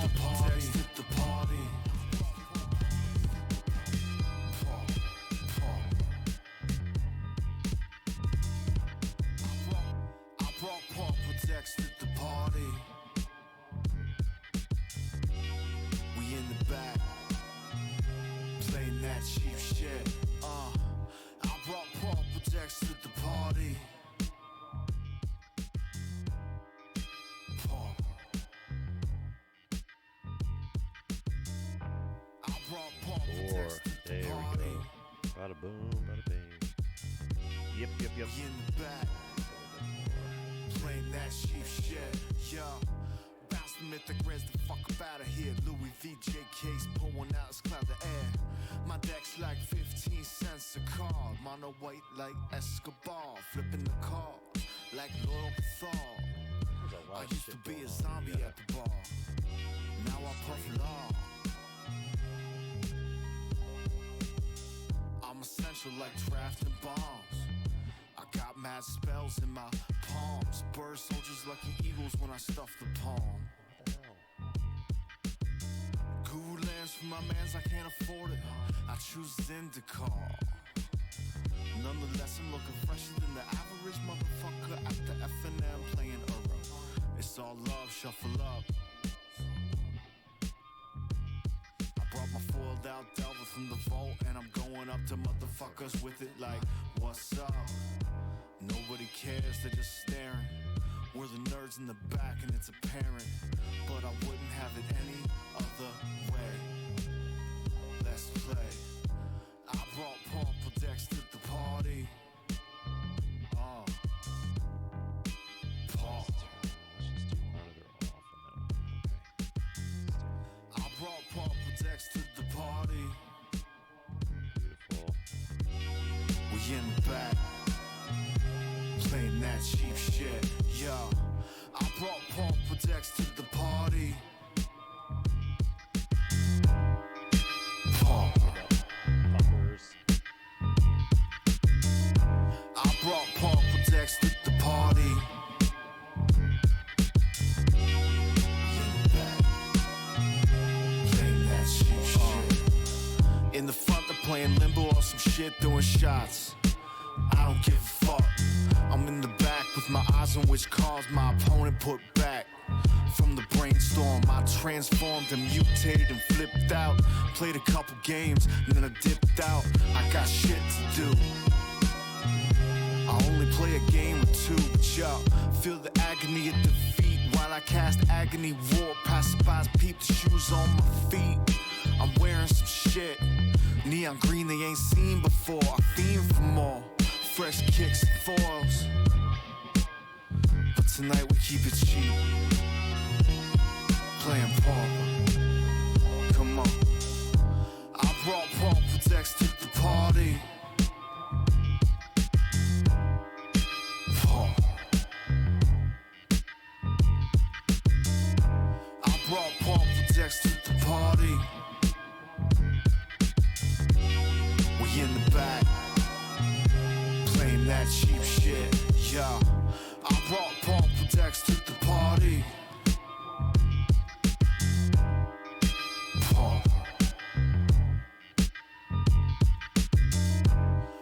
the party. Hit the party. I brought Pauper Decks to the party. We in the back, playing that cheap shit. I brought Pauper Decks to the party. There we go. Bada boom, bada bing. Yep. In the back, playing that cheap shit. Yo, bounce the mythic, res the fuck up out of here. Louis VJ case pulling out his cloud of air. My deck's like 15 cents a card. Mono white like Escobar, flipping the card like Lord Thor. I used to be a zombie at the bar. Now I puff law. I'm essential like drafting bombs. I got mad spells in my palms. Bird soldiers lucky eagles when I stuff the palm. Guru lands for my mans, I can't afford it. I choose Zendikar. Nonetheless, I'm looking fresher than the average motherfucker at the F&M playing Euro. It's all love, shuffle up. Brought my foiled out Delver from the vault, and I'm going up to motherfuckers with it like, what's up? Nobody cares, they're just staring. We're the nerds in the back and it's apparent, but I wouldn't have it any other way. Let's play. I brought Pauper Decks to the party. I brought Pauper Decks to the party. Beautiful. We in the back, playing that cheap shit. Yo, I brought Pauper Decks to the party. I brought Pauper Decks to the party. In the front, they're playing limbo or some shit, doing shots. I don't give a fuck. I'm in the back with my eyes on which cards my opponent put back. From the brainstorm, I transformed and mutated and flipped out. Played a couple games and then I dipped out. I got shit to do. I only play a game or two, but yo, feel the agony of defeat while I cast agony war. Passerbys peep the shoes on my feet. I'm wearing some shit, neon green they ain't seen before. I fiend for more, fresh kicks and foils. But tonight we keep it cheap, playing Pauper. Come on, I brought Pauper Decks to the party. I brought Pauper Decks to the party. We in the back, playing that cheap shit. Yo, I brought Pauper Decks to the party.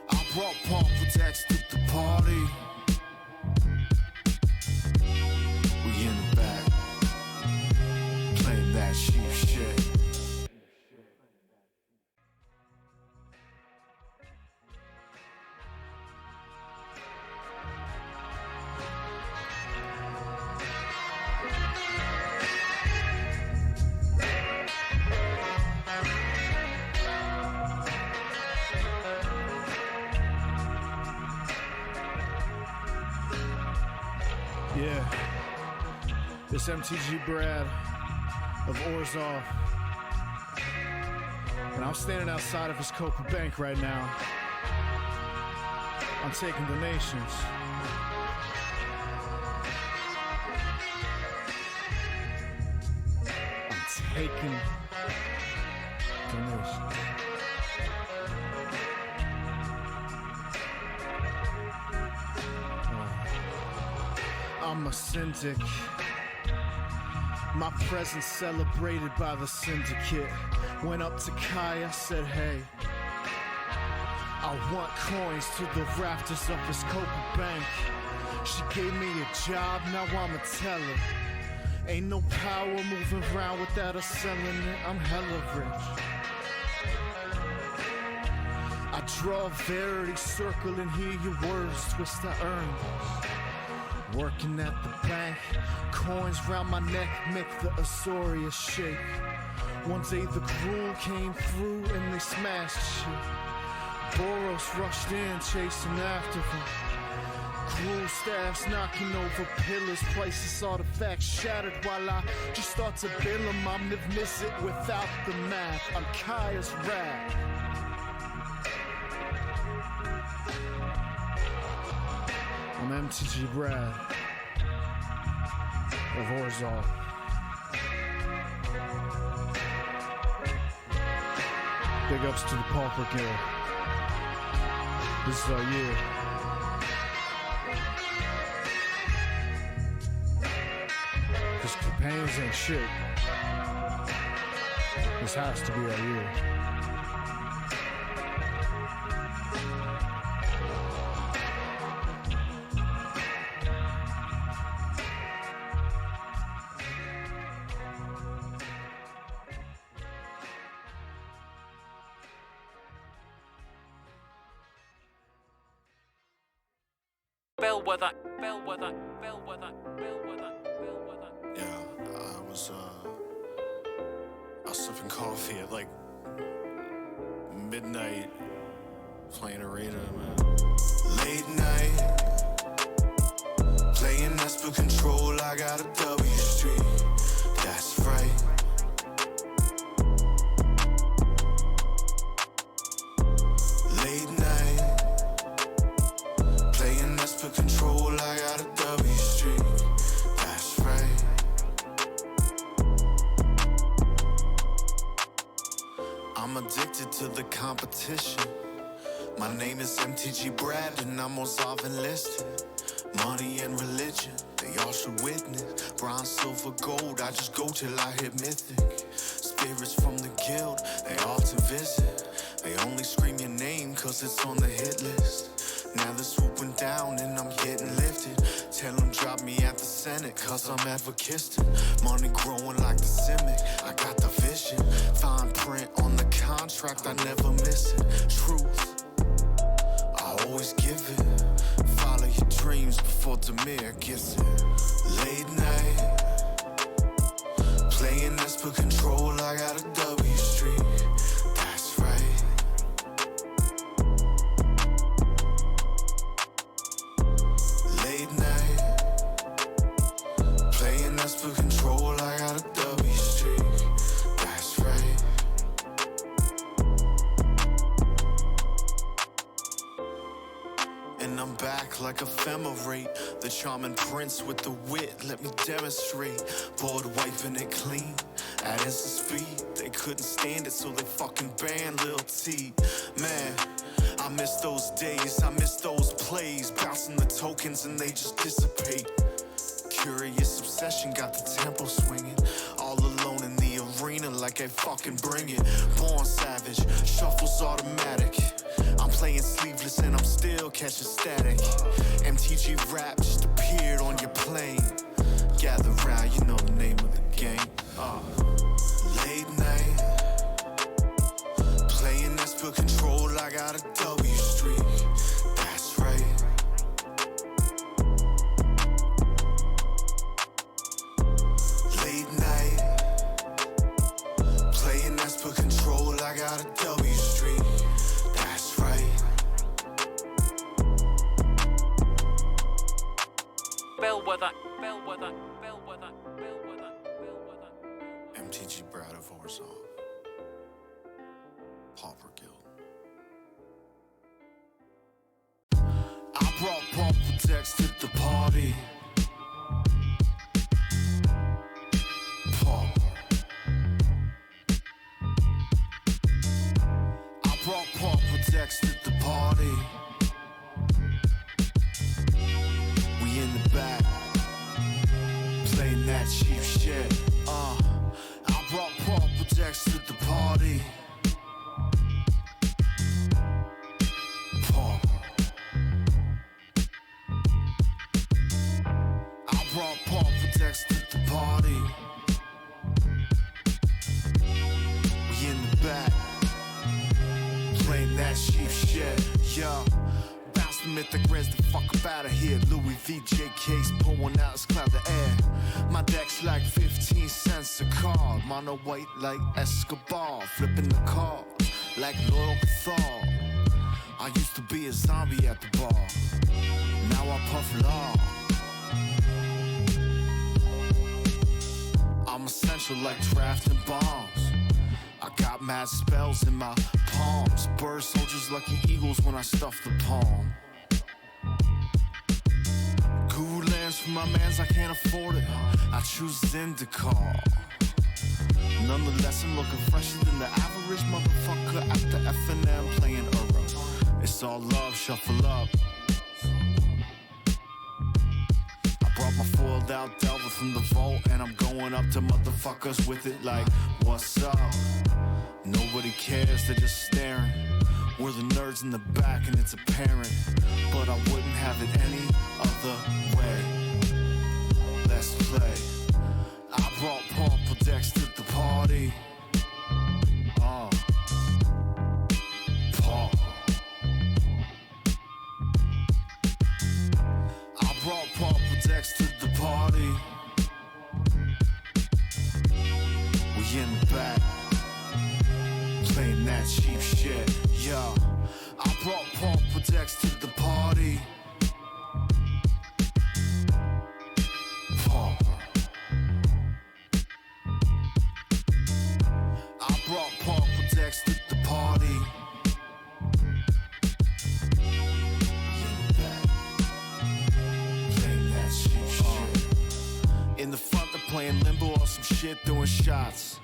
I brought Pauper Decks to the party. We in the back, playing that cheap shit. Yeah, this MTG Brad of Orzov, and I'm standing outside of his Copa Bank right now. I'm taking donations. I'm taking donations. I'm a syndic, My presence celebrated by the syndicate. Went up to Kaya, said, hey, I want coins to the rafters of his Copa Bank. She gave me a job, now I'ma tell her. Ain't no power moving around without her selling it. I'm hella rich. I draw a verity circle and hear your words twist I earn. Working at the bank, coins round my neck make the Azorius shake. One day the crew came through and they smashed shit. Boros rushed in chasing after them. Crew staffs knocking over pillars, priceless artifacts shattered while I just start to bill them. I'm Niv-Mizzet without the math. I'm Kaya's rap. I'm MTG Brad of Orzhov. Big ups to the Pauper Guild. This is our year. Cause campaigns ain't shit. This has to be our year. Bellwether. Yeah, I was sipping coffee at like midnight, playing a radar, man. Late night, playing Esper Control, I got a W Street, that's right. Late night, playing Esper Control, I got a W Street, that's right. I'm addicted to the competition. My name is MTG Brad and I'm Orzhov enlisted. Money and religion, they all should witness. Bronze, silver, gold, I just go till I hit mythic. Spirits from the guild, they all to visit. They only scream your name cause it's on the hit list. Now they're swooping down and I'm getting lifted. Tell them drop me at the Senate cause I'm advocating. Money growing like the Simic, I got the vision. Fine print on the contract, I never miss it. Truth, I always give it. Follow your dreams before Demir gets it. Late night, playing Esper Control, I got a W Street, that's right. Late night, playing Esper Control, I got a W Street, that's right. And I'm back like ephemerate. The charming prince with the wit, let me demonstrate. Board wiping it clean, adding some speed. They couldn't stand it, so they fucking banned Lil T. Man, I miss those days, I miss those plays. Bouncing the tokens and they just dissipate. Curious obsession got the tempo swinging. All alone in the arena like I fucking bring it. Born savage, shuffles automatic. I'm playing sleeveless and I'm still catching static. MTG rap just appeared on your plane. Gather round, you know the name of the game. Late night, playing Esper Control, I got a W Street, that's right. Late night, playing Esper Control, I got a W Street, that's right. Bellwether. MTG Brad of Orzhov, Pauper Guild. I brought Pauper decks to the party. Pauper. I brought Pauper decks to the party. We in the back, playing that cheap shit. I brought Pauper decks to the party. Pauper. I brought Pauper decks to the party. We in the back, playing that cheap shit, yo. Bounce the mythic res the fuck up out of here. Louis V, JK's pulling out his cloud of air. My deck's like 15 cents a card. Mono white like Escobar, flipping the card like Loyal Thor. I used to be a zombie at the bar, now I puff law. I'm essential like drafting bombs. I got mad spells in my palms. Bird soldiers, lucky eagles when I stuff the palm. Guru lands for my mans, I can't afford it. I choose Zendikar. Nonetheless, I'm looking fresher than the average motherfucker at the F&M playing Euro. It's all love, shuffle up. Brought my foiled out Delver from the vault, and I'm going up to motherfuckers with it like, what's up? Nobody cares, they're just staring. We're the nerds in the back and it's apparent, but I wouldn't have it any other way. Let's play. I brought Pauper decks to the party. Pauper. I brought Pauper decks to the party. We in the back, playing that cheap shit, yo. I brought Pauper decks to the party. Pauper. I brought Pauper decks to the party. In the front, they're playing limbo or some shit, throwing shots.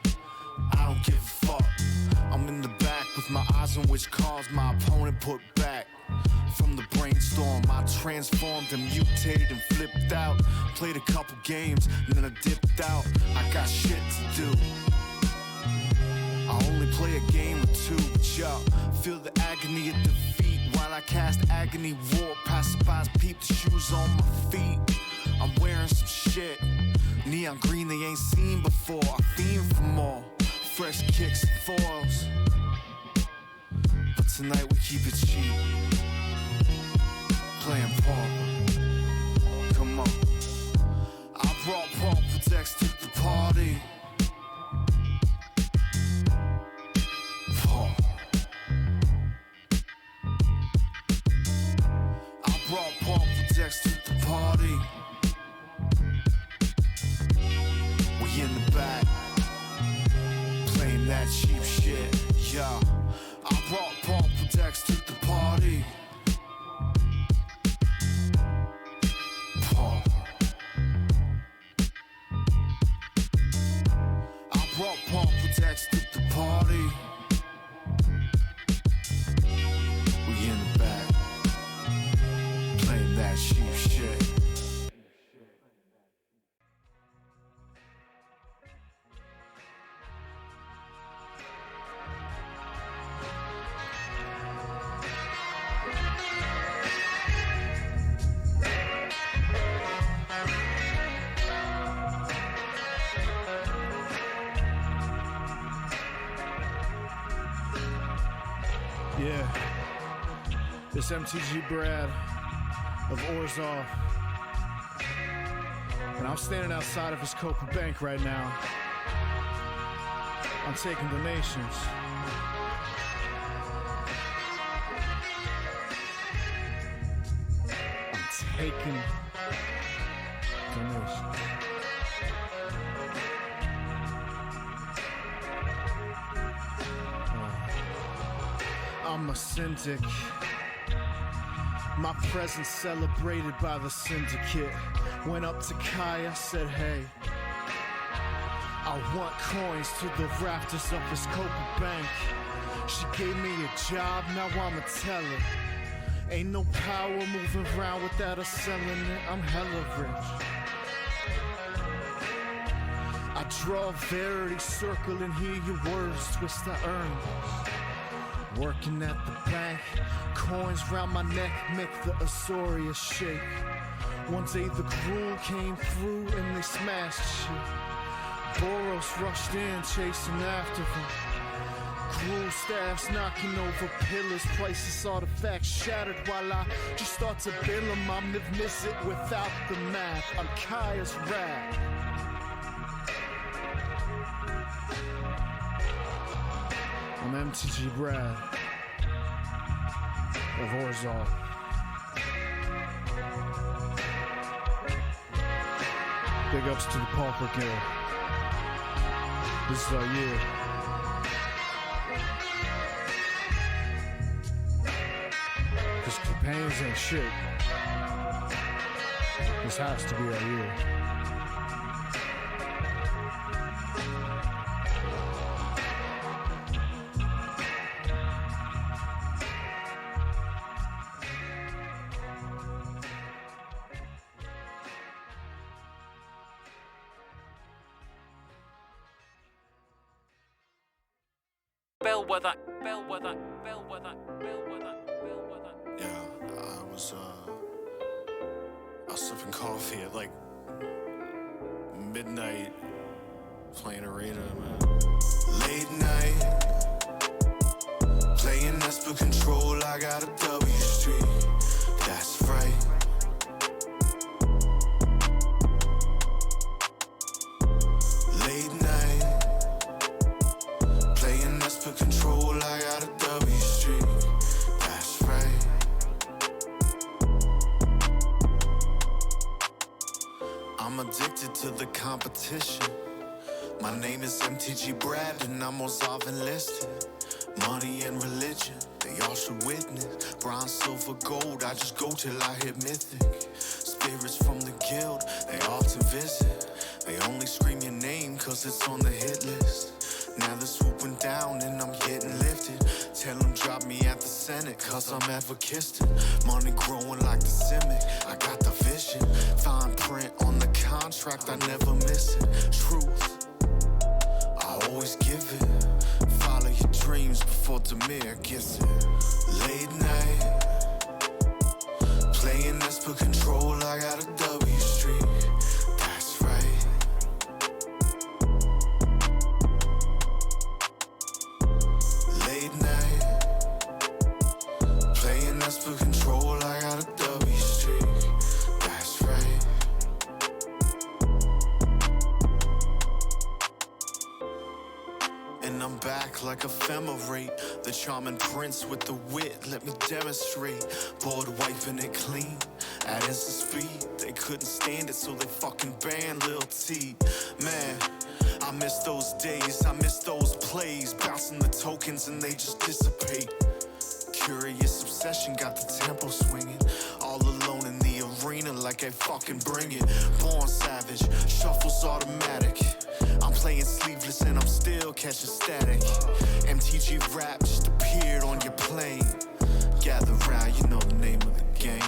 I don't give a fuck. I'm in the back with my eyes on which cards my opponent put back. From the brainstorm, I transformed and mutated and flipped out. Played a couple games and then I dipped out. I got shit to do. I only play a game or two, but y'all feel the agony of defeat while I cast agony war. Passerbys peep the shoes on my feet. I'm wearing some shit, neon green they ain't seen before. I fiend for more, fresh kicks and foils. But tonight we keep it cheap, playing Pauper. Come on. I brought Pauper decks to the party. Pauper. I brought Pauper decks to the party. We in the back, playing that cheap shit, yeah. I brought Pauper decks to the party. Pauper. I brought Pauper decks to the party. We in the back, playing that cheap shit. Yeah, it's MTG Brad of Orzov, and I'm standing outside of his Copa Bank right now. I'm taking donations. I'm taking donations. I'm a syndic. My presence celebrated by the syndicate. Went up to Kai, I said, hey, I want coins to the rafters of his Copa Bank. She gave me a job, now I'ma tell her. Ain't no power moving around without her selling it. I'm hella rich. draw verity, circle and hear your words, twist I earn. Working at the bank, coins round my neck make the Azorius shake. One day the crew came through and they smashed shit. Boros rushed in, chasing after them. Cruel staffs knocking over pillars, priceless artifacts shattered while I just start to build them. I'm Niv-Mizzet without the map, I'm Kaya's rap. I'm MTG Brad of Orzhov. Big ups to the Pauper Guild. This is our year. Cause companions ain't shit. This has to be our year. Bellwether, Bellwether, Bellwether, Bellwether, Bellwether. Yeah, I was sipping coffee at like midnight, playing arena, man. Late night, playing Esper Control, I got a W Street, that's right. Late night, playing Esper Control, I got a W Street, that's right. I'm addicted to the competition. My name is MTG Brad and I'm Orzhov enlisted. Money and religion, they all should witness. Bronze, silver, gold, I just go till I hit mythic. Spirits from the guild, they often visit. They only scream your name cause it's on the hit list. Now they're swooping down and I'm getting lifted. Tell them drop me at the Senate cause I'm advocating. Money growing like the Simic, I got the vision. Fine print on the contract, I never miss it. Truth, I always give it. Follow your dreams before Demir gets it. Late night, playing Esper Control, I got a W Street, that's right. Late night, playing Esper Control, I got a W Street, that's right. And I'm back like ephemerate. The charming prince with the wit, let me demonstrate. Board wiping it clean, adding some speed. They couldn't stand it, so they fucking banned Lil T. Man, I miss those days, I miss those plays. Bouncing the tokens and they just dissipate. Curious obsession got the tempo swinging. All alone in the arena like I fucking bring it. Born savage, shuffles automatic. I'm playing sleeveless and I'm still catching static. MTG rap just appeared on your plane. Gather round, you know the name of the game.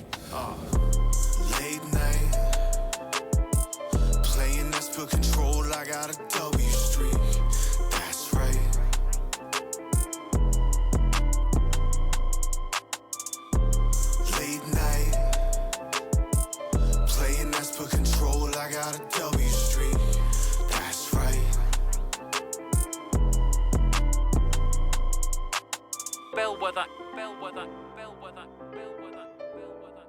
Late night, playing Esper Control, I got a W Street, that's right. Late night, playing Esper Control, I got a W Street, that's right. Bellwether, Bellwether, Bellwether, Bellwether, Bellwether.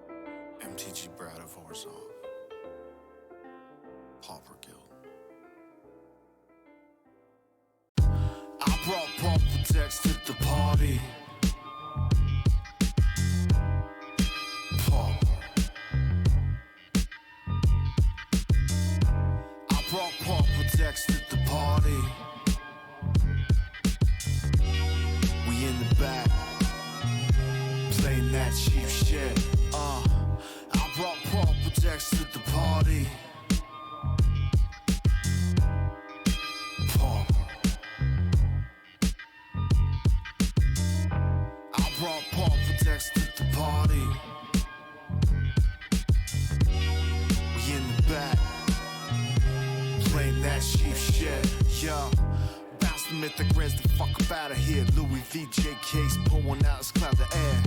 MTG Brad of Orzhov, Pauper Guild. I brought Pauper decks to the party. Pauper. I brought Pauper decks to the party. We in the back, playing that cheap shit. I brought Pauper decks to the party. Pauper. I brought Pauper decks to the party. We in the back, playing that cheap shit. Yeah. Bounce the mythic res the fuck up out of here. Louis VJ case pulling out his cloud of air.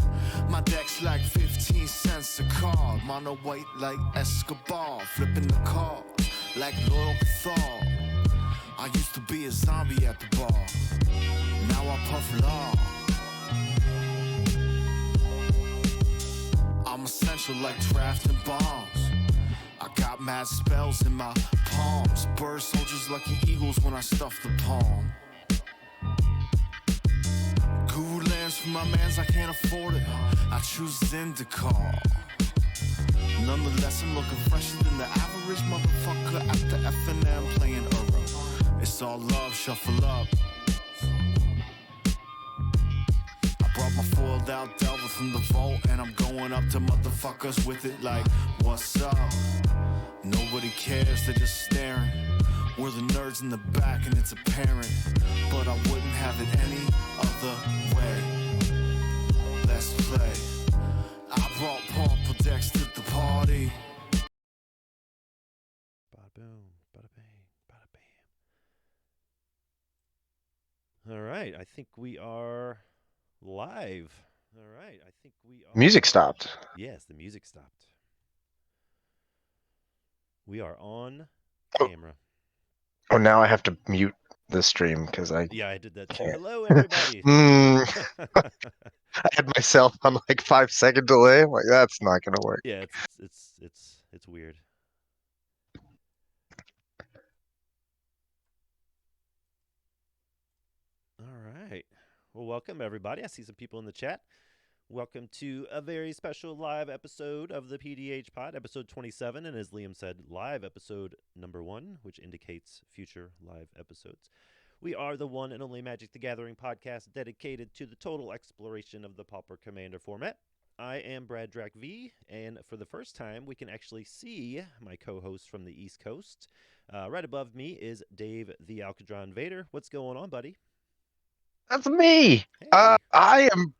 My deck's like 15 cents a card. Mono white like Escobar. Flipping the cards like Loyal Cathar. I used to be a zombie at the bar. Now I puff law. I'm essential like drafting bombs. I got mad spells in my palms. Bird soldiers lucky eagles when I stuff the palm. Guru lands for my mans, I can't afford it. I choose Zendikar. Nonetheless, I'm looking fresher than the average motherfucker at the F&M playing Euro. It's all love, shuffle up. I brought my foiled out Delver from the vault, and I'm going up to motherfuckers with it like, what's up? Nobody cares, they're just staring. We're the nerds in the back and it's apparent, but I wouldn't have it any other way. Let's play. I brought Pauper decks to the party. Bada boom, bada bang, bada bam. All right, I think we are live. All right, I think we are. Music stopped. Yes, the music stopped. We are on Oh. camera. Oh, now I have to mute the stream because I Yeah, I did that too. can't. Hello, everybody. I had myself on like 5-second delay. I'm like, that's not gonna work. Yeah, it's weird. All right. Well, welcome everybody. I see some people in the chat. Welcome to a very special live episode of the PDH Pod, episode 27, and as Liam said, live episode number 1, which indicates future live episodes. We are the one and only Magic the Gathering podcast dedicated to the total exploration of the Pauper Commander format. I am Brad Drac V, and for the first time, we can actually see my co-host from the East Coast. Right above me is Dave the Alkadron Vader. What's going on, buddy? That's me. Hey. I am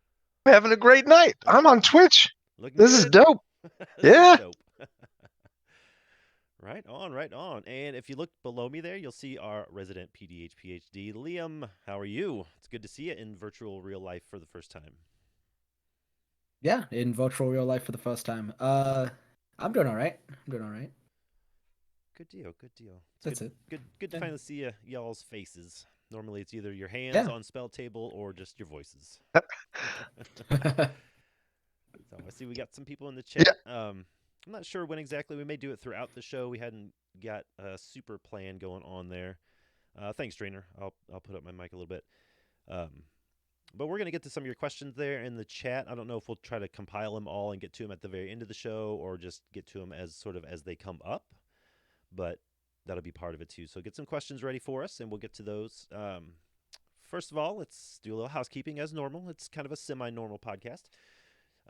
having a great night. I'm on Twitch. Looking This is good? dope. This is Yeah. dope. Right on, right on. And if you look below me there, you'll see our resident PDH PhD. Liam, how are you? It's good to see you in virtual real life for the first time. Yeah, in virtual real life for the first time. I'm doing all right. Good deal, good deal. That's it. Good to Yeah. finally see y'all's faces. Normally it's either your hands Yeah. on spell table or just your voices. So I see we got some people in the chat. I'm not sure when exactly. We may do it throughout the show. We hadn't got a super plan going on there. Thanks, Trainer. I'll put up my mic a little bit. But we're going to get to some of your questions there in the chat. I don't know if we'll try to compile them all and get to them at the very end of the show or just get to them as sort of as they come up. But that'll be part of it too. So get some questions ready for us and we'll get to those. First of all, let's do a little housekeeping as normal. It's kind of a semi-normal podcast.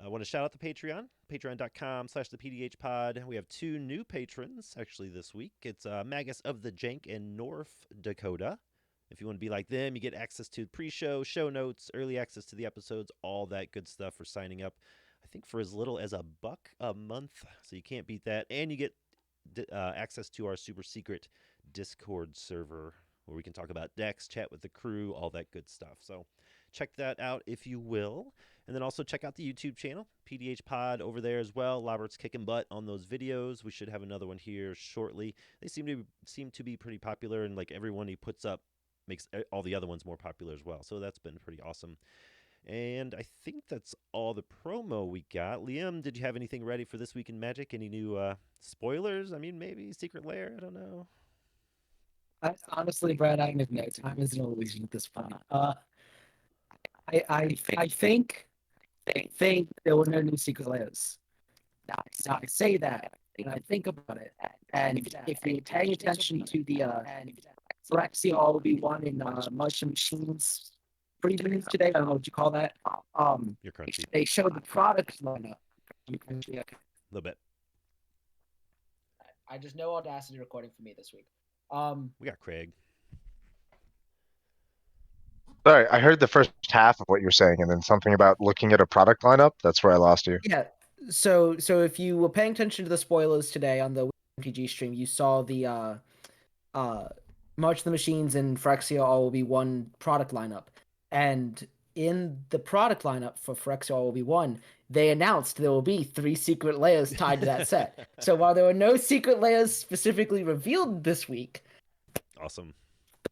I want to shout out the Patreon, patreon.com/thepdhpod. We have 2 new patrons actually this week. It's Magus of the Jank in North Dakota. If you want to be like them, you get access to pre-show, show notes, early access to the episodes, all that good stuff for signing up. I think for as little as $1 a month, so you can't beat that. And you get access to our super secret Discord server where we can talk about decks, chat with the crew, all that good stuff. So check that out if you will. And then also check out the YouTube channel, PDH Pod over there as well. Robert's kicking butt on those videos. We should have another one here shortly. They seem to be pretty popular, and like everyone he puts up makes all the other ones more popular as well. So that's been pretty awesome. And I think that's all the promo we got. Liam, did you have anything ready for This Week in Magic? Any new spoilers? I mean, maybe Secret Lair? I don't know. Honestly, Brad, I have no time is an illusion at this point. I think there were no new secret layers. Now I say that, and I think about it, and if you're paying attention to the Flexi RB1 in Mushroom Machines previews today, I don't know what you call that. You're crunchy. They showed the product lineup. A little bit. I just know Audacity recording for me this week. We got Craig. Sorry, I heard the first half of what you were saying, and then something about looking at a product lineup. That's where I lost you. Yeah. So if you were paying attention to the spoilers today on the MTG stream, you saw the March of the Machines and Phyrexia all will be one product lineup. And in the product lineup for Phyrexia all will be one, they announced there will be 3 secret layers tied to that set. So while there were no secret layers specifically revealed this week, Awesome.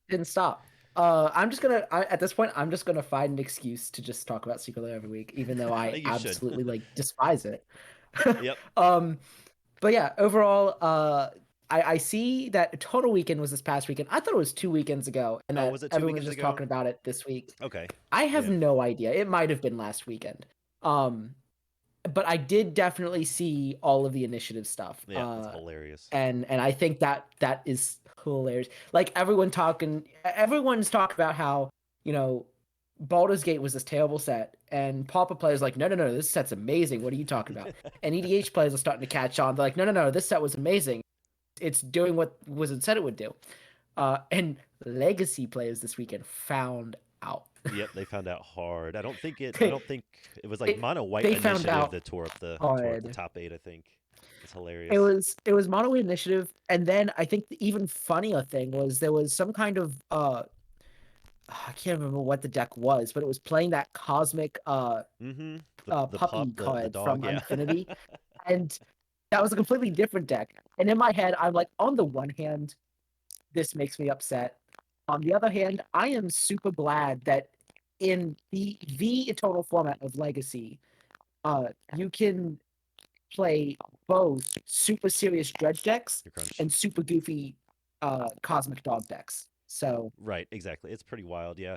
didn't stop. At this point, I'm just gonna find an excuse to just talk about Secret Lair every week, even though I You should. absolutely like despise it. Yep. But yeah, overall, I see that Total Weekend was this past weekend. I thought it was 2 weekends ago, and that was it 2 everyone was weekends just ago? talking about it this week. Okay. I have Yeah. no idea. It might have been last weekend. But I did definitely see all of the initiative stuff. Yeah, it's hilarious. And I think that is hilarious. Like everyone's talking about how, Baldur's Gate was this terrible set, and Pauper players like, no, this set's amazing. What are you talking about? And EDH players are starting to catch on. They're like, no, this set was amazing. It's doing what Wizard said it would do. And Legacy players this weekend found out. Yep, they found out hard. I don't think it was like Mono White they found initiative out that tore up the hard. top 8, I think. It's hilarious. It was Mono White initiative, and then I think the even funnier thing was there was some kind of I can't remember what the deck was, but it was playing that cosmic the puppy card dog, from yeah. Infinity. And that was a completely different deck. And in my head, I'm like, on the one hand, this makes me upset. On the other hand, I am super glad that in the total format of Legacy, you can play both super serious dredge decks Your crunch. and super goofy cosmic dog decks. So Right, exactly. It's pretty wild, yeah.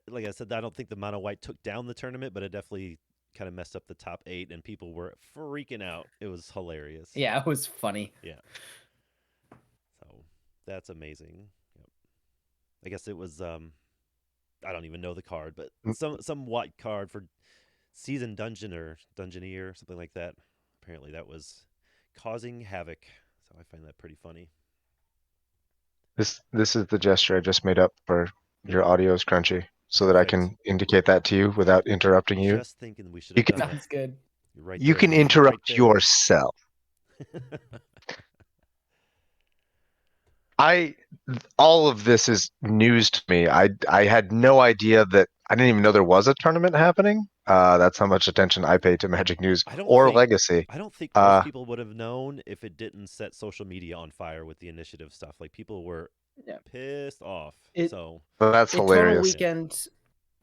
Like I said, I don't think the Mono White took down the tournament, but it definitely kind of messed up the top 8, and people were freaking out. It was hilarious. yeah, it was funny. Yeah. So that's amazing. Yep. I guess it was I don't even know the card, but some white card for Seasoned Dungeon or Dungeoneer or something like that. Apparently that was causing havoc. So I find that pretty funny. This is the gesture I just made up for your audio is crunchy, so that I can indicate that to you without interrupting you. Just thinking we should have done that. Sounds good. You're right You there, can man. interrupt Right there. yourself. All of this is news to me. I had no idea that I didn't even know there was a tournament happening. That's how much attention I pay to Magic News Legacy. I don't think most people would have known if it didn't set social media on fire with the initiative stuff. Like people were pissed off. So that's hilarious.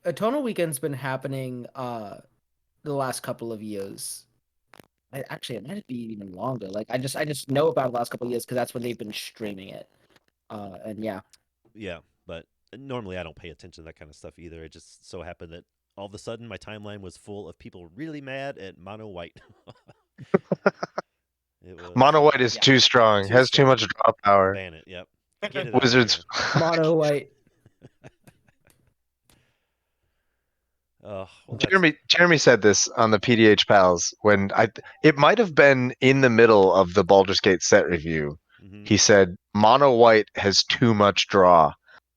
A Total Weekend's been happening the last couple of years. Actually, it might be even longer. Like I just know about it the last couple of years because that's when they've been streaming it. And yeah. Yeah, but normally I don't pay attention to that kind of stuff either. It just so happened that all of a sudden my timeline was full of people really mad at Mono White. Mono White is too strong. Has too much draw power. Ban it. Yep. Get it Wizards. Mono White. Well, Jeremy said this on the PDH Pals when it might have been in the middle of the Baldur's Gate set review. Mm-hmm. He said Mono White has too much draw,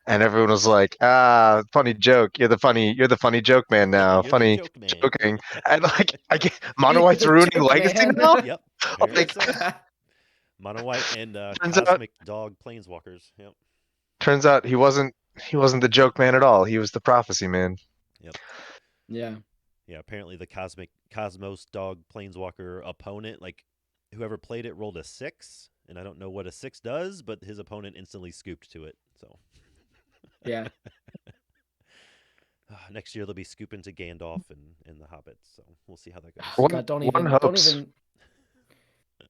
and everyone was like, funny joke. You're the funny joke man now. You're funny joke man. joking. And like Mono White's ruining Legacy now. Yep. Mono White and Cosmic Dog Planeswalkers. Yep. Turns out he wasn't the joke man at all. He was the prophecy man. Yep. Yeah. Yeah, apparently the Cosmos Dog Planeswalker opponent, like whoever played it rolled a 6, and I don't know what a 6 does, but his opponent instantly scooped to it. So yeah. Next year they'll be scooping to Gandalf and the Hobbits, so we'll see how that goes. Don't even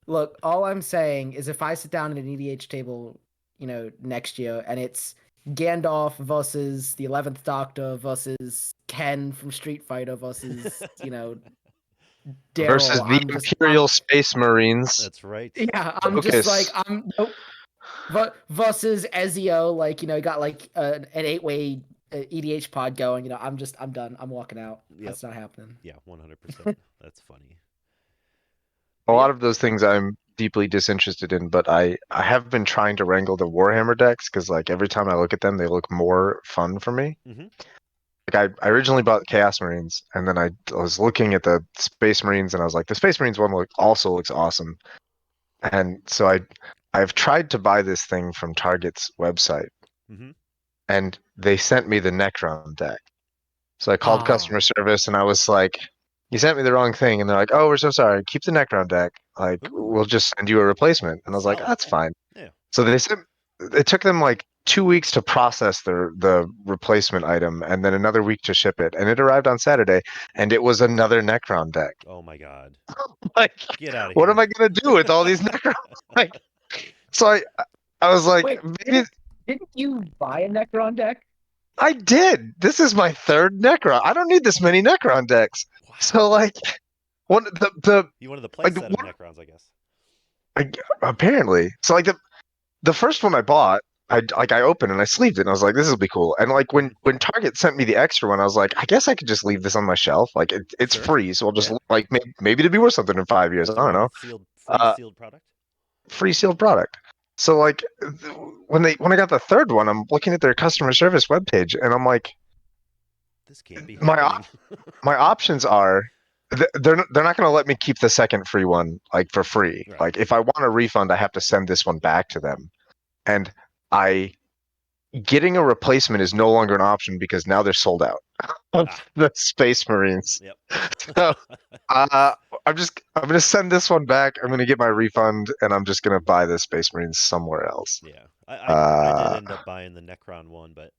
look. All I'm saying is, if I sit down at an EDH table, next year, and it's Gandalf versus the 11th Doctor versus Ken from Street Fighter versus Daryl versus the Imperial Space Marines. That's right. Yeah, just like versus Ezio, like got like an 8-way EDH pod going. I'm done. I'm walking out. Yep. That's not happening. Yeah, 100%. That's funny. A lot of those things I'm deeply disinterested in, but I have been trying to wrangle the Warhammer decks because like every time I look at them, they look more fun for me. Mm-hmm. Like I originally bought Chaos Marines, and then I was looking at the Space Marines, and I was like, the Space Marines one also looks awesome. And so I've tried to buy this thing from Target's website, Mm-hmm. and they sent me the Necron deck. So I called customer service, and I was like, "You sent me the wrong thing," and they're like, "Oh, we're so sorry. Keep the Necron deck. Like, Ooh. we'll just send you a replacement." And I was like, Solid. "That's fine." Yeah. So they sent. It took them like 2 weeks to process the replacement item, and then another week to ship it. And it arrived on Saturday, and it was another Necron deck. Oh my God. Like, Get out of what here. am I gonna do with all these Necrons? Like, so I was like, Wait, maybe didn't you buy a Necron deck? I did. This is my third Necron. I don't need this many Necron decks. Wow. So like, one the You wanted the play like set of Necrons, I guess. apparently. So like the first one I bought, I opened and I sleeved it and I was like, this will be cool. And like when Target sent me the extra one, I was like, I guess I could just leave this on my shelf. Like it's Sure. free, so I'll just Yeah. like maybe it'd be worth something in 5 years. That's I don't right. know. Free Uh, sealed product. free sealed product. So like when I got the third one, I'm looking at their customer service webpage and I'm like, This can't be my happening. my options are they're not going to let me keep the second free one like for free. Right. Like if I want a refund, I have to send this one back to them, and I getting a replacement is no longer an option because now they're sold out of the Space Marines. Yep. So I'm gonna send this one back. I'm gonna get my refund, and I'm just gonna buy the Space Marines somewhere else. Yeah. I did end up buying the Necron one, but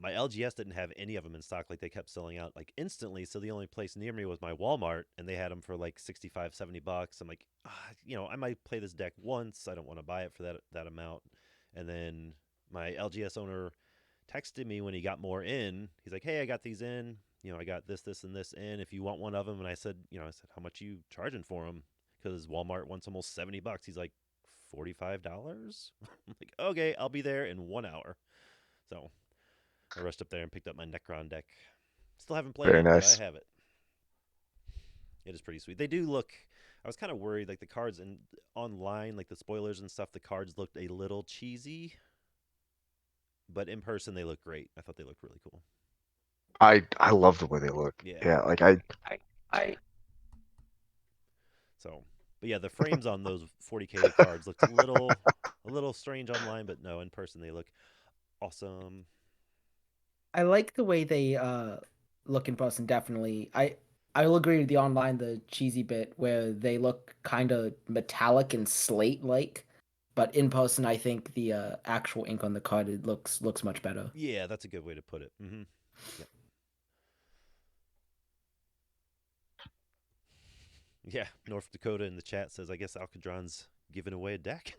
my LGS didn't have any of them in stock. Like they kept selling out like instantly. So the only place near me was my Walmart, and they had them for like $65-$70. I'm like, I might play this deck once. I don't want to buy it for that amount. And then my LGS owner texted me when he got more in. He's like, "Hey, I got these in. I got this, this, and this in. If you want one of them." And I said, "How much you charging for them?" Because Walmart wants almost $70. He's like, $45. I'm like, okay, I'll be there in 1 hour. So I rushed up there and picked up my Necron deck. Still haven't played Very it, nice. but I have it. It is pretty sweet. They do look. I was kind of worried, like the cards and online, like the spoilers and stuff. The cards looked a little cheesy, but in person they look great. I thought they looked really cool. I love the way they look. Yeah, like I So, but yeah, the frames on those 40K cards looked a little strange online, but no, in person they look awesome. I like the way they look in person. Definitely, I will agree with the online, the cheesy bit where they look kind of metallic and slate like, but in person, I think the actual ink on the card it looks much better. Yeah, that's a good way to put it. Mm-hmm. Yep. Yeah, North Dakota in the chat says, "I guess Alkadron's giving away a deck."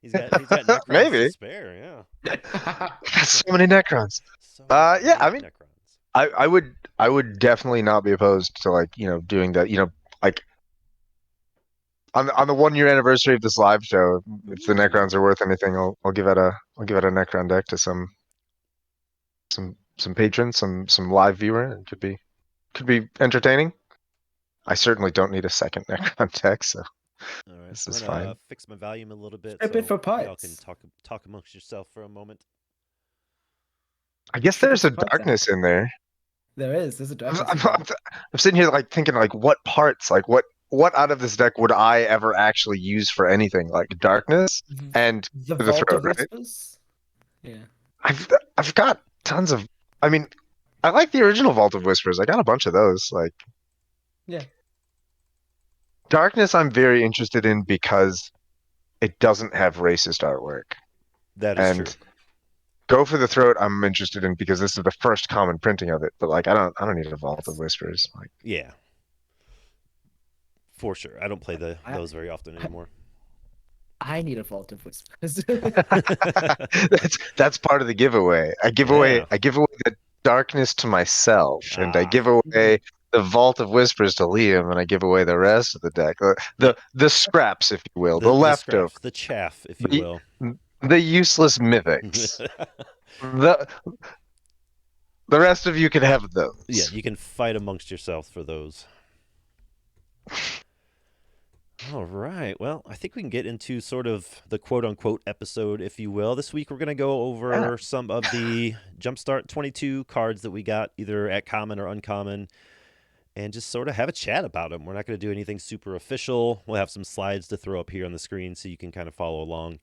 he's got Necrons maybe. to spare. Yeah. Got so many Necrons. So Yeah, many I mean, Necrons. I would definitely not be opposed to like doing that. Like on the 1 year anniversary of this live show, if the Necrons are worth anything, I'll give out a Necron deck to some patrons, some live viewer. It could be entertaining. I certainly don't need a second Necron deck, so All right, this I'm is gonna fine. fix my volume a little bit Strip it so for y'all can putts. talk amongst yourself for a moment. I guess Strip it there's a for putts, darkness in there. There's a I'm, darkness. I'm, I'm sitting here like thinking like what parts, like what out of this deck would I ever actually use for anything? Like darkness and The the Vault throat, of right? Whispers. Yeah. I've got tons of. I mean, I like the original Vault of Whispers. I got a bunch of those. Like, Yeah. darkness, I'm very interested in because it doesn't have racist artwork. That is true. And Go for the Throat, I'm interested in because this is the first common printing of it. But like, I don't need a Vault of Whispers. Like, Yeah, for sure. I don't play those very often anymore. I need a Vault of Whispers. that's part of the giveaway. I give away the darkness to myself, and I give away the Vault of Whispers to Liam, and I give away the rest of the deck, the scraps, if you will, the leftovers, the chaff, if you will, the useless mythics. the rest of you can have those. Yeah, you can fight amongst yourselves for those. All right. Well, I think we can get into sort of the quote-unquote episode, if you will. This week we're going to go over some of the Jumpstart 22 cards that we got either at common or uncommon. and just sort of have a chat about them. We're not going to do anything super official. We'll have some slides to throw up here on the screen so you can kind of follow along.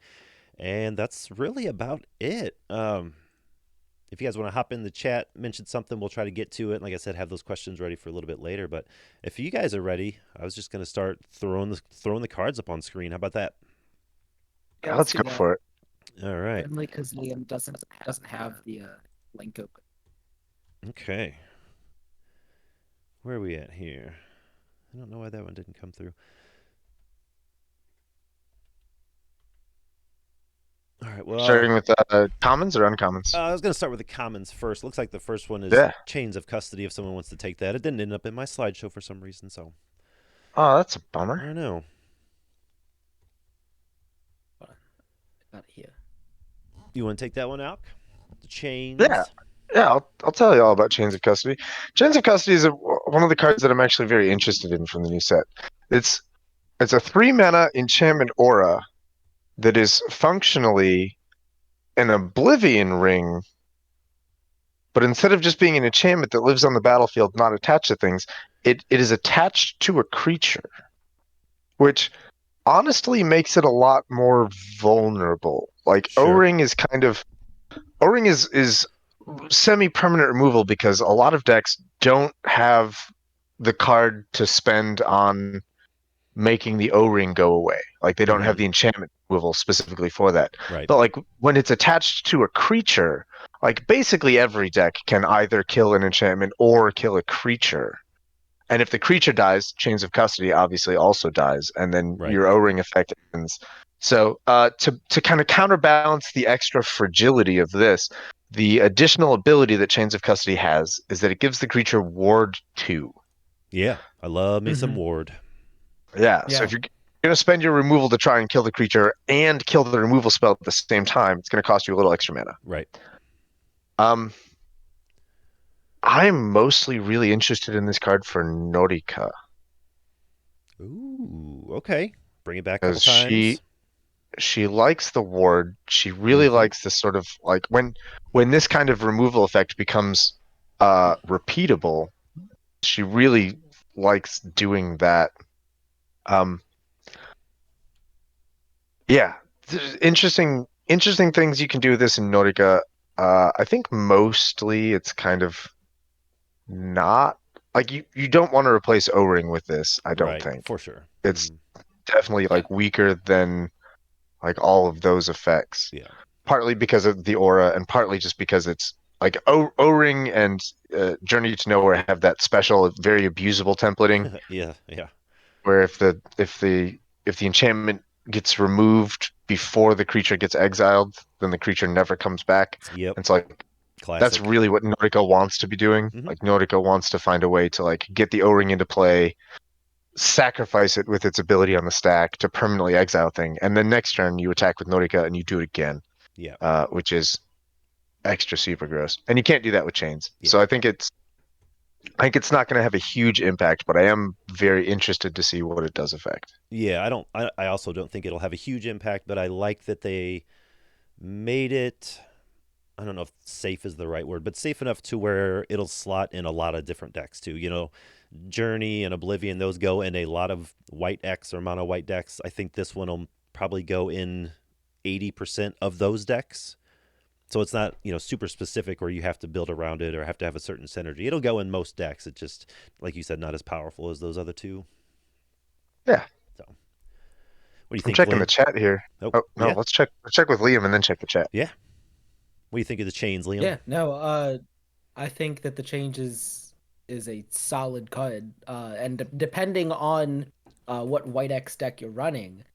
And that's really about it. If you guys want to hop in the chat, mention something, we'll try to get to it. Like I said, have those questions ready for a little bit later. But if you guys are ready, I was just going to start throwing the cards up on screen. How about that? Yeah, Let's do go that. for it. All right. Only because Liam doesn't have the link open. Okay. Where are we at here? I don't know why that one didn't come through. All right. Well, Starting with commons or uncommons? I was going to start with the commons first. Looks like the first one is Yeah. chains of custody. If someone wants to take that, it didn't end up in my slideshow for some reason. So Oh, that's a I bummer. don't know. Got it here. You want to take that one out? The chains. Yeah, I'll tell you all about Chains of Custody. Chains of Custody is one of the cards that I'm actually very interested in from the new set. It's a 3-mana enchantment aura that is functionally an Oblivion Ring, but instead of just being an enchantment that lives on the battlefield, not attached to things, it is attached to a creature, which honestly makes it a lot more vulnerable. Like Sure. O-Ring is semi-permanent removal because a lot of decks don't have the card to spend on making the O-Ring go away. Like they don't have the enchantment removal specifically for that. Right. But like when it's attached to a creature, like basically every deck can either kill an enchantment or kill a creature. And if the creature dies, Chains of Custody obviously also dies, and then Right. your O-Ring effect ends. So to kind of counterbalance the extra fragility of this, the additional ability that Chains of Custody has is that it gives the creature Ward 2. Yeah, I love me some Mhm. ward. Yeah, so Yeah. if you're going to spend your removal to try and kill the creature and kill the removal spell at the same time, it's going to cost you a little extra mana. Right. I'm mostly really interested in this card for Norika. Ooh, okay. Bring it back a couple Because times. she likes the ward. She really Mhm. likes this sort of like when this kind of removal effect becomes repeatable, she really likes doing that. Yeah, interesting things you can do with this in Nordica. I think mostly it's kind of not like you don't want to replace O-Ring with this, I don't Right, think. for sure. It's Mhm. definitely like weaker than like all of those effects. Yeah. Partly because of the aura, and partly just because it's like O-Ring and Journey to Nowhere have that special, very abusable templating, Yeah, yeah. where if the enchantment gets removed before the creature gets exiled, then the creature never comes back. Yep. And it's like that's Classic. really what Nordica wants to be doing. Mhm. Like Nordica wants to find a way to like get the O-Ring into play, sacrifice it with its ability on the stack to permanently exile thing, and then next turn you attack with Nordica and you do it again. Yeah. Which is extra super gross. And you can't do that with chains. Yeah. So I think it's not going to have a huge impact, but I am very interested to see what it does affect. Yeah, I also don't think it'll have a huge impact, but I like that they made it, I don't know if safe is the right word, but safe enough to where it'll slot in a lot of different decks too. Journey and Oblivion, those go in a lot of white X or mono white decks. I think this one will probably go in 80% of those decks. So it's not, super specific where you have to build around it or have to have a certain synergy. It'll go in most decks. It's just, like you said, not as powerful as those other two. Yeah. So, what do you I'm think, checking Liam? the chat here. Oh, Oh no, yeah, let's check with Liam and then check the chat. yeah. What do you think of the chains, Liam? Yeah, no, I think that the change is a solid card. And depending on what white X deck you're running,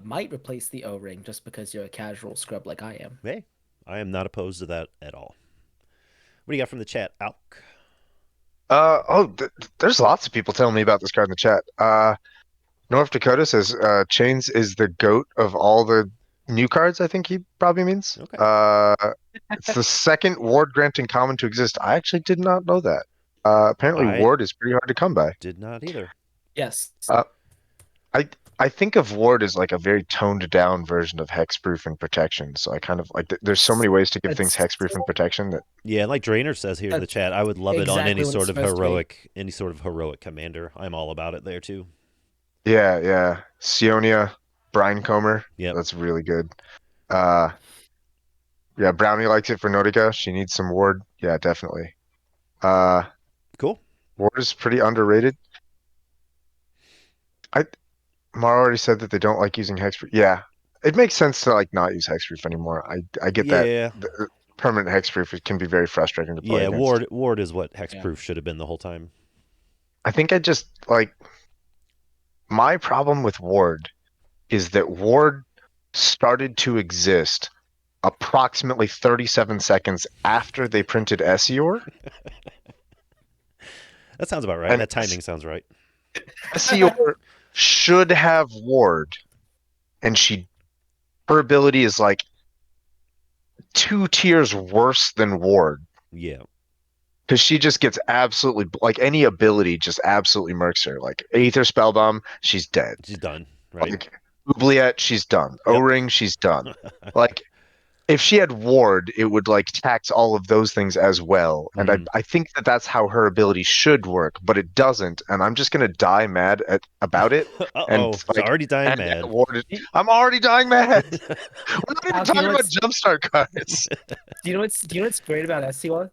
might replace the O-Ring just because you're a casual scrub like I am. Hey, I am not opposed to that at all. What do you got from the chat, Alk? There's lots of people telling me about this card in the chat. North Dakota says Chains is the goat of all the new cards, I think he probably means. Okay. It's the second ward granting common to exist. I actually did not know that. Apparently I ward is pretty hard to come by. did not either. Yes. I I think of Ward as like a very toned down version of hexproof and protection. So I kind of like there's so many ways to give things It's hexproof and protection that Yeah, like Drainer says here in the That's chat, I would love it on exactly what it's supposed to be. any sort of heroic commander. I'm all about it there too. yeah. Sionia, Brinecomer, Yep. that's really good. Uh yeah, Brownie likes it for Nautica. She needs some Ward. Yeah, definitely. Uh Cool. Ward is pretty underrated. I Mara already said that they don't like using hexproof. Yeah. It makes sense to like not use hexproof anymore. I get that Yeah. the permanent hexproof can be very frustrating to play Yeah, against. Ward is what hexproof should have been the whole time. I think I just like my problem with Ward is that Ward started to exist approximately 37 seconds after they printed Essior. That sounds about right. And That timing sounds right. Essior should have Ward, and her ability is like 2 tiers worse than Ward. Yeah. Because she just gets absolutely like any ability just absolutely murks her. Like Aether Spellbomb, she's dead. She's done, right? Like Oubliette, she's done. Yep. O-Ring, she's done. Like if she had Ward, it would like tax all of those things as well. And I think that that's how her ability should work, but it doesn't. And I'm just gonna die mad about it. And Uh-oh, it's already dying mad. I'm already dying mad. We're not even Al, talking about jumpstart cards. Do you know what's great about SCR?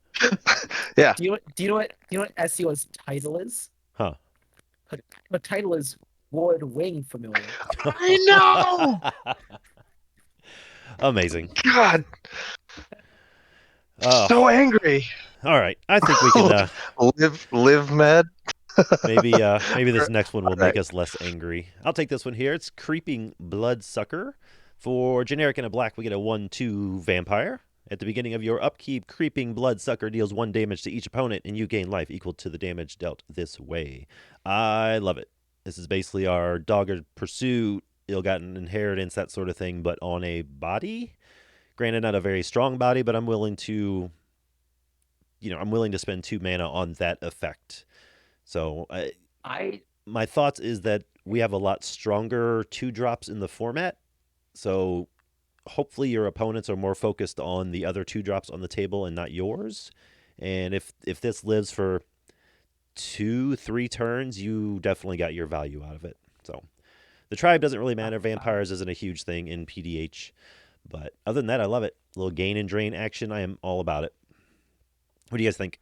Yeah. Do you know what SCR's title is? Huh. The title is Ward Wing Familiar. I know. Amazing. God. Oh. So angry. All right. I think we can live mad. maybe this next one will make us less angry. I'll take this one here. It's Creeping Bloodsucker. For generic and a black, we get a 1/2 vampire. At the beginning of your upkeep, Creeping Bloodsucker deals 1 damage to each opponent, and you gain life equal to the damage dealt this way. I love it. This is basically our dogged pursuit, ill-gotten inheritance, that sort of thing, but on a body. Granted, not a very strong body, but I'm willing to spend 2 mana on that effect. So my thoughts is that we have a lot stronger 2-drops in the format. So hopefully your opponents are more focused on the other 2-drops on the table and not yours. And if this lives for 2-3 turns, you definitely got your value out of it. So the tribe doesn't really matter. Vampires isn't a huge thing in PDH. But other than that, I love it. A little gain and drain action. I am all about it. What do you guys think?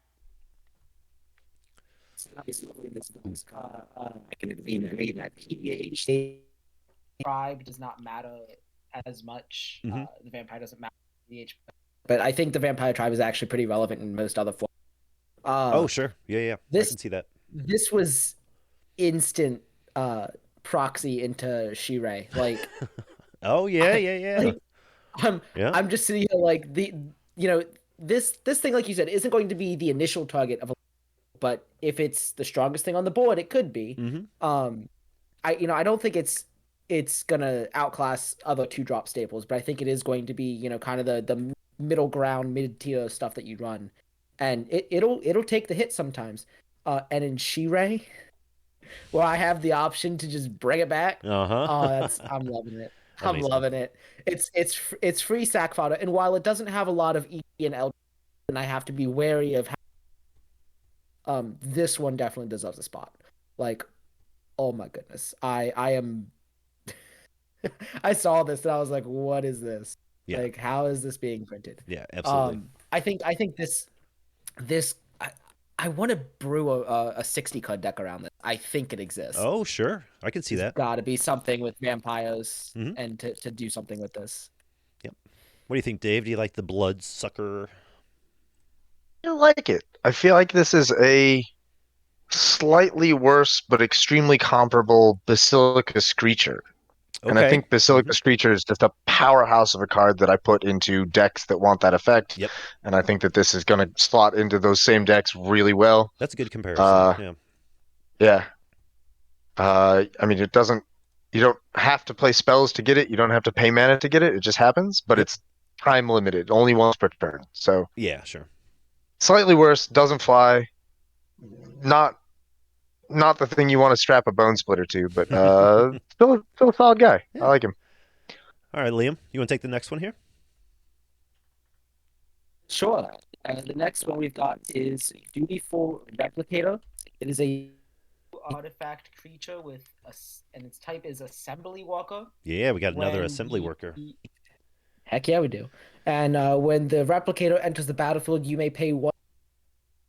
I can agree that PDH Tribe does not matter as much. Mhm. The vampire doesn't matter. But I think the vampire tribe is actually pretty relevant in most other forms. Oh, sure. Yeah. I This can see that. this was instant proxy into Shirei. Like, Oh, yeah. like, Yeah. I'm just sitting here like this thing, like you said, isn't going to be the initial target of a, but if it's the strongest thing on the board, it could be. Mm-hmm. I don't think it's gonna outclass other 2-drop staples, but I think it is going to be, kind of the middle ground, mid-tier stuff that you run. And it'll take the hit sometimes. And in Shirei, where I have the option to just bring it back, I'm loving it. I'm loving it. It's free sack fodder, and while it doesn't have a lot of E and L, and I have to be wary of how, this one definitely deserves a spot. Like, oh my goodness, I am. I saw this and I was like, what is this? Yeah. Like, how is this being printed? Yeah, absolutely. I think this I want to brew a 60 card deck around this. I think it exists. Oh, sure. I can see that. Got to be something with vampires Mhm. and to do something with this. Yep. What do you think, Dave? Do you like the Bloodsucker? I like it. I feel like this is a slightly worse but extremely comparable Basilica Screecher. Okay. And I think Basilica Screecher is just a powerhouse of a card that I put into decks that want that effect. Yep. And I think that this is going to slot into those same decks really well. That's a good comparison. Yeah. I mean, you don't have to play spells to get it. You don't have to pay mana to get it. It just happens, but it's time limited, only once per turn. So yeah, sure. Slightly worse, doesn't fly. Not not the thing you want to strap a bone splitter to, but still a solid guy. I like him. All right, Liam, you want to take the next one here? Sure. The next one we've got is Dutiful Replicator. It is a artifact creature and its type is Assembly Walker. Yeah, we got another When assembly he- worker. Heck yeah, we do. And when the replicator enters the battlefield, you may pay 1.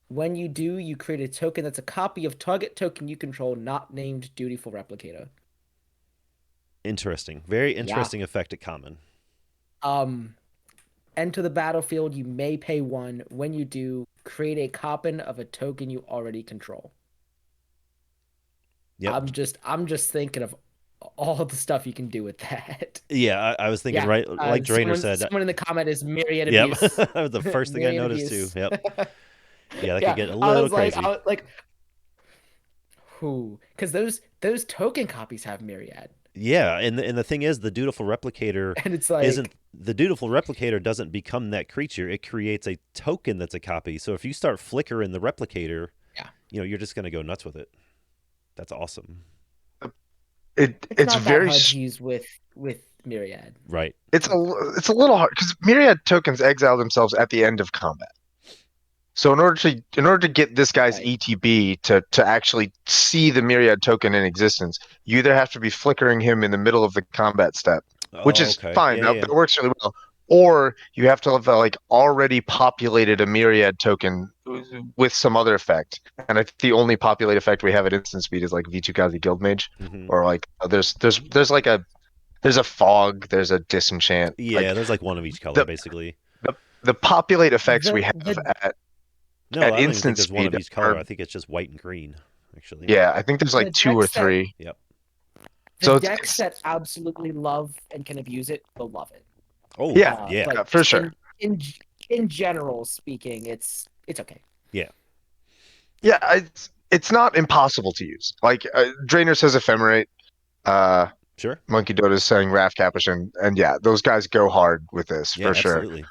When you do, you create a token that's a copy of target token you control, not named Dutiful Replicator. Interesting. Very interesting effect at common. Enter the battlefield, you may pay 1. When you do, create a copy of a token you already control. Yep. I'm just thinking of all the stuff you can do with that. Yeah, I was thinking right, like Drainer said. Someone in the comment is myriad Yep, abuse. that was the first thing I Myriad noticed abuse. too. Yep. Yeah, that could get a little crazy. Who? Because those token copies have myriad. Yeah, and the thing is, the Dutiful Replicator And it's like isn't the Dutiful Replicator doesn't become that creature. It creates a token that's a copy. So if you start flickering the Replicator, you're just gonna go nuts with it. That's awesome. It's not very that hard to use with myriad. Right. It's a little hard because myriad tokens exile themselves at the end of combat. So in order to get this guy's ETB to actually see the myriad token in existence, you either have to be flickering him in the middle of the combat step, which is fine. That works really well. Or you have to have already populated a myriad token with some other effect. And I think the only populate effect we have at instant speed is like V2Kazi Guildmage, or there's a fog, there's a disenchant. Yeah, there's like one of each color basically. The populate effects we have at no, I don't even think instant there's one of speed each color. I think it's just white and green, actually. Yeah, I think there's like 2 or 3. Yep. The decks that absolutely love and can abuse it will love it. Oh yeah, for sure. In general speaking, it's okay. Yeah. Yeah, it's not impossible to use. Like Drainer says Ephemerate. Sure. Monkey Dota's saying Wrath Capuchin, and yeah, those guys go hard with this for sure. Absolutely.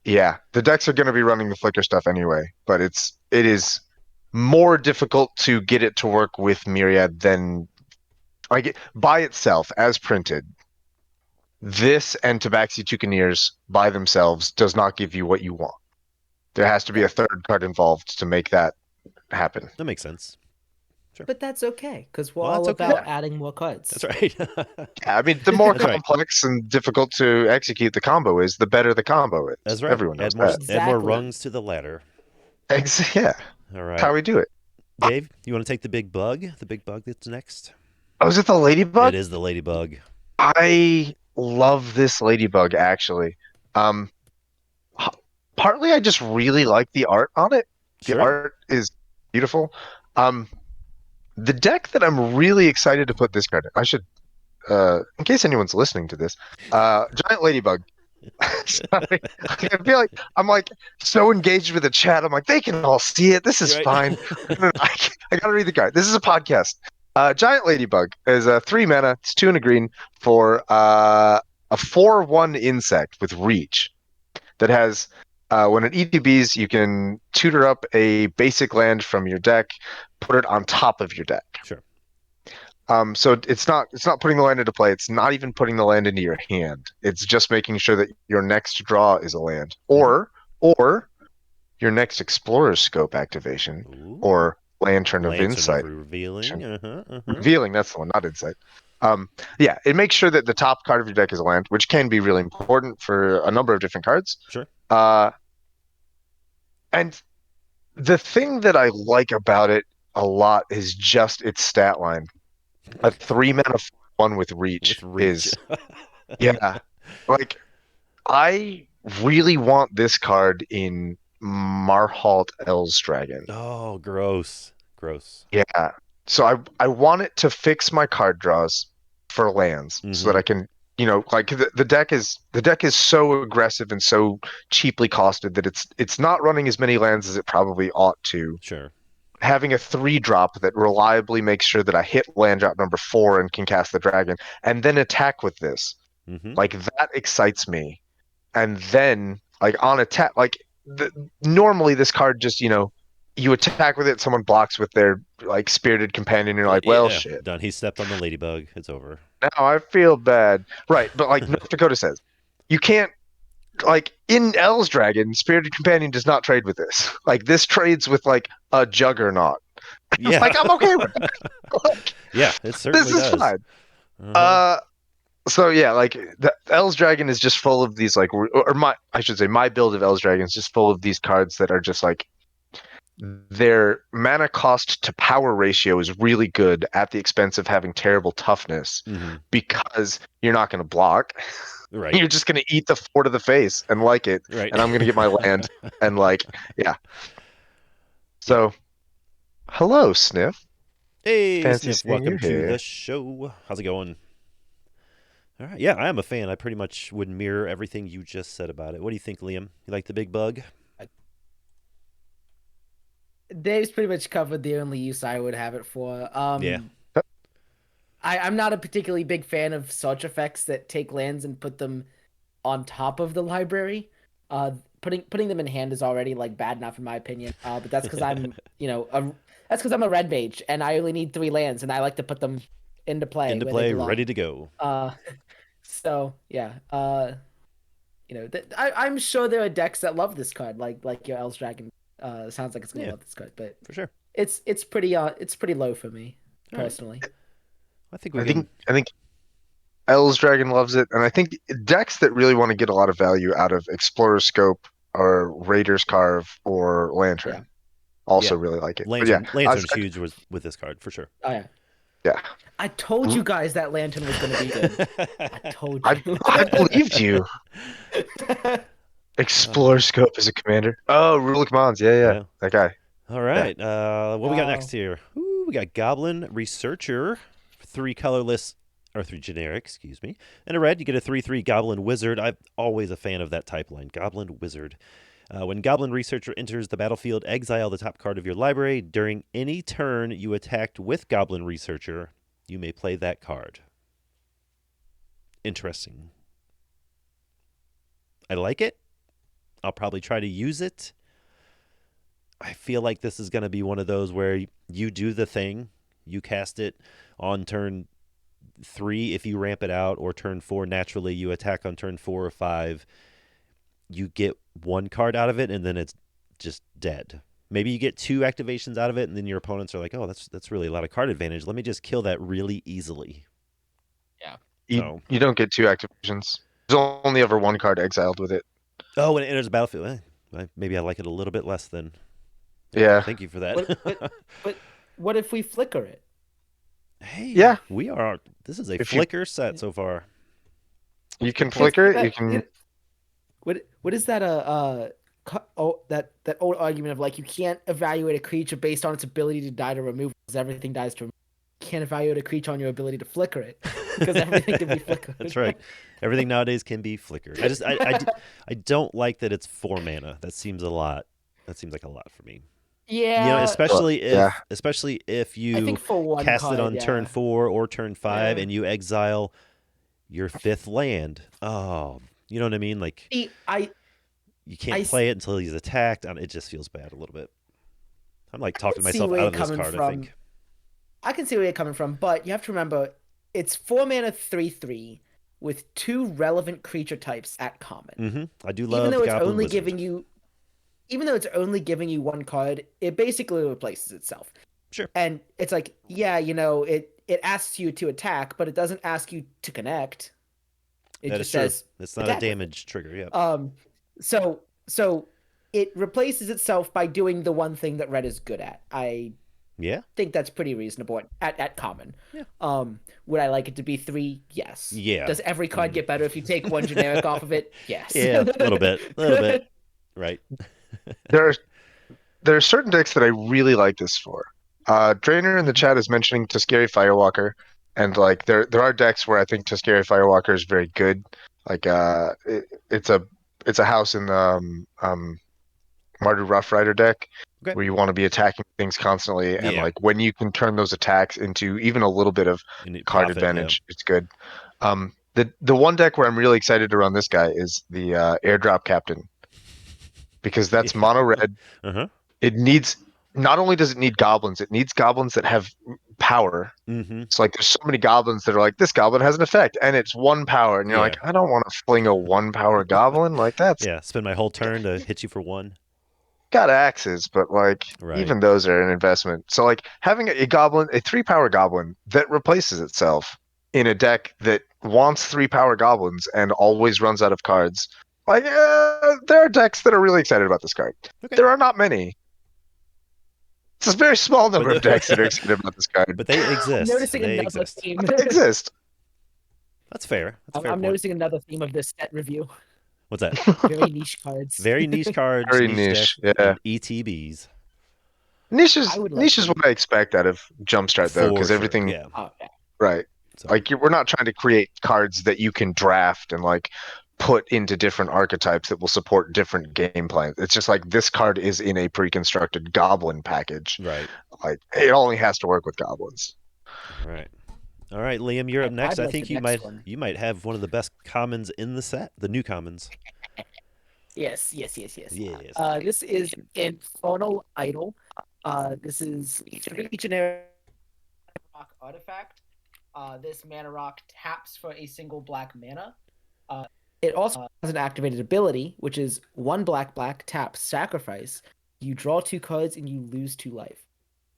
Yeah, the decks are going to be running the flicker stuff anyway, but it is more difficult to get it to work with Myriad than by itself as printed. This and Tabaxi Toucaneers by themselves does not give you what you want. There has to be a third card involved to make that happen. That makes sense. Sure. But that's okay, because we're all about adding more cards. That's right. Yeah, I mean, the more complex and difficult to execute the combo is, the better the combo is. That's right. Everyone knows that. Add more rungs to the ladder. Yeah. All right. That's how we do it. Dave, you want to take the big bug? The big bug that's next? Oh, is it the ladybug? It is the ladybug. I love this ladybug, actually. Partly I just really like the art on it. The art is beautiful. The deck that I'm really excited to put this card in, I should, in case anyone's listening to this, Giant Ladybug. Sorry. I feel like I'm so engaged with the chat. I'm like, they can all see it. This is fine. I gotta read the card. This is a podcast. Giant Ladybug is a 3 mana. It's 2 and a green for a 4/1 insect with reach that has. When it ETBs, you can tutor up a basic land from your deck, put it on top of your deck. Sure. So it's not putting the land into play. It's not even putting the land into your hand. It's just making sure that your next draw is a land, or your next Explorer's Scope activation, or Lantern of Insight. Revealing. Revealing. That's the one, not Insight. Yeah, it makes sure that the top card of your deck is a land, which can be really important for a number of different cards. Sure. And the thing that I like about it a lot is just its stat line. A 3 mana 1 with reach is, yeah. I really want this card in Marhault El's Dragon. Oh, gross. Yeah. So I want it to fix my card draws for lands, so that I can, the deck is so aggressive and so cheaply costed that it's not running as many lands as it probably ought to. Sure. Having a 3-drop that reliably makes sure that I hit land drop number 4 and can cast the dragon, and then attack with this, that excites me. And then on attack, normally this card just you attack with it, someone blocks with their like spirited companion, you're like, well, Yeah, shit. done. He stepped on the ladybug. It's over. Now I feel bad. Right, but like North Dakota says, you can't like in L's Dragon, spirited companion does not trade with this. Like this trades with like a juggernaut. Yeah. Like I'm okay with that. Like, Yeah, it certainly this is does. fine. Uh-huh. So yeah, like the L's Dragon is just full of these like, or my I should say my build of L's Dragon is just full of these cards that are just like their mana cost to power ratio is really good at the expense of having terrible toughness Mhm. because you're not going to block. Right. You're just going to eat the 4 to the face and like it, Right. and I'm going to get my land and like yeah. So, hello, Sniff. Hey, Fancy Sniff, seeing welcome you to here. the show. How's it going? All right. Yeah, I am a fan. I pretty much would mirror everything you just said about it. What do you think, Liam? You like the big bug? Dave's pretty much covered the only use I would have it for. Yeah. I'm not a particularly big fan of search effects that take lands and put them on top of the library. Putting them in hand is already like bad enough in my opinion. But that's because I'm that's because I'm a red mage and I only need 3 lands and I like to put them into play. Into where play, they belong. ready to go. So yeah. I'm sure there are decks that love this card, like your El's Dragon. Sounds like it's gonna love this card, but For sure. it's pretty low for me All right. personally. I think we I can. think L's Dragon loves it, and I think decks that really want to get a lot of value out of Explorer Scope or Raider's Carve or Lantern Yeah. also Yeah. really like it. Lantern's but yeah, huge with this card, for sure. Oh yeah. yeah. I told you guys that Lantern was gonna be good. I told you. I believed you. Explore Scope as a commander. Oh, Rule of Commands. Yeah. That guy. All right. What we got Wow. next here? Ooh, we got Goblin Researcher, 3 colorless, or 3 generic, excuse me. And a red, you get a 3/3 Goblin Wizard. I'm always a fan of that type line, Goblin Wizard. When Goblin Researcher enters the battlefield, exile the top card of your library. During any turn you attacked with Goblin Researcher, you may play that card. Interesting. I like it. I'll probably try to use it. I feel like this is going to be one of those where you do the thing, you cast it on turn 3 if you ramp it out, or turn 4 naturally, you attack on turn 4 or 5. You get 1 card out of it, and then it's just dead. Maybe you get 2 activations out of it, and then your opponents are like, oh, that's really a lot of card advantage. Let me just kill that really easily. You don't get 2 activations. There's only ever 1 card exiled with it. Oh, when it enters the battlefield, maybe I like it a little bit less than. Yeah. Thank you for that. But what if we flicker it? Hey, Yeah. we are. This is a If you- flicker set so far. You can flicker it. That- You can. What is that? That old argument of like you can't evaluate a creature based on its ability to die to remove, because everything dies to remove. You can't evaluate a creature on your ability to flicker it, because everything can be flickered. That's right. Everything nowadays can be flickered. I don't like that it's 4 mana. That seems a lot. That seems like a lot for me. Yeah. Especially yeah. if I you think for one cast card, it on turn 4 or turn 5 Yeah. and you exile your 5th land. Oh, you know what I mean? Like See, you can't play it until he's attacked. It just feels bad a little bit. I'm like talking see myself where out of you're this coming card, I from. think. I can see where you're coming from, but you have to remember it's 4 mana 3/3 with 2 relevant creature types at common. Mm-hmm. I do love Even though it's Goblin only Wizard. giving you 1 card, it basically replaces itself. Sure. And it's like, yeah, it asks you to attack, but it doesn't ask you to connect. It That just is true. says It's not a attack with it. damage trigger. Yeah. So it replaces itself by doing the one thing that red is good at. I Yeah. think that's pretty reasonable at common. Yeah. Would I like it to be 3? Yes. Yeah. Does every card get better if you take 1 generic off of it? Yes. Yeah, a little bit. Right. There are certain decks that I really like this for. Drainer in the chat is mentioning Tuscary Firewalker, and like there are decks where I think Tuscary Firewalker is very good. Like it's a house in the Mardu Rough Rider deck Okay. where you want to be attacking things constantly, and Yeah. like when you can turn those attacks into even a little bit of And it card profit, advantage, it's good. The one deck where I'm really excited to run this guy is the Airdrop Captain, because that's Yeah. mono red. Uh-huh. It needs not only does it need goblins, it needs goblins that have power. Mm-hmm. It's like there's so many goblins that are like, this goblin has an effect, and it's 1 power, and you're Yeah. like, I don't want to fling a 1 power goblin. Like that's Yeah, spend my whole turn to hit you for 1. got axes, but like Right. even those are an investment. So like having a goblin, a 3 power goblin that replaces itself in a deck that wants 3 power goblins and always runs out of cards. Like there are decks that are really excited about this card. Okay. There are not many. It's a very small number But of decks that are excited about this card. But they exist. noticing They another exist. theme. But they exist. That's fair. That's a fair I'm point. noticing another theme of this set review. What's that? Very niche cards. Very niche cards, Very niche niche, decks, yeah. and ETBs. Niche is I would like niche is them. what I expect out of Jumpstart though, For because sure, everything yeah. Oh, yeah. right. So, Like we're not trying to create cards that you can draft and like put into different archetypes that will support different game plans. It's just like this card is in a pre-constructed goblin package. right. Like it only has to work with goblins. Right. All right, Liam, you're up next. I'd I like think the you next might one. you might have one of the best commons in the set, the new commons. Yes. Yes. This is Infernal Idol. This is 3 generic rock artifact. This mana rock taps for a single black mana. It also has an activated ability, which is 1 black tap sacrifice. You draw 2 cards and you lose 2 life.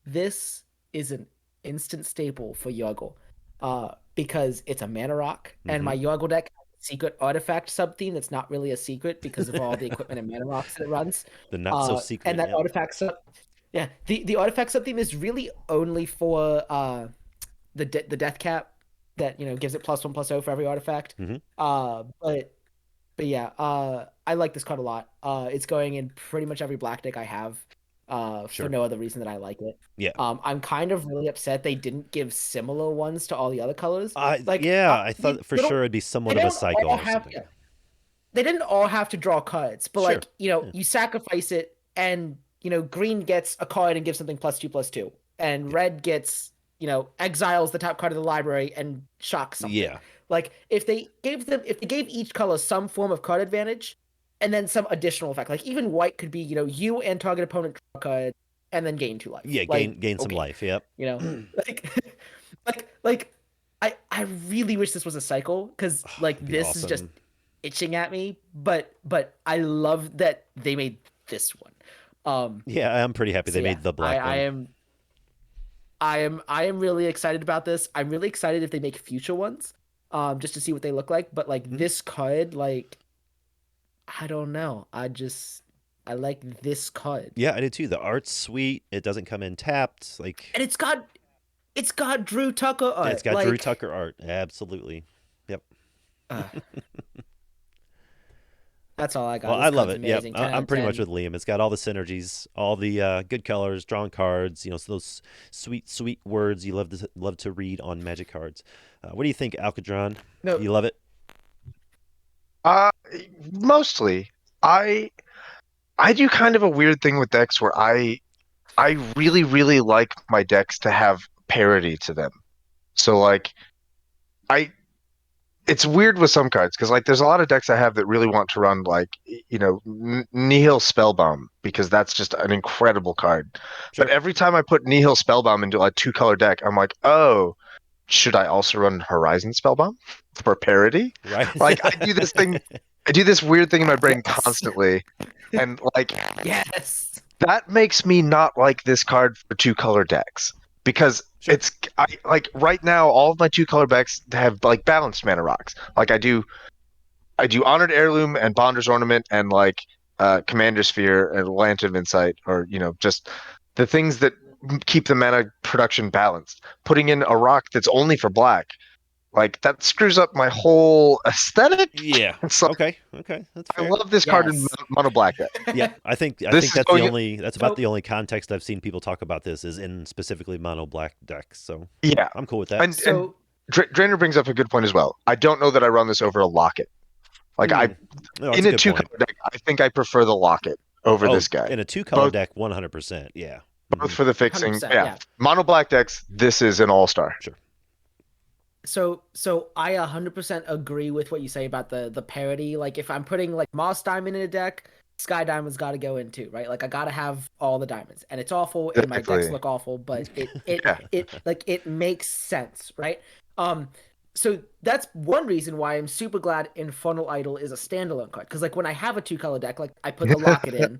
This is an instant staple for Yoggle, because it's a mana rock, and my Yoggle deck has a secret artifact sub-theme that's not really a secret because of all the equipment and mana rocks that it runs. The not so secret. And that artifact sub, the artifact sub-theme is really only for the death cap that gives it +1/+0 for every artifact. But yeah, I like this card a lot. It's going in pretty much every black deck I have. Sure. For no other reason than I like it. Yeah. I'm kind of really upset they didn't give similar ones to all the other colors. I thought for sure it'd be somewhat of a cycle or something. They didn't all have to draw cards, but Sure. you sacrifice it, and green gets a card and gives something +2/+2, and red gets exiles the top card of the library and shocks something. Yeah. Like if they gave each color some form of card advantage, and then some additional effect, like even white could be you and target opponent draw a card and then gain 2 life. Yeah, gain some life. Yep. Like I really wish this was a cycle, because this is just awesome. itching at me, but I love that they made this one. Yeah, I'm pretty happy they made the black one. I am really excited about this. I'm really excited if they make future ones, just to see what they look like. But this card, I don't know. I like this card. Yeah, I did too. The art's sweet. It doesn't come in tapped. And it's got Drew Tucker art. Yeah, it's got Drew Tucker art. Absolutely. Yep. That's all I got. Well, This I love card's it. Yep. amazing. 10 out I'm of pretty 10. much with Liam. It's got all the synergies, all the good colors, drawn cards. So those sweet words you love to read on Magic cards. What do you think, Alkadron? No. You love it? Mostly. I do kind of a weird thing with decks where I really, really like my decks to have parity to them. So it's weird with some cards because there's a lot of decks I have that really want to run Nihil Spellbomb, because that's just an incredible card. Sure. But every time I put Nihil Spellbomb into a 2-color deck, I'm like, oh, should I also run Horizon Spellbomb for parity? Right. I do this thing. I do this weird thing in my brain constantly, and Yes. that makes me not like this card for 2-color decks, because Sure. right now all of my 2-color decks have balanced mana rocks. I do Honored Heirloom and Bonder's Ornament and Commander Sphere and Lantern of Insight, or just the things that keep the mana production balanced. Putting in a rock that's only for black, that screws up my whole aesthetic. Yeah. So Okay. That's I fair. love this card in mono black deck. Yeah, I think This is that's going- that's about the only context I've seen people talk about this is in specifically mono black decks. So Yeah. I'm cool with that. And So Drainer brings up a good point as well. I don't know that I run this over a locket. No, that's In a good 2-color point. deck, I think I prefer the locket over Oh, this guy. in a 2-color Both- deck, 100%. Yeah. Both for the fixing. 100%, Yeah. yeah. Mono black decks, this is an all-star. Sure. So I 100% agree with what you say about the parity. If I'm putting Moss Diamond in a deck, Sky Diamond's got to go in too, right? Like I got to have all the diamonds, and it's awful, and my decks Exactly. look awful, but Yeah. it makes sense, right? So that's one reason why I'm super glad Infernal Idol is a standalone card, because like when I have a 2-color deck, like I put the Locket in,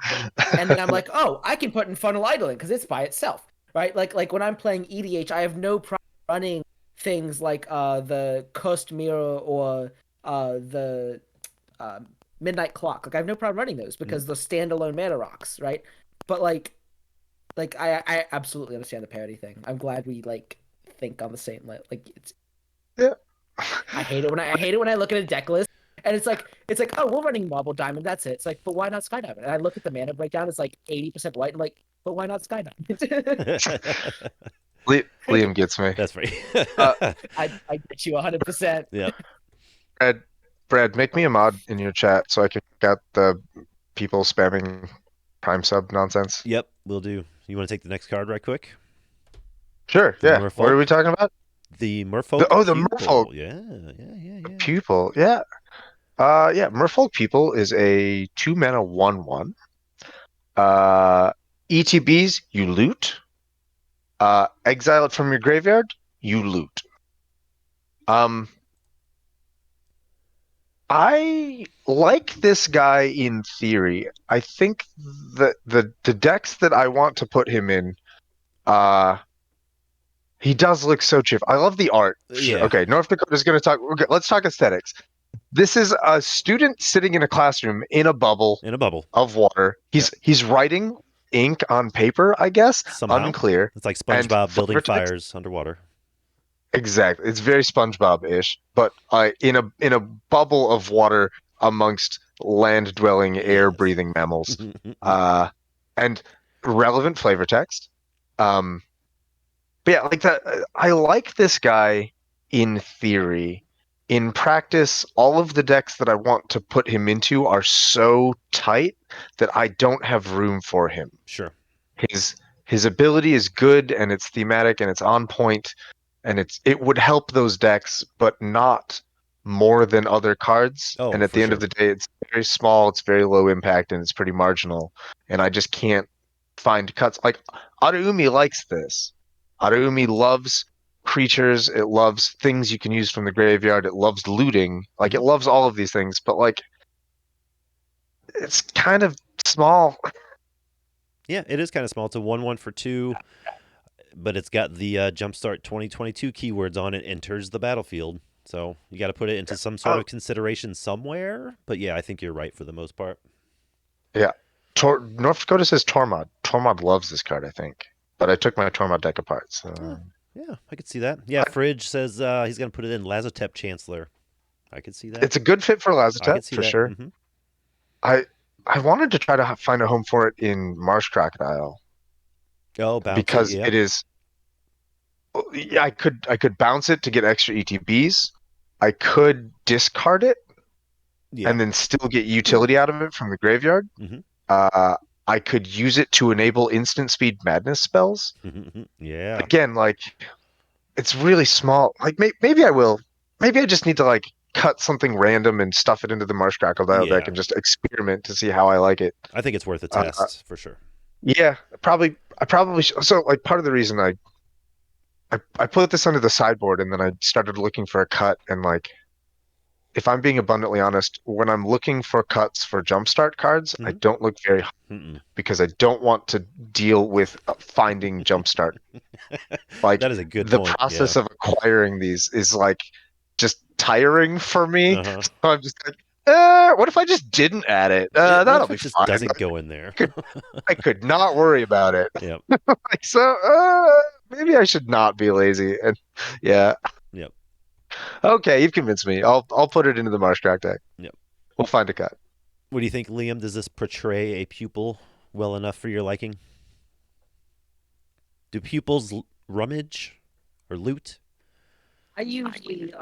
and then I'm like, oh, I can put Infernal Idol in because it's by itself, right? Like when I'm playing EDH, I have no problem running things like the Cursed Mirror or the uh, Midnight Clock. Like I have no problem running those because they're standalone mana rocks, right? But like I absolutely understand the parity thing. I'm glad we like think on the same like it's. Yeah. I hate it when I look at a deck list and it's like oh, we're running Marble Diamond, that's it. It's like, but why not Sky Diamond? And I look at the mana breakdown, it's like 80% white. I'm like, but why not Sky Diamond? Liam gets me. That's right. I get you 100%. Yep. Brad, make me a mod in your chat so I can get the people spamming Prime sub nonsense. Yep, we'll do. You want to take the next card right quick? Sure. The Yeah. Merfolk? What are we talking about? The Merfolk. The Pupil. Merfolk. Yeah. Pupil. Yeah. Merfolk Pupil is a 2-mana 1/1. ETBs, you loot. Exile it from your graveyard, you loot. I like this guy in theory. I think that the decks that I want to put him in, he does look so cheap. I love the art. Sure. Yeah. Okay, North Dakota's going to talk. Okay, let's talk aesthetics. This is a student sitting in a classroom in a bubble In a bubble. of water. He's writing ink on paper, I guess. Somehow. Unclear. It's like And SpongeBob building flavor text? fires underwater. Exactly. It's very SpongeBob-ish, but in a bubble of water amongst land-dwelling, air-breathing mammals. And relevant flavor text. But yeah, like that. I like this guy in theory. In practice, all of the decks that I want to put him into are so tight that I don't have room for him. Sure. His ability is good and it's thematic and it's on point and it would help those decks, but not more than other cards. Oh, and at for the end sure. of the day, it's very small, it's very low impact, and it's pretty marginal. And I just can't find cuts. Like Araumi likes this. Araumi loves creatures. It loves things you can use from the graveyard. It loves looting. Like it loves all of these things, but like it's kind of small. Yeah, it is kind of small. It's a 1/1 for 2, but it's got the Jumpstart 2022 keywords on it. Enters the battlefield, so you got to put it into some sort of consideration somewhere. But yeah, I think you're right for the most part. Yeah, North Dakota says Tormod. Tormod loves this card, I think. But I took my Tormod deck apart. So Yeah, I could see that. Yeah, Fridge says he's going to put it in Lazotep Chancellor. I could see that. It's a good fit for I could Lazotep see for that. sure. Mm-hmm. I wanted to try to find a home for it in Marsh Crocodile. Oh, bounce because it is. Yeah, I could bounce it to get extra ETBs. I could discard it and then still get utility out of it from the graveyard. I could use it to enable instant speed madness spells. Yeah. Again, like it's really small. Like maybe I will. Maybe I just need to like cut something random and stuff it into the Marsh Crocodile deck and just experiment to see how I like it. I think it's worth a test for sure. Yeah, I probably so like part of the reason I put this under the sideboard and then I started looking for a cut, and like if I'm being abundantly honest, when I'm looking for cuts for jumpstart cards, I don't look very high because I don't want to deal with finding jumpstart. Like that is a good the point. process of acquiring these is like just tiring for me. So I'm just like, what if I just didn't add it? That'll be just fine. doesn't go in there. I could not worry about it. Yep. Like so, maybe I should not be lazy. And yeah. Yep. Okay, you've convinced me. I'll put it into the Marsh Crack deck. Yep. We'll find a cut. What do you think, Liam? Does this portray a pupil well enough for your liking? Do pupils rummage or loot? I usually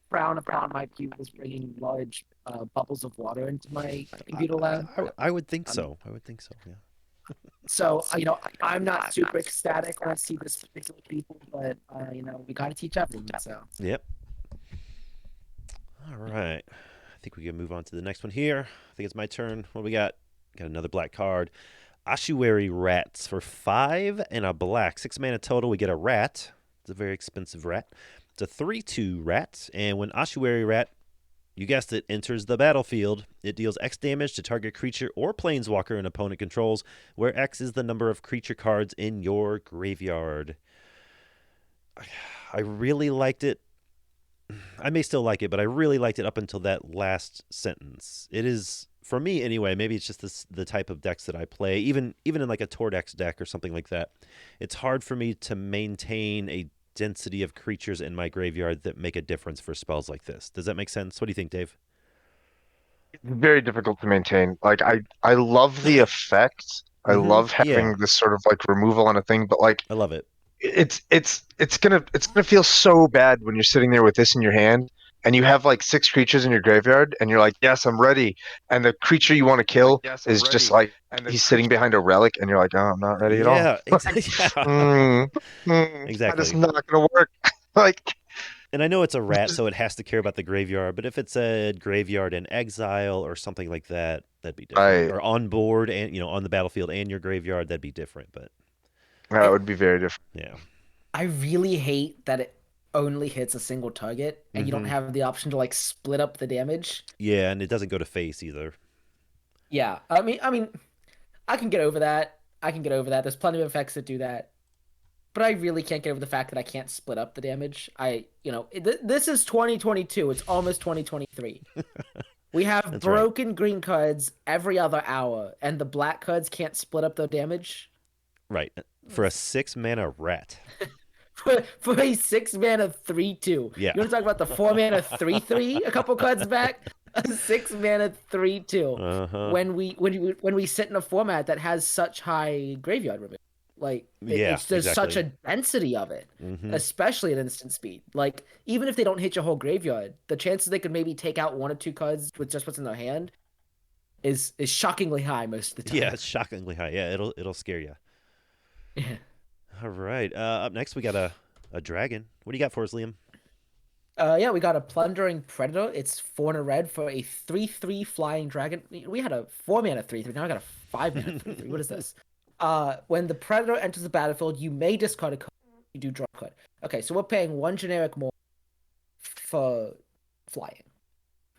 frown upon my pupils bringing large bubbles of water into my computer lab. I would think so. I would think so. Yeah. So I'm not super ecstatic when I see this particular people, but we got to teach everyone. So Yep. All right. I think we can move on to the next one here. I think it's my turn. What do we got? Got another black card. Ossuary Rats for 5 and a black. 6 mana total. We get a rat. It's a very expensive rat. It's a 3/2 rat. And when Ossuary Rat, you guessed it, enters the battlefield, it deals X damage to target creature or planeswalker an opponent controls, where X is the number of creature cards in your graveyard. I really liked it. I may still like it, but I really liked it up until that last sentence. It is, for me anyway, maybe it's just the type of decks that I play, even in like a Tordex deck or something like that. It's hard for me to maintain a density of creatures in my graveyard that make a difference for spells like this. Does that make sense? What do you think, Dave? Very difficult to maintain. Like I love the effect. I love having Yeah, this sort of like removal on a thing, but like I love it. it's gonna feel so bad when you're sitting there with this in your hand and you have like 6 creatures in your graveyard and you're like, yes, I'm ready. And the creature you want to kill is just like he's sitting behind a relic and you're like, oh, I'm not ready at all. Yeah, Like, yeah. that is Exactly. not gonna work. Like And I know it's a rat, so it has to care about the graveyard. But if it's a graveyard in exile or something like that, that'd be different. I Or on board and on the battlefield and your graveyard, that'd be different. But that would be very different. yeah, I really hate that it only hits a single target and you don't have the option to like split up the damage. yeah, and it doesn't go to face either. Yeah, I mean, I can get over that. There's plenty of effects that do that, but I really can't get over the fact that I can't split up the damage. This is 2022. It's almost 2023. We have That's right. broken green cards every other hour, and the black cards can't split up the damage. Right. For a 6 mana rat. For a 6 mana 3/2. Yeah. You want to talk about the 4 mana 3/3 a couple cards back? A 6 mana 3/2. Uh-huh. When we sit in a format that has such high graveyard removal, like there's such a density of it, especially at instant speed. Like even if they don't hit your whole graveyard, the chances they could maybe take out 1 or 2 cards with just what's in their hand is shockingly high most of the time. Yeah, it's shockingly high. Yeah, it'll scare you. Yeah. All right. Up next, we got a dragon. What do you got for us, Liam? Yeah, we got a Plundering Predator. It's 4 and a red for a 3/3 flying dragon. We had a 4 mana 3/3. Now I got a 5 mana 3/3. What is this? When the Predator enters the battlefield, you may discard a card. You do draw a card. Okay, so we're paying 1 generic more for flying,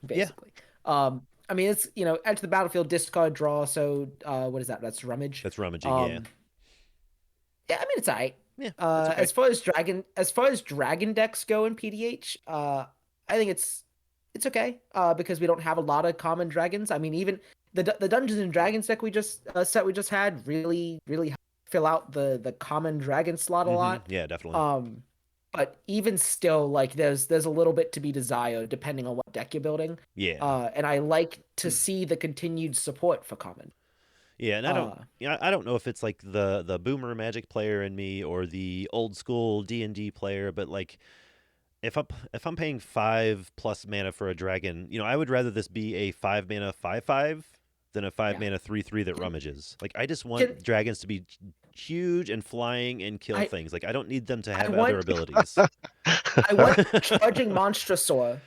basically. Yeah. I mean, it's enter the battlefield, discard, draw. So what is that? That's rummage. That's rummaging. Yeah. Yeah, I mean it's alright. Yeah. Okay. As far as dragon decks go in PDH, I think it's okay. Because we don't have a lot of common dragons. I mean, even the Dungeons and Dragons deck we just had really fill out the common dragon slot a lot. Yeah, definitely. But even still, like there's a little bit to be desired depending on what deck you're building. Yeah. And I like to see the continued support for common. Yeah, and I don't know if it's like the boomer Magic player in me or the old school D&D player, but like if I'm paying 5+ mana for a dragon, I would rather this be a 5 mana 5/5 than a 5 mana 3/3 that rummages. Like I just want dragons to be huge and flying and kill things. Like I don't need them to have other abilities. I want charging Monstrosaur.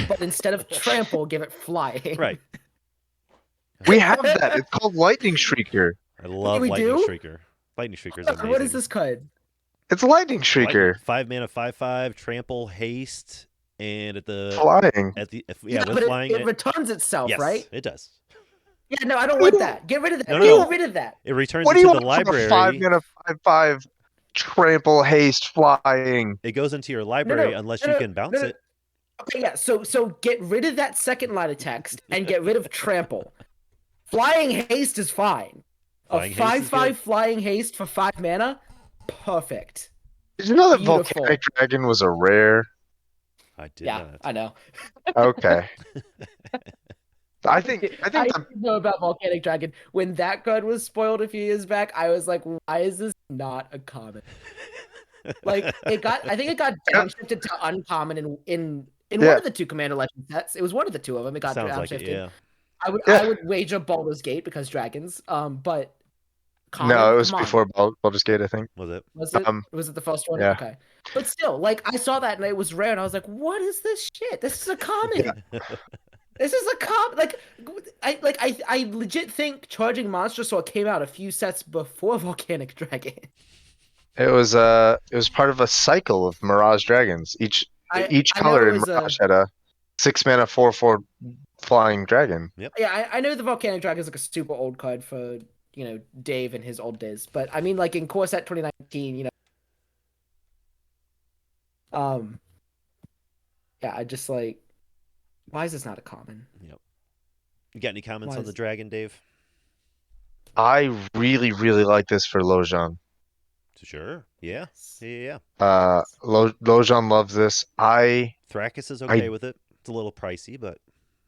But instead of trample, give it flying. Right. We have that. It's called Lightning Shrieker. I love Lightning Shrieker. Lightning Shrieker is amazing. What is this card? It's Lightning Shrieker. 5 mana 5/5, trample, haste, and at the flying. With flying. It returns itself, yes, right? It does. Yeah, no, I don't want that. Get rid of that. No. Get rid of that. It returns What do into you the want from library. a 5 mana 5/5 trample haste flying? It goes into your library unless you can bounce it. Okay, yeah. So get rid of that second line of text and get rid of trample. Flying haste is fine. Flying a 5/5 flying haste for 5 mana, perfect. Did you know that Beautiful. Volcanic Dragon was a rare? I did Yeah, not. I know. Okay. I think I didn't know about Volcanic Dragon. When that card was spoiled a few years back, I was like, why is this not a common? Like I think it got downshifted to uncommon in one of the 2 Commander Legend sets. It was one of the 2 of them. It got Sounds downshifted. like it, yeah. I would wager Baldur's Gate because dragons. But common? No, it was Come on. before Baldur's Gate, I think. Was it? Was it? Um, Was it the first one? yeah. Okay. But still, like I saw that and it was rare, and I was like, "What is this shit? This is a common. This is a Like I legit think Charging Monster Sword came out a few sets before Volcanic Dragon. It was part of a cycle of Mirage dragons. Each I know color it in was Mirage had a 6-mana 4/4 flying dragon. yeah, I know the Volcanic Dragon is like a super old card for Dave and his old days, but I mean like in Core Set 2019, yeah, I just like, why is this not a common? Yep. You got any comments Why on the is- dragon, Dave? I really, really like this for Lojan. Sure. Yeah. Yeah. Lojan loves this. Thrakis is okay with it. It's a little pricey, but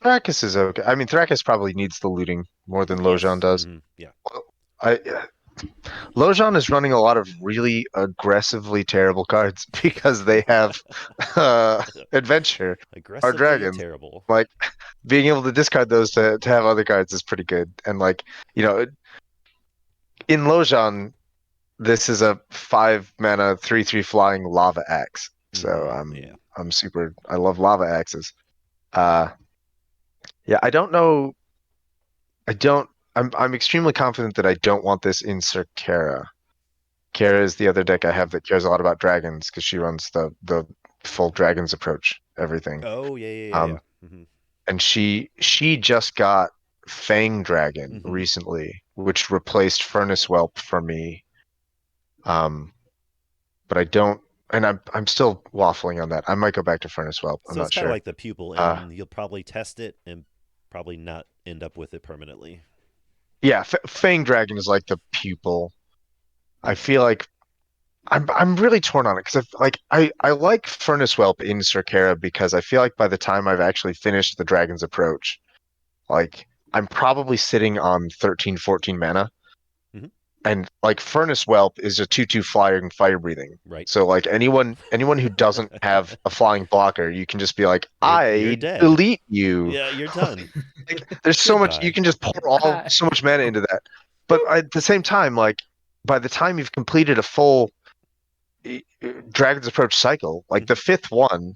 Thrakis is okay. I mean, Thrakis probably needs the looting more than Yes. Lojan does. yeah. I Lojan is running a lot of really aggressively terrible cards because they have adventure or Aggressively dragons. terrible. Like being able to discard those to have other cards is pretty good. And like, in Lojan, this is a 5-mana 3/3 flying lava axe. So yeah. I love lava axes. Yeah, I don't know. I'm extremely confident that I don't want this in Sir Kara. Kara is the other deck I have that cares a lot about dragons because she runs the full dragons approach, everything. Oh yeah. And she just got Fang Dragon Mhm. recently, which replaced Furnace Whelp for me. But I don't, and I'm still waffling on that. I might go back to Furnace Whelp. I'm So not it's kind sure. of like the pupil, and you'll probably test it and probably not end up with it permanently. Yeah, Fang Dragon is like the pupil. I feel like I'm really torn on it because I like Furnace Whelp in Sir Kara because I feel like by the time I've actually finished the Dragon's Approach, like I'm probably sitting on 13, 14 mana. Mhm. And like Furnace Whelp is a 2/2 flyer and fire breathing. Right. So like anyone who doesn't have a flying blocker, you can just be like, You're I dead. delete you. Yeah, you're done. There's so much Goodbye. you can just pour so much mana into that. But at the same time, like by the time you've completed a full Dragon's Approach cycle, like the 5th one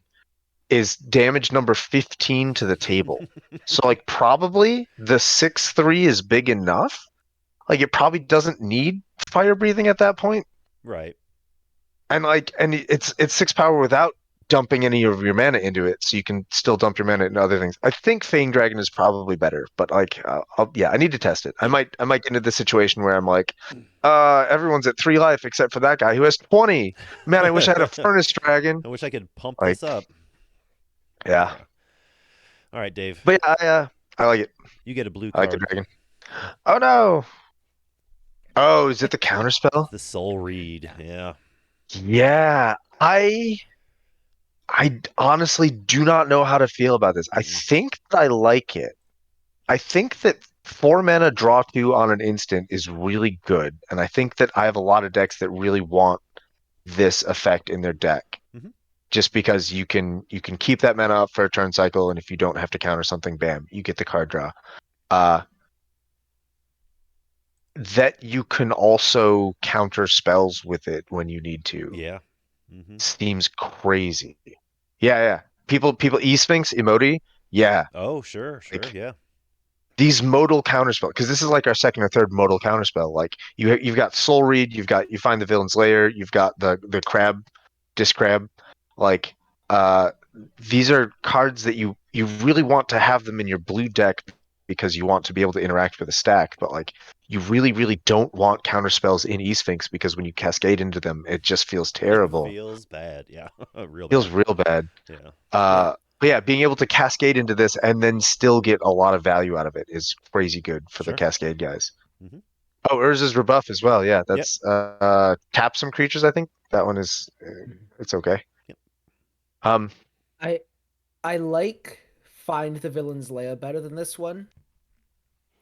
is damage number 15 to the table. So like probably the 6/3 is big enough. Like it probably doesn't need fire breathing at that point. Right. And it's 6 power without dumping any of your mana into it, so you can still dump your mana into other things. I think Fang Dragon is probably better, but like I need to test it. I might get into this situation where I'm like, everyone's at 3 life except for that guy who has 20. Man, I wish I had a Furnace Dragon. I wish I could pump Like, this up. Yeah. All right, Dave. But yeah, I like it. You get a blue I like the card. dragon. Oh no. Oh, is it the counterspell? The Soul Read. Yeah. Yeah, I honestly do not know how to feel about this. I think that I like it. I think that 4 mana draw 2 on an instant is really good, and I think that I have a lot of decks that really want this effect in their deck. Mhm. Just because you can keep that mana up for a turn cycle, and if you don't have to counter something, bam, you get the card draw. That you can also counter spells with it when you need to. Yeah. Seems crazy. Yeah. People E-Sphinx, Emoti, yeah. Oh, sure, Like, yeah. These modal counterspell, because this is like our second or third modal counterspell. Like you've got Soul Read, you find the Villain's Lair, you've got the crab, disc crab. Like these are cards that you really want to have them in your blue deck because you want to be able to interact with a stack, but like you really, really don't want counterspells in E-Sphinx because when you cascade into them, it just feels terrible. It feels bad, yeah. Feels real bad. Yeah. But yeah, being able to cascade into this and then still get a lot of value out of it is crazy good for the cascade guys. Mhm. Oh, Urza's rebuff as well. Yeah, that's tap some creatures. I think that one is it's okay. Yep. I like Find the Villain's Lair better than this one.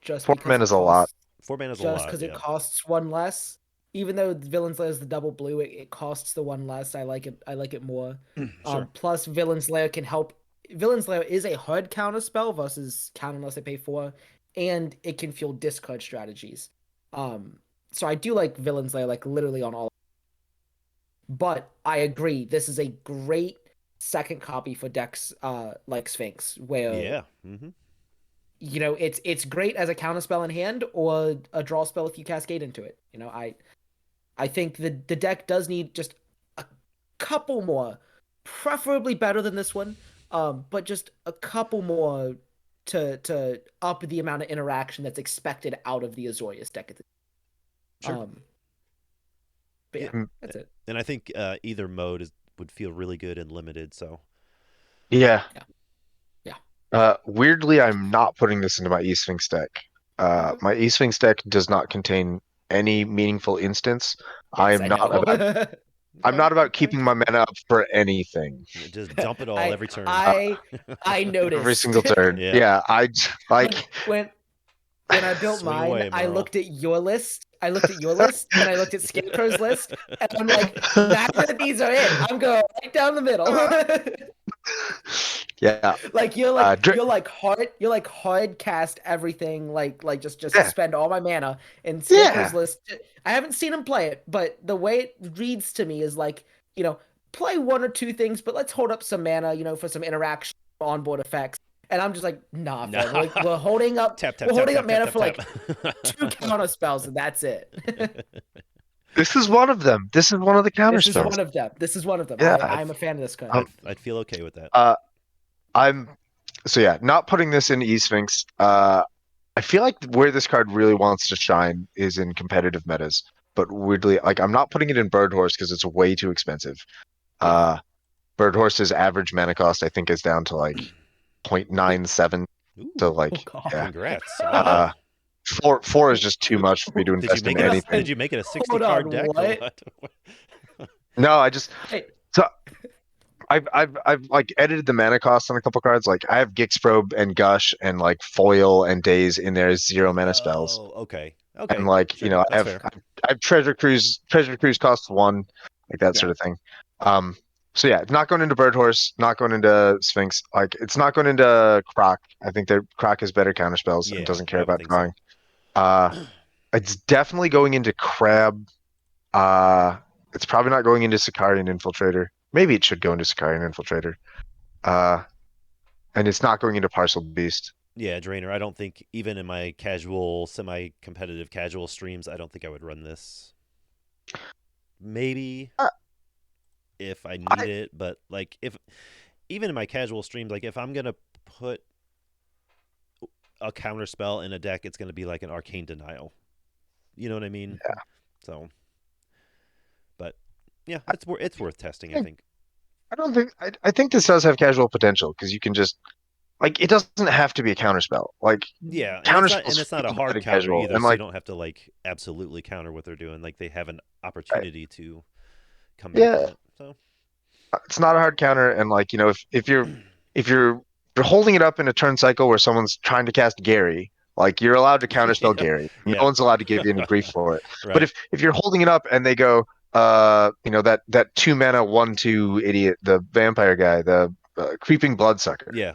Just 4 mana is a lot. 4 mana is a lot. Just because it costs 1 less. Even though the Villain's Lair is the double blue, it costs the 1 less. I like it more. Sure. Plus, Villain's Lair can help. Villain's Lair is a hard counter spell versus counter unless they pay 4, and it can fuel discard strategies. so I do like Villain Slayer, like literally on all. But I agree, this is a great second copy for decks like Sphinx, where Yeah. Mm-hmm. it's great as a counter spell in hand or a draw spell if you cascade into it. I think the deck does need just a couple more, preferably better than this one, but just a couple more to up the amount of interaction that's expected out of the Azorius deck. Sure. But yeah, Yeah. that's it. And I think either mode would feel really good and limited. So Yeah. Yeah. Weirdly, I'm not putting this into my E-Sphinx deck. Okay. My E-Sphinx deck does not contain any meaningful instance. I Yes, am I not know. about I'm okay, not about okay. keeping my mana up for anything Just dump it all I every turn. I I every noticed single turn. Yeah. Yeah, when when when I built Swing mine, away, I Merle. looked at your list. I looked at your list, and I looked at Scarecrow's list, and I'm like, neither of these are it. I'm going right down the middle. yeah. Like Dri you're like hard cast everything, like just yeah, spend all my mana. And Scarecrow's yeah, list, I haven't seen him play it, but the way it reads to me is like, play one or two things, but let's hold up some mana, for some interaction onboard effects. And I'm just like, nah, fam. Nah. We're holding up Tap, tap, we're tap, holding up tap, tap, mana tap, for like tap. 2 counter spells, and that's it. This is one of them. This is one of the counter This is spells. one of them. This is one of them. Yeah. I'm a fan of this card. I'd feel okay with that. I'm so yeah, not putting this in E-Sphinx. I feel like where this card really wants to shine is in competitive metas. But weirdly, like I'm not putting it in Bird Horse because it's way too expensive. Bird Horse's average mana cost I think is down to like 0.97. Ooh, So Oh like god. yeah. congrats. Wow. Four is just too much for me to Did you invest in make it? anything. Did you make it a 60 Hold card on, deck or what? what? No, I just Hey, so I've like edited the mana cost on a couple cards. Like I have Gix Probe and Gush and like Foil and Daze in there as 0 mana spells. Oh, okay. And Okay. like, Sure. I That's have fair. I have Treasure Cruise. Treasure Cruise costs 1, like that Yeah. sort of thing. So yeah, not going into Bird Horse, not going into Sphinx. Like it's not going into Croc. I think that Croc has better counter spells and Yeah, doesn't care I would about think drawing. so. It's definitely going into Crab. It's probably not going into Sicarian Infiltrator. Maybe it should go into Sicarian Infiltrator. Uh, and it's not going into Parcel Beast. Yeah, Drainer. I don't think even in my casual, semi-competitive casual streams, I don't think I would run this. Maybe Uh, if I need I it, but like if even in my casual streams, like if I'm gonna put a counter spell in a deck, it's gonna be like an Arcane Denial. You know what I mean? yeah, So, but yeah, I it's worth testing. I think think. I don't think I think this does have casual potential because you can just like it doesn't have to be a counter spell. Like Yeah, counter and spells it's not a feel bad hard in counter casual, either, and so you like don't have to like absolutely counter what they're doing. Like they have an right, opportunity to come back yeah, from it. So it's not a hard counter, and like if you're holding it up in a turn cycle where someone's trying to cast Gary, like you're allowed to counterspell yeah, Gary. No yeah, one's allowed to give you any grief for it. But right. if you're holding it up and they go, that 2 mana 1/2 idiot, the vampire guy, the creeping bloodsucker. Yeah,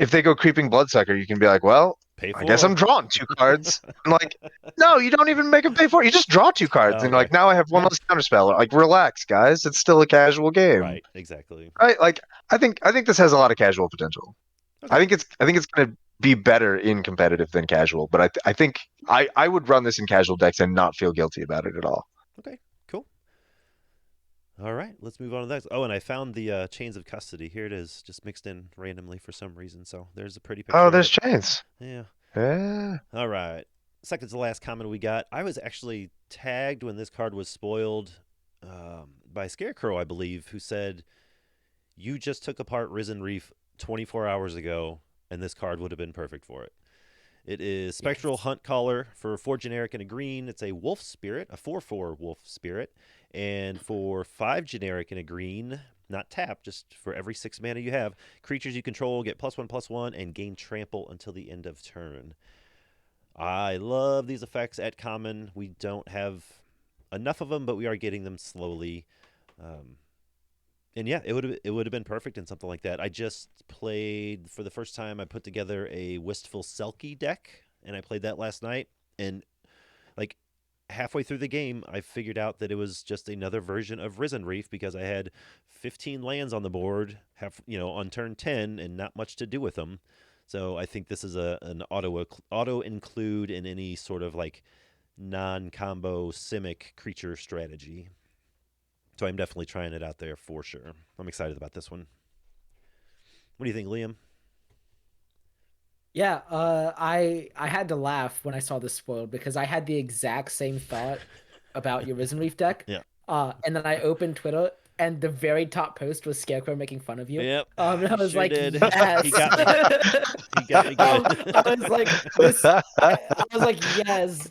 If they go creeping bloodsucker, you can be like, well, pay I guess I'm 4. drawing 2 cards. And like, no, you don't even make them pay for it. You just draw 2 cards, Oh, and okay, like now I have one less counterspell. Like, relax, guys. It's still a casual game, right, exactly. right? Like, I think this has a lot of casual potential. Okay, I think it's going to be better in competitive than casual. But I think I would run this in casual decks and not feel guilty about it at all. okay, cool. All right, let's move on to the next. Oh, and I found the Chains of Custody. Here it is, just mixed in randomly for some reason. So there's a pretty picture Oh, of there's it. chains. Yeah. Yeah. All right. Second to last comment we got. I was actually tagged when this card was spoiled by Scarecrow, I believe, who said, "You just took apart Risen Reef 24 hours ago, and this card would have been perfect for it." It is Spectral Hunt Caller for 4 generic and a green. It's a Wolf Spirit, a 4/4 Wolf Spirit. And for 5 generic and a green, not tap, just for every 6 mana you have, creatures you control get +1/+1 and gain trample until the end of turn. I love these effects at common. We don't have enough of them, but we are getting them slowly. And yeah, it would have been perfect in something like that. I just played for the first time. I put together a Wistful Selkie deck, and I played that last night. And like halfway through the game, I figured out that it was just another version of Risen Reef because I had 15 lands on the board, on turn 10, and not much to do with them. So I think this is an auto include in any sort of like non-combo Simic creature strategy. So I'm definitely trying it out there for sure. I'm excited about this one. What do you think, Liam? Yeah, I had to laugh when I saw this spoiled because I had the exact same thought about your Risen Reef deck. Yeah. And then I opened Twitter and the very top post was Scarecrow making fun of you. Yep. And I was Sure like, did. yes. He got me. He got me good. I was like, this. I was like, yes.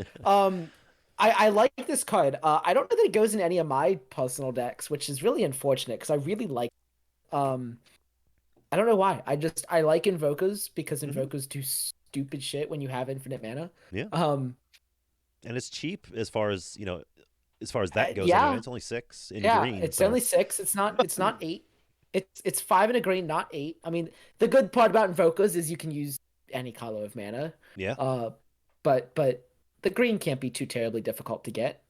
I like this card. I don't know that it goes in any of my personal decks, which is really unfortunate because I really like. I don't know why. I like Invokers because Invokers do stupid shit when you have infinite mana. Yeah. And it's cheap as far as that goes. Yeah. Anyway. It's only 6 in green. It's so. only 6. It's not 8. It's 5 in a green, not 8. I mean, the good part about Invokers is you can use any color of mana. Yeah. But the green can't be too terribly difficult to get.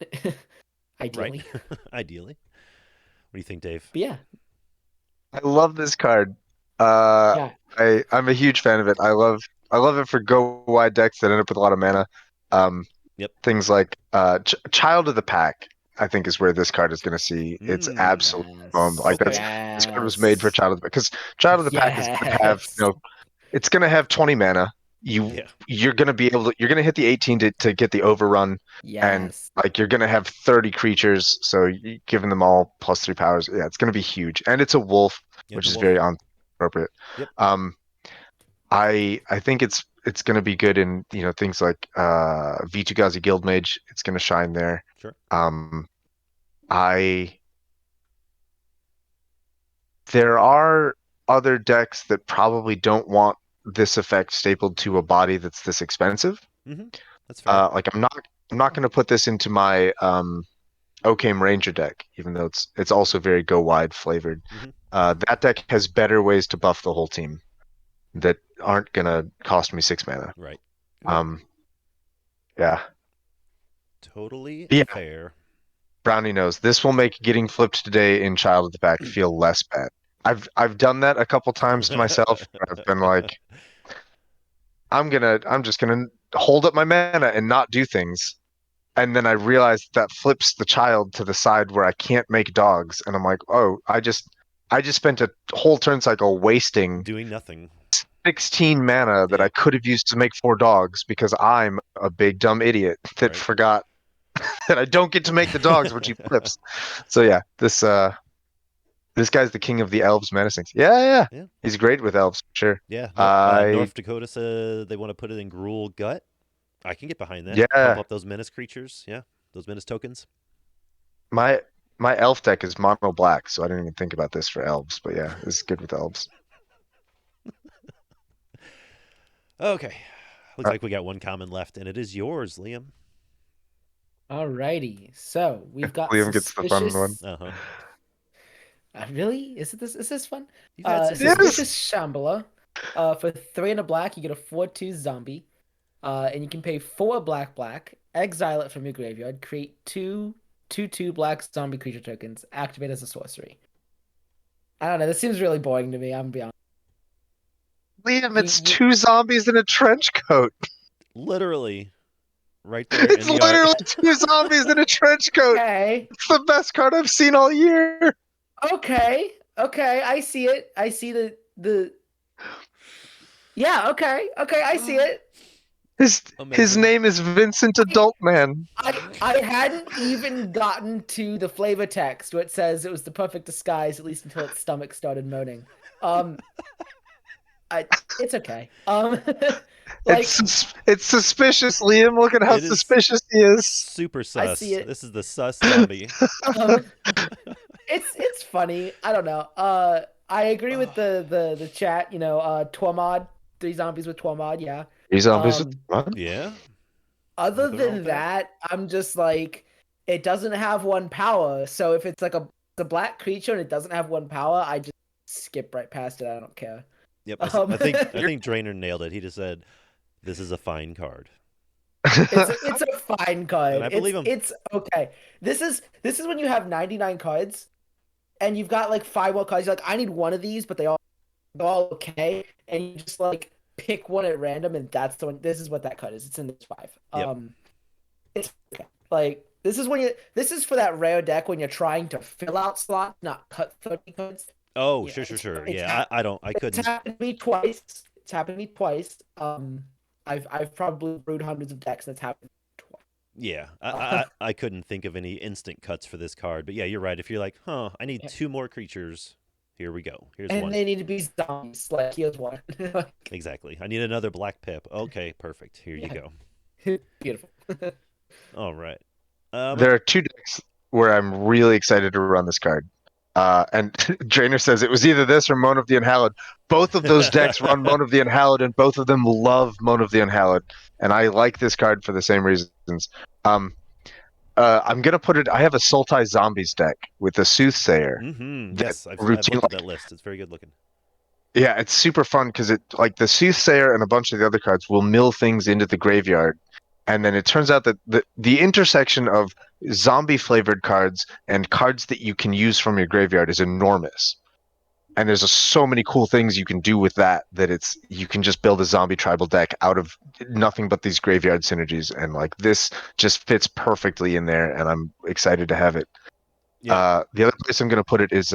Ideally. Right. Ideally. What do you think, Dave? But yeah. I love this card. Yeah. I'm a huge fan of it. I love it for go wide decks that end up with a lot of mana. Yep. Things like Child of the Pack, I think, is where this card is going to see its absolute bomb. Like Okay. this card was made for Child of the Pack because Child of the Pack is going to have it's going to have 20 mana. You're going to be able to you're going to hit the 18 to get the overrun. Yes. And like you're going to have 30 creatures, so you're giving them all +3 powers. Yeah, it's going to be huge, and it's a wolf, which is very appropriate. Yep. I think it's going to be good in things like Vitu-Ghazi Guildmage. It's going to shine there. Sure. There are other decks that probably don't want this effect stapled to a body that's this expensive. Mm-hmm. That's fair. Like I'm not going to put this into my Occam Ranger deck, even though it's also very go wide flavored. Mm-hmm. That deck has better ways to buff the whole team that aren't gonna cost me 6 mana. Right. Yeah. Totally fair. Brownie knows this will make getting flipped today in Child of the Pack feel less bad. I've done that a couple times to myself. I've been like, I'm just gonna hold up my mana and not do things. And then I realized that flips the child to the side where I can't make dogs, and I'm like, oh, I just spent a whole turn cycle wasting doing nothing. 16 mana that I could have used to make 4 dogs because I'm a big dumb idiot that forgot that I don't get to make the dogs when she flips. So yeah, this guy's the king of the elves menacing. Yeah. He's great with elves, sure. Yeah. North Dakota said they want to put it in Gruul Gut. I can get behind that. Yeah. Pump up those menace creatures. Yeah. Those menace tokens. My elf deck is mono black, so I didn't even think about this for elves, but yeah, it's good with elves. Okay. Looks like we got one common left, and it is yours, Liam. Alrighty. So we've got Liam gets the fun one. Uh-huh. Really? Is this fun? You've had Suspicious Shambhala. For 3 and a black, you get a 4/2 zombie. And you can pay 4 black, exile it from your graveyard, create 2/2 black zombie creature tokens, activate as a sorcery. I don't know, this seems really boring to me, I'm gonna be honest. Liam, it's 2 zombies in a trench coat. Literally. Right there. It's literally 2 zombies in a trench coat. Okay. It's the best card I've seen all year. Okay, I see it. I see the Yeah, okay, I see it. His name is Vincent Adult Man. I hadn't even gotten to the flavor text where it says it was the perfect disguise, at least until its stomach started moaning. It's okay. It's suspicious, Liam. Look at how suspicious he is. Super sus. I see it. This is the sus zombie. It's funny. I don't know. I agree with the chat. Tormod, 3 zombies with Tormod. Yeah. 3 zombies with Tormod. Yeah. Other than that, I'm just like, it doesn't have 1 power. So if it's like a black creature and it doesn't have 1 power, I just skip right past it. I don't care. Yep. I think Drainer nailed it. He just said, "This is a fine card." It's a fine card. And I believe him. It's okay. This is when you have 99 cards and you've got like 5 more cards. You're like, I need one of these, but they're all okay. And you just like pick one at random, and that's the one. This is what that card is. It's in this 5. Yep. It's okay. Like this is for that rare deck when you're trying to fill out slots, not cut 30 cards. Oh, Yeah, sure. it's Yeah, I It's couldn't. happened to me twice. It's happened to me twice. I've probably brewed hundreds of decks that's happened twice. Yeah, I couldn't think of any instant cuts for this card. But yeah, you're right. If you're like, I need 2 more creatures. Here we go. Here's And one. they need to be zombies. Like here's one. Exactly. I need another black pip. Okay, perfect. Here you Yeah. go. Beautiful. All right. There are 2 decks where I'm really excited to run this card. And Drainer says it was either this or Moan of the Unhallowed. Both of those decks run Moan of the Unhallowed, and both of them love Moan of the Unhallowed. And I like this card for the same reasons. I'm gonna put it. I have a Sultai Zombies deck with the Soothsayer. Yes, I've routine, looked at that list. It's very good looking. Yeah, it's super fun because it like the Soothsayer and a bunch of the other cards will mill things into the graveyard, and then it turns out that the intersection of zombie flavored cards and cards that you can use from your graveyard is enormous. And there's so many cool things you can do with that you can just build a zombie tribal deck out of nothing but these graveyard synergies, and like this just fits perfectly in there, and I'm excited to have it. Yeah. The other place I'm gonna put it is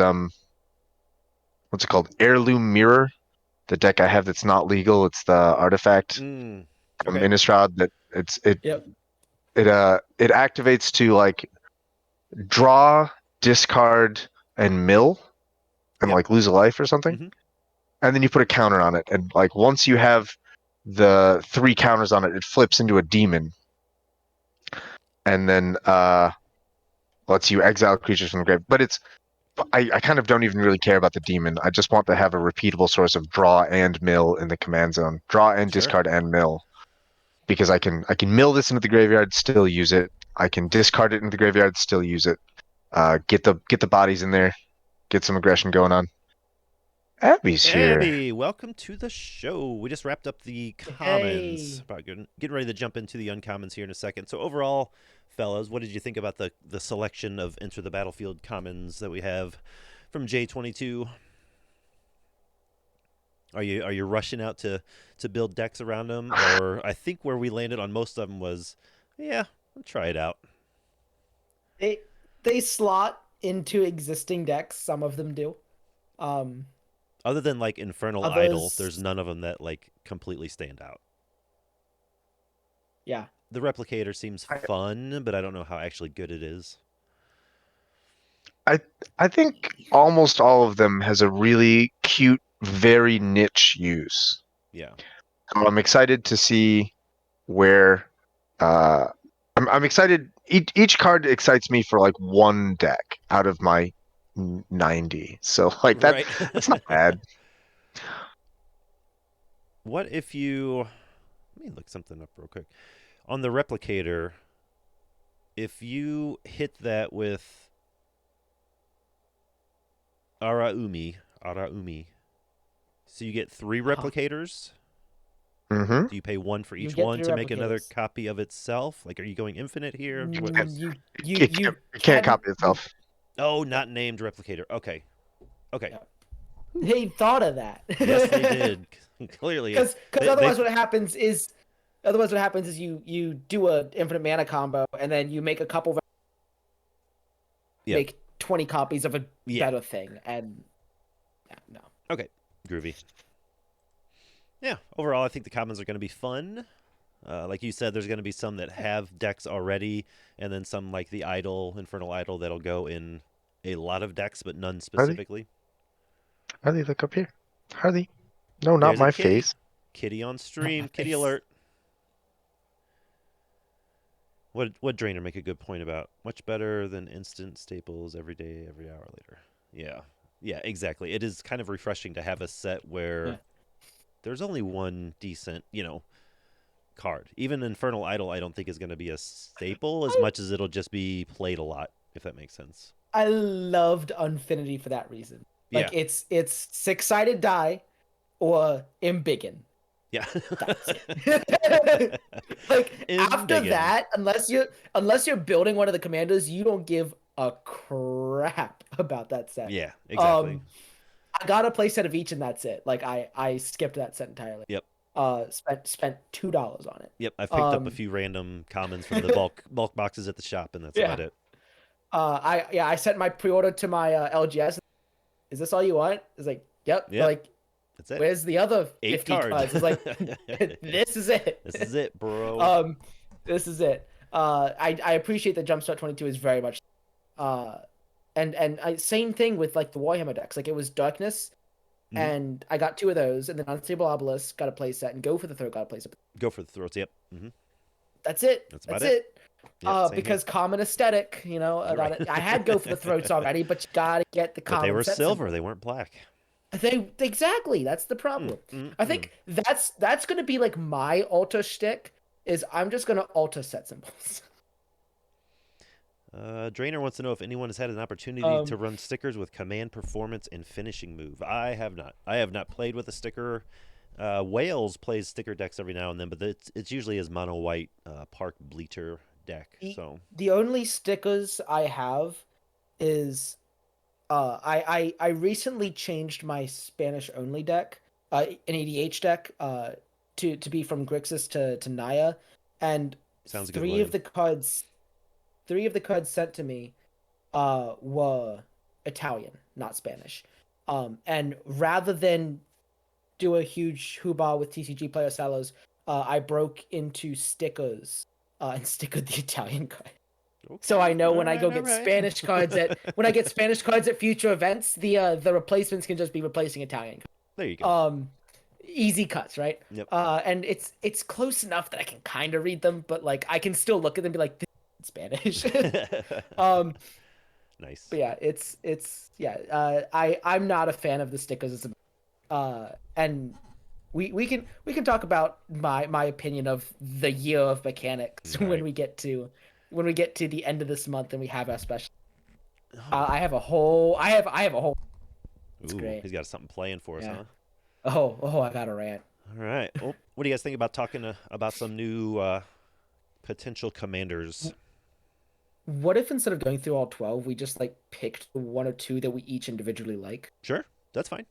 what's it called? Heirloom Mirror. The deck I have that's not legal. It's the artifact from Okay. Innistrad that Yep. it activates to like draw, discard, and mill, and Yep. like lose a life or something. Mhm. And then you put a counter on it, and like once you have the 3 counters on it, it flips into a demon, and then lets you exile creatures from the grave. But I kind of don't even really care about the demon. I just want to have a repeatable source of draw and mill in the command zone. Draw and Sure. discard and mill. Because I can mill this into the graveyard, still use it. I can discard it into the graveyard, still use it. Get the bodies in there, get some aggression going on. Abby's here. Abby, welcome to the show. We just wrapped up the commons. Hey. About getting ready to jump into the uncommons here in a second. So overall, fellas, what did you think about the selection of Enter the Battlefield commons that we have from J22? Are you rushing out to build decks around them, or I think where we landed on most of them was, yeah, we'll try it out. They slot into existing decks. Some of them do. Other than like Infernal Others- Idol, there's none of them that like completely stand out. Yeah. The Replicator seems fun, but I don't know how actually good it is. I think almost all of them has a really cute, very niche use. Yeah. So I'm excited to see where I'm excited. Each card excites me for like one deck out of my 90. So like that, Right. that's not bad. What if you... Let me look something up real quick. On the Replicator, if you hit that with Araumi, so you get 3 Replicators. Mm-hmm. Do you pay 1 for You each get one 3 to make another replicators. copy of itself? Like, are you going infinite here? What- It can't copy itself. Oh, not named Replicator. Okay. Okay. Yeah. They thought of that. Yes, they did. Clearly. Because They- otherwise, they- what happens is you do a infinite mana combo, and then you make a couple. Yeah. Make 20 copies of a Yeah. better thing, and no. Okay. Groovy. Yeah. Overall, I think the commons are going to be fun. Like you said, there's going to be some that have decks already, and then some like the Infernal Idol, that'll go in a lot of decks, but none specifically. Harley, look up here. Harley. No, not There's a my kitty. face. Kitty on stream. my Kitty face. alert. What Drainer make a good point about? Much better than instant staples every day, every hour later. Yeah. Yeah, exactly. It is kind of refreshing to have a set where Yeah. there's only one decent, card. Even Infernal Idol, I don't think is going to be a staple as much as it'll just be played a lot, if that makes sense. I loved Unfinity for that reason. Like Yeah. it's 6-sided die or embiggen. Yeah. That's it. Like after Embiggen. that, unless you're building one of the commanders, you don't give a crap about that set. Yeah, exactly. I got a playset of each and that's it. Like I skipped that set entirely. Yep. Spent $2 on it. Yep, I've picked up a few random commons from the bulk boxes at the shop, and that's about it. I sent my pre-order to my LGS. Is this all you want? It's like, yep. Yep. Like, That's it. where's the other 8 50 cards. cards? It's like, this is it. This is it, bro. This is it. I appreciate that Jumpstart 22 is very much, same thing with like the Warhammer decks. Like it was Darkness, and I got 2 of those, and then Unstable Obelisk got a playset, and Go for the Throat got a playset. Go for the throats. Yep. That's it. That's about it. Yep, same Because common aesthetic, you know, I had Go for the Throats already, but you gotta get the common. But they were set silver. symbol. They weren't black. Exactly. That's the problem. I think that's gonna be like my alter shtick. Is I'm just gonna alter set symbols. Drainer wants to know if anyone has had an opportunity to run stickers with command, performance, and finishing move. I have not. I have not played with a sticker. Wales plays sticker decks every now and then, but it's usually his mono white Park Bleacher deck. So the only stickers I have is I recently changed my Spanish only deck, an ADH deck, to be from Grixis to Naya, and sounds a good three way. of the cards sent to me were Italian, not Spanish. And rather than do a huge hoobah with TCG player Salos, I broke into stickers and stickered the Italian card. Okay. So I know when I go Alright, get alright. Spanish cards at future events, the replacements can just be replacing Italian cards. There you go. Easy cuts, right? Yep. And it's close enough that I can kind of read them, but like I can still look at them and be like, this is Spanish. Nice. But yeah, I'm not a fan of the stickers. And we can talk about my opinion of the year of mechanics Right. when we get to the end of this month and we have our special. I have a whole. It's Ooh, great. he's got something playing for us, Yeah. huh? Oh, I got a rant. All right. Well, what do you guys think about talking about some new potential commanders? What if instead of going through all 12, we just like picked 1 or 2 that we each individually like? Sure, that's fine.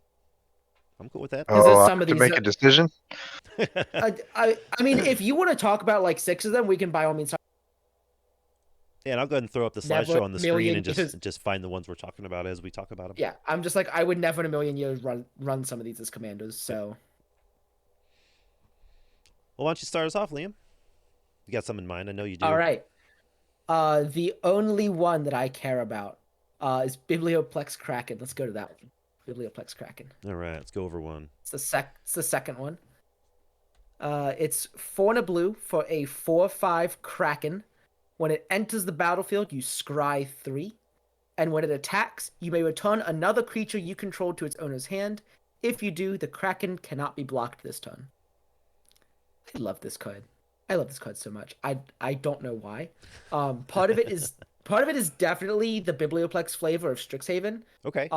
I'm cool with that. Because there's Oh, some of to these make that- a decision. I mean, if you want to talk about like 6 of them, we can by all means talk. Yeah, and I'll go ahead and throw up the Never slideshow on the screen million and years. just find the ones we're talking about as we talk about them. Yeah, I'm just like I would never in a million years run some of these as commanders. So Well, why don't you start us off, Liam? You got some in mind? I know you do. all right. The only one that I care about is Biblioplex Kraken. Let's go to that one. Biblioplex Kraken. All right, let's go over one. It's the second one. It's 4 and a blue for a 4/5 Kraken. When it enters the battlefield, you scry 3. And when it attacks, you may return another creature you control to its owner's hand. If you do, the Kraken cannot be blocked this turn. I love this card. I love this card so much. I don't know why. Part of it is definitely the Biblioplex flavor of Strixhaven. Okay,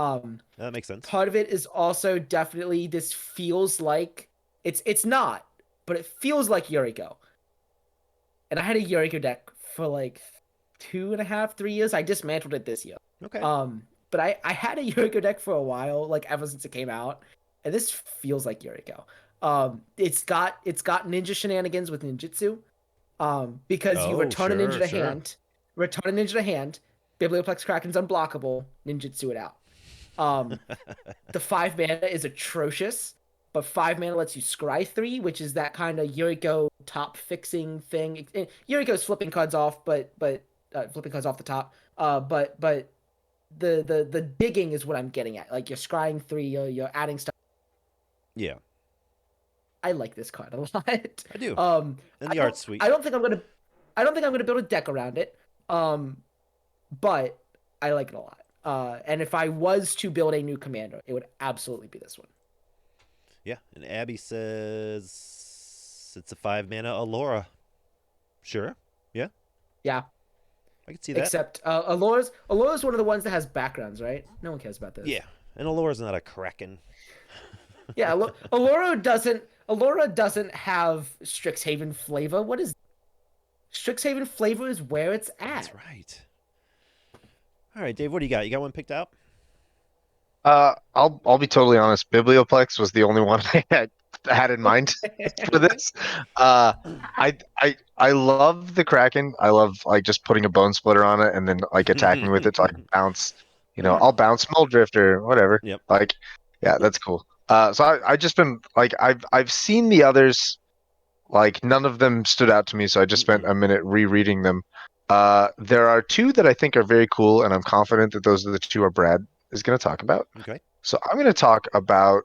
that makes sense. Part of it is also definitely this feels like it's not, but it feels like Yuriko. And I had a Yuriko deck for like 2.5, 3 years. I dismantled it this year. Okay. But I had a Yuriko deck for a while, like ever since it came out, and this feels like Yuriko. It's got ninja shenanigans with ninjutsu. Because you return a ninja to hand, Biblioplex Kraken's unblockable, ninjutsu it out. The 5 mana is atrocious, but 5 mana lets you scry 3, which is that kind of Yuriko top fixing thing. Yuriko's flipping cards off, but flipping cards off the top. But the digging is what I'm getting at. Like you're scrying 3, you're adding stuff. Yeah, I like this card a lot. I do. And And the art's sweet. I don't think I'm gonna build a deck around it. But I like it a lot. And if I was to build a new commander, it would absolutely be this one. Yeah, and Abby says it's a 5 mana Allura. Sure. Yeah. Yeah. I can see that. Except Allura's one of the ones that has backgrounds, right? No one cares about those. Yeah, and Allura's not a Kraken. Yeah, Allura doesn't have Strixhaven flavor. What is Strixhaven flavor is where it's at. That's right. All right, Dave, what do you got? You got one picked out? I'll be totally honest. Biblioplex was the only one I had in mind for this. Uh, I love the Kraken. I love like just putting a bone splitter on it and then like attacking with it to like bounce. I'll bounce Muldrift or whatever. Yep. Like, yeah, that's cool. So I just been like I've seen the others. Like none of them stood out to me, so I just spent a minute rereading them. There are two that I think are very cool, and I'm confident that those are the two our Brad is going to talk about. Okay. So I'm going to talk about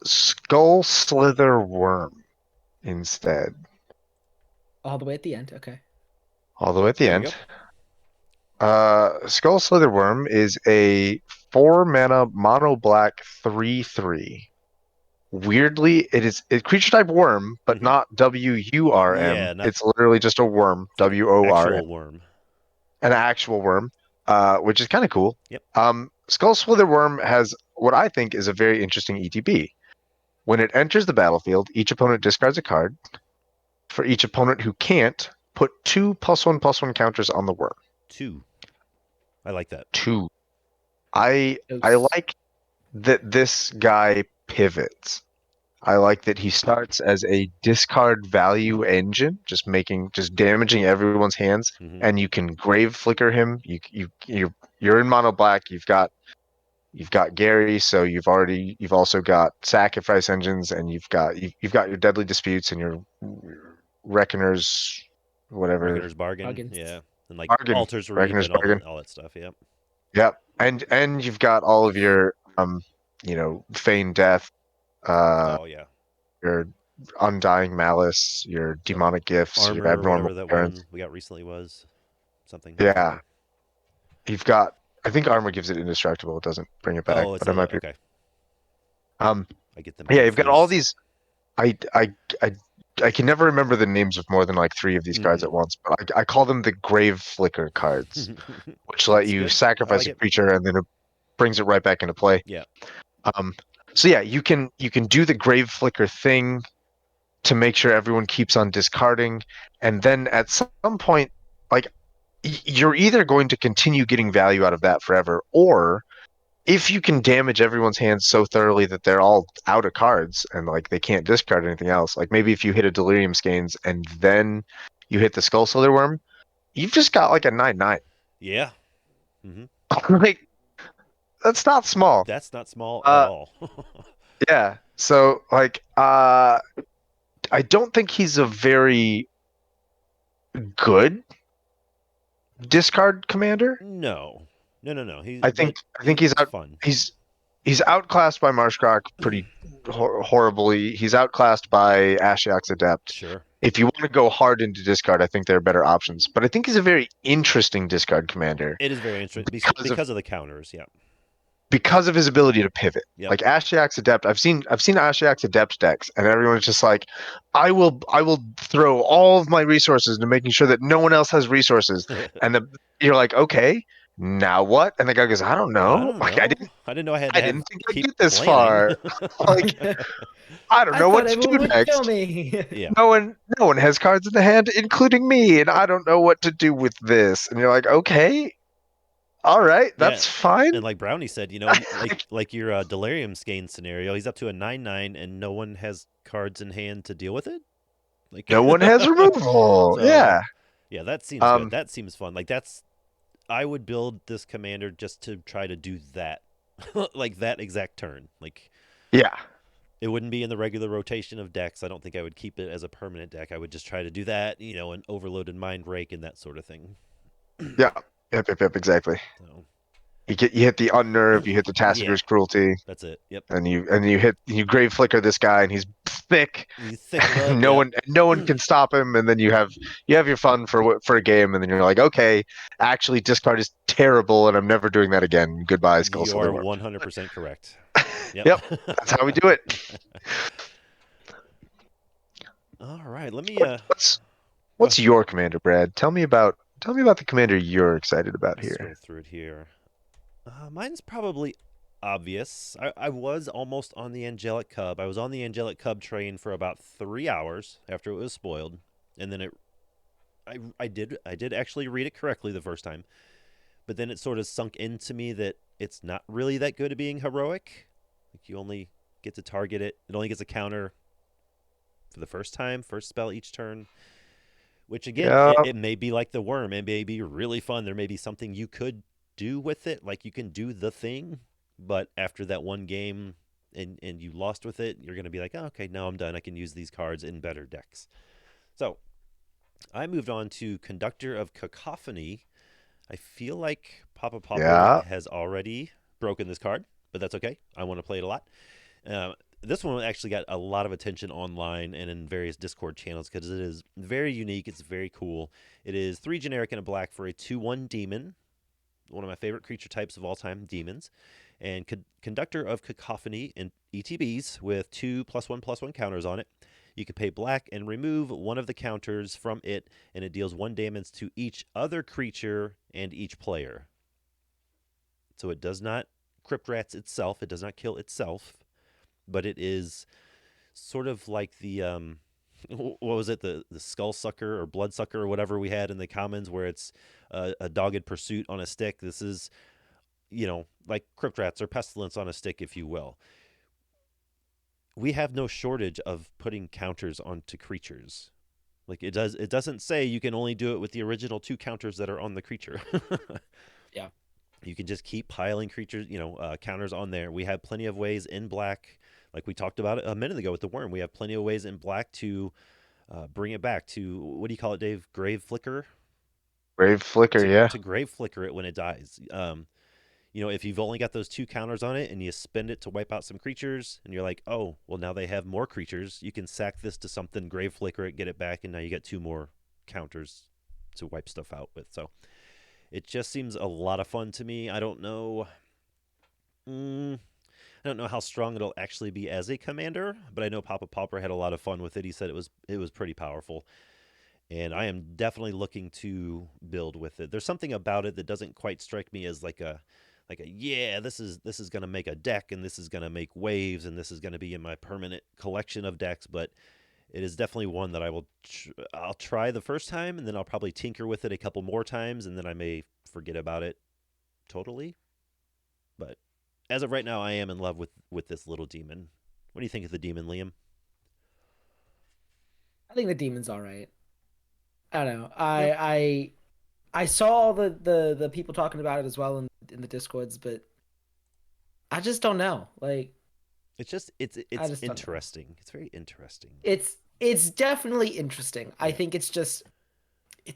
Skull Slither Worm instead, All the way at the end. Okay. all the way at the There you end. Skull Slither Worm is a 4-mana mono black 3/3. Weirdly, it is a creature type worm, but not WURM. Yeah, not It's literally just a worm, WORM, actual worm. an actual worm, which is kind of cool. Yep. Skull Slither Worm has what I think is a very interesting ETB. When it enters the battlefield, each opponent discards a card. For each opponent who can't, put 2 +1/+1 counters on the worm. 2. I like that. 2. I Oops. like that this guy pivots. I like that he starts as a discard value engine, just damaging everyone's hands, Mhm. and you can grave flicker him. You're in mono black. You've got Gary, so you've also got sacrifice engines, and you've got your deadly disputes and your reckoners, whatever. Reckoner's Bargain. Bargains. Yeah. And like Bargain. Altar's Reap Reckoner's and Bargain. all that stuff. Yep. Yep, and you've got all of your feign death, Oh yeah. your undying malice, your demonic gifts, your Armor or abnormal whatever that turns. one we got recently was. Something. Yeah, you've got. I think armor gives it indestructible. It doesn't bring it back, Oh, it's but I might be. okay. Um, I get them. yeah, you've got all confused. these. I can never remember the names of more than like 3 of these cards at once, but I call them the grave flicker cards, which let That's you good. I sacrifice like a it. creature and then it brings it right back into play. Yeah. So yeah, you can do the grave flicker thing to make sure everyone keeps on discarding, and then at some point, like you're either going to continue getting value out of that forever, or if you can damage everyone's hands so thoroughly that they're all out of cards and like they can't discard anything else, like maybe if you hit a Delirium Skeins and then you hit the Skull Slither Worm, you've just got like a 9/9. Yeah. Hmm. Like that's not small. That's not small at all. Yeah. So like I don't think he's a very good discard commander. No. I think he's it's fun. He's outclassed by Marshcroc pretty horribly. He's outclassed by Ashiok's Adept. Sure. If you want to go hard into discard, I think there are better options. But I think he's a very interesting discard commander It is very interesting because of the counters. Yeah. because of his ability to pivot. Yep. Like Ashiok's Adept, I've seen Ashiok's Adept decks, and everyone's just like, I will throw all of my resources into making sure that no one else has resources. And you're like, okay, now what? And the guy goes, I don't know. I don't know. Like, I didn't know I had I to didn't think I'd keep get this planning. far. Like, I don't know what to do everyone would next. kill me. Yeah. No one has cards in the hand, including me, and I don't know what to do with this. And you're like, okay, all right, that's fine. And like Brownie said, like your Delirium Skein scenario, he's up to a 9/9 and no one has cards in hand to deal with it. Like No one has removal. So, yeah. Yeah, that seems good. That seems fun. Like I would build this commander just to try to do that. Like that exact turn. Like Yeah. it wouldn't be in the regular rotation of decks. I don't think I would keep it as a permanent deck. I would just try to do that, an overloaded Mind Rake and that sort of thing. Yeah. Yep, exactly. So, You hit the unnerve, you hit the Tacitur's Cruelty, that's it. Yep. and you grave flicker this guy, and he's thick. He's thick blood, no one can stop him, and then you have your fun for a game, and then you're like, okay, actually, discard is terrible, and I'm never doing that again. Goodbye, Skull You are Slither. 100% correct. Yep, that's how we do it. All right, let me. What's your commander, Brad? Tell me about the commander you're excited about Let's here. scroll through it here. Mine's probably obvious. I was almost on the Angelic Cub. I was on the Angelic Cub train for about 3 hours after it was spoiled, and then I did actually read it correctly the first time, but then it sort of sunk into me that it's not really that good at being heroic. Like you only get to target it. It only gets a counter for the first spell each turn. Which again, Yeah, it may be like the worm. It may be really fun. There may be something you could do with it, like you can do the thing, but after that one game and you lost with it, you're gonna be like, oh, okay, now I'm done. I can use these cards in better decks. So I moved on to Conductor of Cacophony. I feel like Papa Pauper yeah. has already broken this card, but that's okay. I want to play it a lot. Uh, this one actually got a lot of attention online and in various Discord channels because it is very unique. It's very cool. It is 3 generic and a black for a 2/1 demon. One of my favorite creature types of all time, demons. And Conductor of Cacophony in ETBs with 2+1/+1 counters on it. You can pay black and remove one of the counters from it, and it deals 1 damage to each other creature and each player. So it does not Crypt Rats itself. It does not kill itself, but it is sort of like the what was it, the skull sucker or blood sucker or whatever we had in the commons, where it's a dogged pursuit on a stick. This is, like Crypt Rats or Pestilence on a stick, if you will. We have no shortage of putting counters onto creatures. Like it doesn't say you can only do it with the original 2 counters that are on the creature. Yeah. You can just keep piling creatures, counters on there. We have plenty of ways in black, like we talked about a minute ago with the worm. We have plenty of ways in black to bring it back to, what do you call it, Dave? Grave Flicker? Brave Flicker, yeah. To grave flicker it when it dies. If you've only got those 2 counters on it and you spend it to wipe out some creatures, and you're like, oh, well, now they have more creatures, you can sack this to something, grave flicker it, get it back, and now you get 2 more counters to wipe stuff out with. So it just seems a lot of fun to me. I don't know. I don't know how strong it'll actually be as a commander, but I know Papa Pauper had a lot of fun with it. He said it was pretty powerful, and I am definitely looking to build with it. There's something about it that doesn't quite strike me as like a yeah, this is going to make a deck, and this is going to make waves, and this is going to be in my permanent collection of decks, but it is definitely one that I'll try the first time, and then I'll probably tinker with it a couple more times, and then I may forget about it totally. But as of right now, I am in love with this little demon. What do you think of the demon, Liam? I think the demon's all right. I don't know. Yep. I saw the people talking about it as well in the Discords, but I just don't know. Like It's just it's just don't know. interesting. It's very interesting. It's definitely interesting. I Yeah. think it's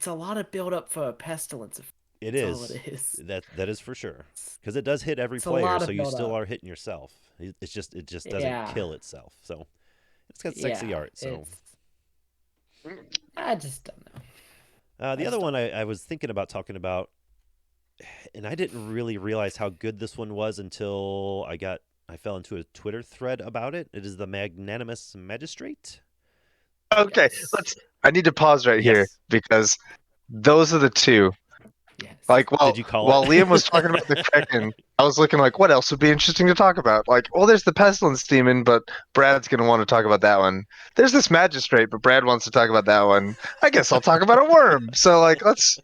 a lot of build up for a pestilence. It That's is. all it is. That is for sure. Because it does hit every It's a player, lot so of you build still up. are hitting yourself. It just doesn't Yeah. kill itself. So it's got sexy Yeah, art. So I just don't know. the I other just one I was thinking about talking about, and I didn't really realize how good this one was until I fell into a Twitter thread about it. It is the Magnanimous Magistrate. Okay, Yes. I need to pause right here Yes. because those are the 2. Yes. Like, Did you call while it? Liam was talking about the Kraken, I was looking like, what else would be interesting to talk about? Like, well, there's the Pestilence Demon, but Brad's going to want to talk about that one. There's this Magistrate, but Brad wants to talk about that one. I guess I'll talk about a worm. So, like, let's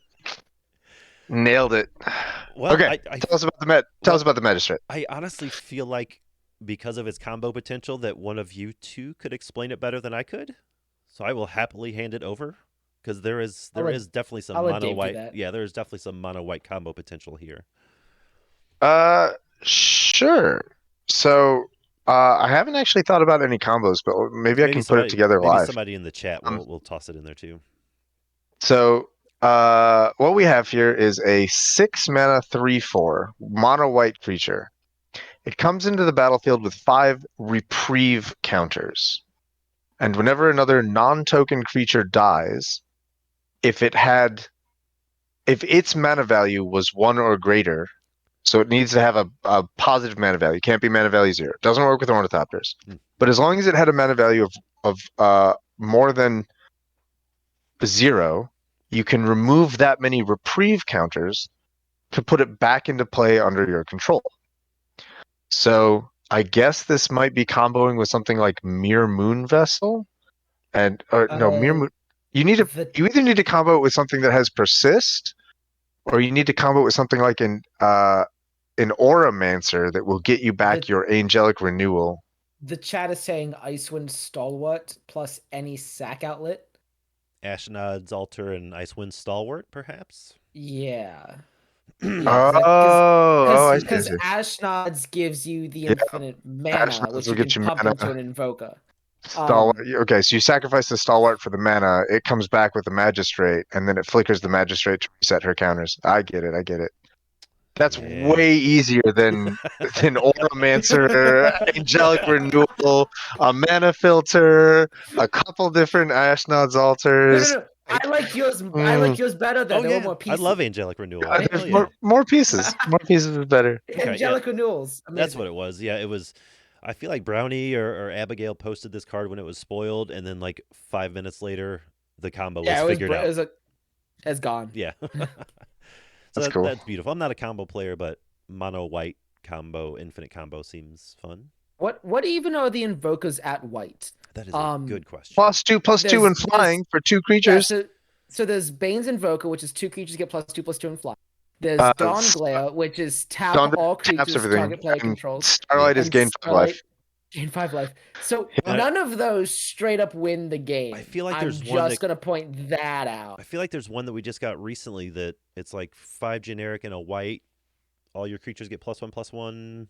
nailed it. Well, Okay, tell us about the Magistrate. I honestly feel like because of its combo potential that one of you 2 could explain it better than I could. So I will happily hand it over because there is definitely some I'll let mono Dave do white. that. Yeah, there is definitely some mono white combo potential here. Sure. So, I haven't actually thought about any combos, but maybe I can put it together maybe live. somebody in the chat will toss it in there too. So, what we have here is a 6 mana 3/4 mono white creature. It comes into the battlefield with 5 reprieve counters. And whenever another non-token creature dies, if its mana value was 1 or greater, so it needs to have a positive mana value. It can't be mana value 0. It doesn't work with Ornithopters. But as long as it had a mana value of more than 0, you can remove that many reprieve counters to put it back into play under your control. So I guess this might be comboing with something like Mere Moon Vessel, Mere Moon. You need to. The- You either need to combo it with something that has persist, or you need to combo it with something like an Auramancer that will get you back The- your angelic renewal. The chat is saying Icewind Stalwart plus any sack outlet. Ashnod's Altar and Icewind Stalwart, perhaps? Yeah. Oh, I see. Because Ashnod's gives you the Yeah, infinite mana, Ashnod's which will you can get you pump mana. into an Invoker. Stalwart. Okay, so you sacrifice the Stalwart for the mana. It comes back with the Magistrate, and then it flickers the Magistrate to reset her counters. I get it. I get it. That's Yeah. way easier than Auramancer, Angelic Renewal, a mana filter, a couple different Ashnod's No, altars. no, no. I like yours. I Mm. like yours better. Though Oh, there were yeah. more I pieces. love Angelic Renewal. There's Hell yeah. more pieces. More pieces is better. Okay, yeah. Angelic renewals. Amazing. That's what it was. Yeah, it was. I feel like Brownie or Abigail posted this card when it was spoiled, and then like 5 minutes later, the combo was figured out. It's gone. Yeah. So That's cool. That's beautiful. I'm not a combo player, but mono white combo, infinite combo seems fun. What even are the invokers at white? That is a good question. +2/+2 and flying for 2 creatures. Yeah, so there's Bane's Invoker, which is 2 creatures get +2/+2 and fly. There's Dawn Glare, which is tap all creatures target player controls. Starlight is gain 5 life. Gain 5 life. So Yeah. none of those straight up win the game. I feel like there's I'm one just gonna point that out. I feel like there's one that we just got recently that it's like 5 generic and a white. All your creatures get +1/+1.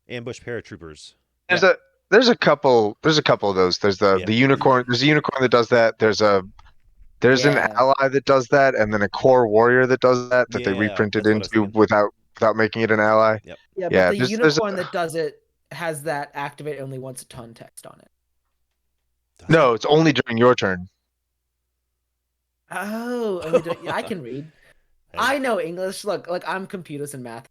Ambush paratroopers. There's a couple of those. There's the unicorn. There's a unicorn that does that. There's an ally that does that, and then a core warrior that does that they reprinted into without making it an ally. Yep. Yeah, but the unicorn that does it has that activate only once a ton text on it. No, it's only during your turn. Oh, I can read. Hey. I know English. Look, I'm computers and math.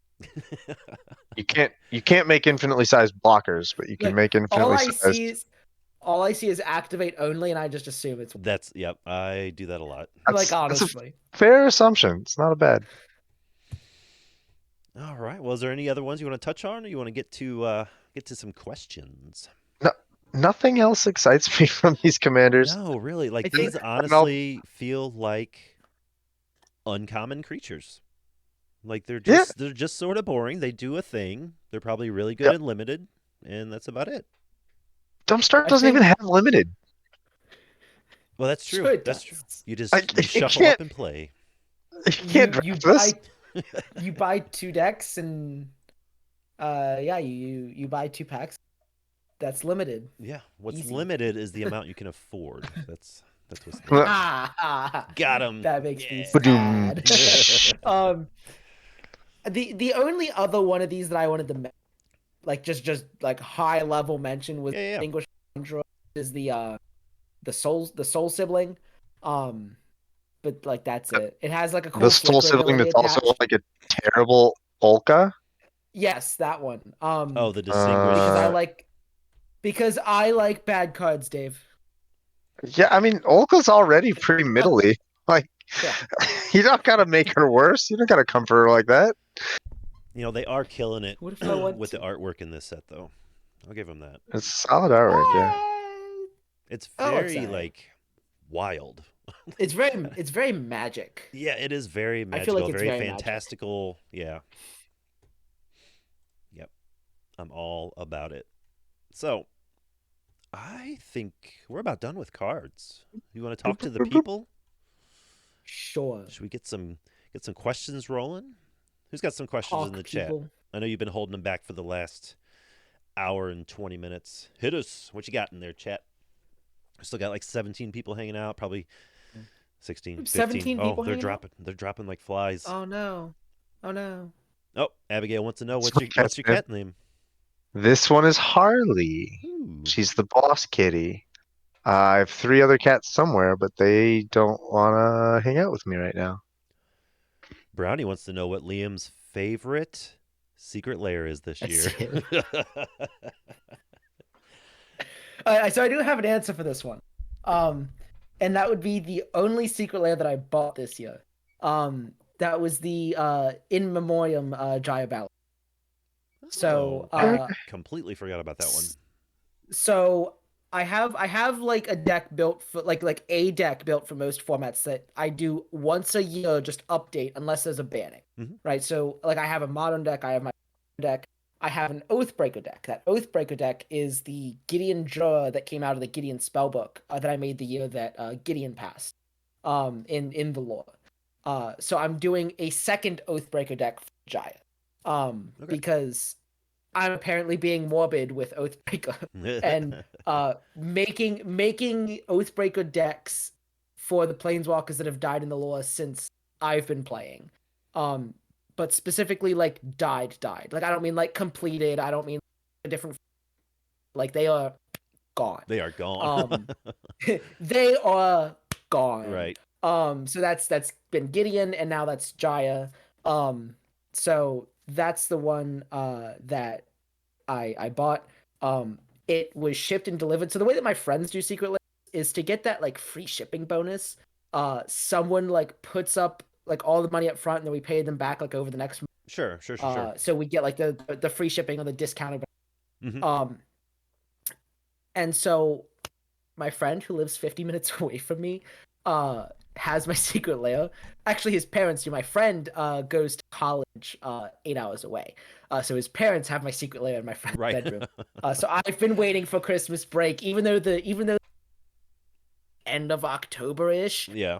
You can't make infinitely sized blockers, but you can make infinitely sized. All I see is activate only, and I just assume it's. Yep. I do that a lot. Honestly, that's a fair assumption. It's not a bad. All right. Well, is there any other ones you want to touch on, or you want to get to some questions? No, nothing else excites me from these commanders. No, really. Like these honestly feel like uncommon creatures. Like they're just sort of boring. They do a thing. They're probably really good and limited, and that's about it. Dumpstart doesn't even have limited. Well, that's true. Sure That's true. You just you shuffle up and play. You can't draft this. You buy 2 decks and you buy 2 packs. That's limited. Yeah. What's Easy. limited is the amount you can afford. That's what's got him. That makes me sad. The only other one of these that I wanted to just like high level mention was Distinguished Android is the soul sibling. But like that's it. It has like a cool the soul sibling that's attached. also like a terrible Olka. Yes, that one. The distinguished. Because I like bad cards, Dave. Yeah, I mean Olka's already pretty middly. Like you don't gotta make her worse. You don't gotta comfort her like that. You know, they are killing it What if I want with the artwork in this set, though. I'll give them that. It's solid artwork, yeah. It's very wild. It's very magic. Yeah, it is very magical. I feel like it's very very fantastical. Yeah. Yep. I'm all about it. So, I think we're about done with cards. You want to talk to the people? Sure. Should we get some questions rolling? Who's got some questions in the chat? I know you've been holding them back for the last hour and 20 minutes. Hit us. What you got in there, chat? Still got like 17 people hanging out, probably 16, 15. 17 people they're dropping. They're dropping like flies. Oh no. Oh, Abigail wants to know what's your cat name? This one is Harley. Ooh. She's the boss kitty. I have 3 other cats somewhere, but they don't want to hang out with me right now. Brownie wants to know what Liam's favorite secret lair is this year. So I do have an answer for this one. And that would be the only secret lair that I bought this year. That was the In Memoriam Jaya Ballad. So I completely forgot about that one. So I have like a deck built for like a deck built for most formats that I do once a year, just update unless there's a banning, Mhm. right? So like I have a modern deck, I have my deck, I have an Oathbreaker deck. That Oathbreaker deck is the Gideon draw that came out of the Gideon spellbook that I made the year that Gideon passed, in the lore. So I'm doing a second Oathbreaker deck for Jaya, Okay. because I'm apparently being morbid with Oathbreaker and making Oathbreaker decks for the planeswalkers that have died in the lore since I've been playing. But specifically like died. Like I don't mean like completed. I don't mean a different, like they are gone. They are gone. They are gone. Right. So that's been Gideon, and now that's Jaya. So that's the one that I bought. It was shipped and delivered. So the way that my friends do Secret Lair is to get that like free shipping bonus. Someone like puts up like all the money up front, and then we pay them back like over the next. Sure. So we get like the free shipping or the discounted. Mhm. And so my friend who lives 50 minutes away from me has my Secret Lair. Actually, his parents do. My friend goes to college 8 hours away. So his parents have my Secret Lair in my friend's Right. bedroom. So I've been waiting for Christmas break, even though end of October-ish. Yeah.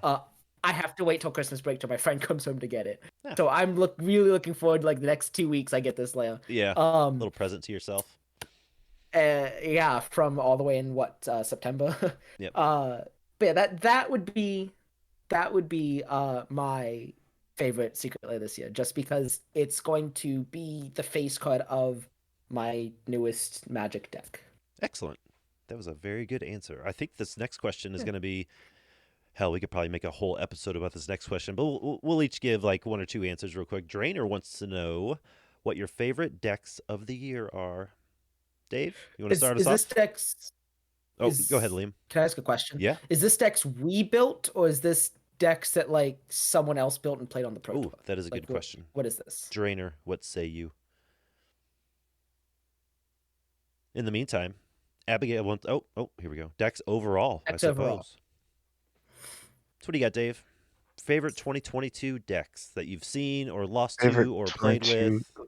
I have to wait till Christmas break till my friend comes home to get it. Yeah. So I'm really looking forward to like the next 2 weeks I get this layer. Yeah. Little present to yourself. Yeah, from all the way in September. Yep. But yeah, that would be my favorite Secret Lair this year, just because it's going to be the face card of my newest Magic deck. Excellent. That was a very good answer. I think this next question is going to be, hell, we could probably make a whole episode about this next question, but we'll each give like one or two answers real quick. Drainer wants to know what your favorite decks of the year are. Dave, you want to start us Is off? this deck's? Oh, go ahead, Liam. Can I ask a question? Yeah. Is this decks we built, or is this decks that like someone else built and played on the Pro Ooh, Tour? that is a Like, good question. What is this? Drainer, what say you? In the meantime, Abigail wants. Oh, here we go. Decks overall, Decks I overall. suppose. So what do you got, Dave? Favorite 2022 decks that you've seen or lost Favorite to or played 22. with?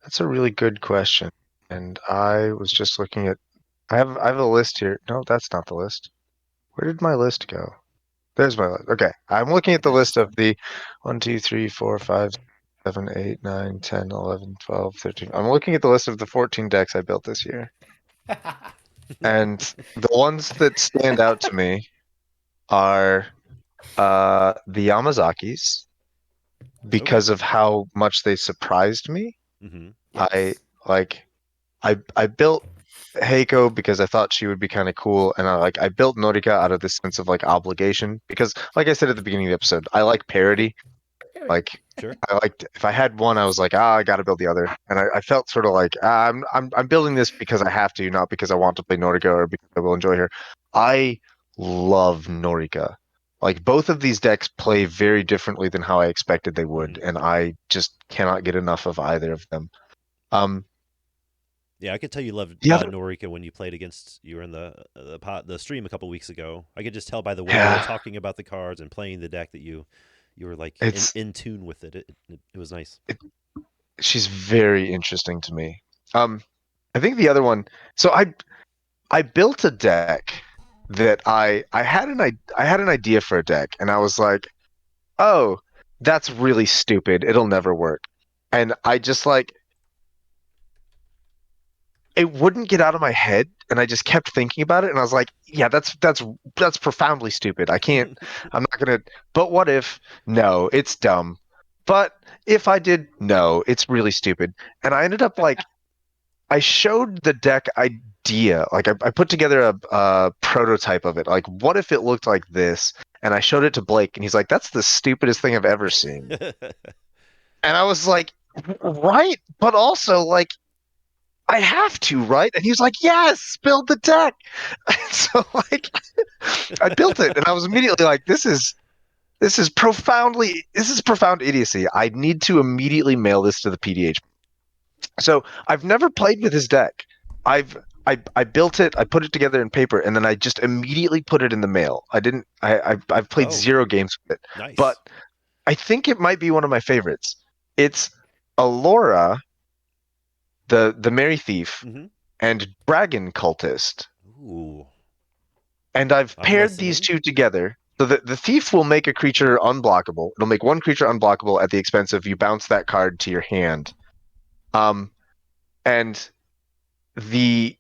That's a really good question. And I was just looking at I have a list here. No, that's not the list. Where did my list go? There's my list. Okay. I'm looking at the list of the 1, 2, 3, 4, 5, 7, 8, 9, 10, 11, 12, 13. I'm looking at the list of the 14 decks I built this year. And the ones that stand out to me are the Yamazakis because of how much they surprised me. Mm-hmm. Yes. I built Heiko because I thought she would be kind of cool, and I built Norika out of this sense of like obligation because, like I said at the beginning of the episode, I like parody. Like Sure. I liked if I had one, I was like, I got to build the other, and I felt sort of like I'm building this because I have to, not because I want to play Norika or because I will enjoy her. I love Norika. Like both of these decks play very differently than how I expected they would, and I just cannot get enough of either of them. Yeah, I could tell you loved The other- Norika when you played against. You were in the stream a couple weeks ago. I could just tell by the way Yeah. you were talking about the cards and playing the deck that you were like in tune with it. It was nice. She's very interesting to me. I think the other one. So I built a deck that I had an idea for a deck, and I was like, oh, that's really stupid. It'll never work. And I just like it wouldn't get out of my head, and I just kept thinking about it, and I was like, yeah, that's profoundly stupid. I'm not gonna. But what if? No, it's dumb. But if I did, no, it's really stupid. And I ended up like I showed the deck idea. Like I put together a prototype of it. Like, what if it looked like this? And I showed it to Blake, and he's like, "That's the stupidest thing I've ever seen." And I was like, "Right," but also like, I have to, right? And he was like, "Yes, build the deck." So like, I built it, and I was immediately like, "This is profound idiocy. I need to immediately mail this to the PDH." So I've never played with his deck. I built it, I put it together in paper, and then I just immediately put it in the mail. I didn't. I've played Oh, 0 games with it, but nice. I think it might be one of my favorites. It's Alora, the Merry Thief, Mm-hmm. and Dragon Cultist, Ooh, and I've I'm paired these listening. two together. So the thief will make a creature unblockable. It'll make one creature unblockable at the expense of you bounce that card to your hand. Um, and the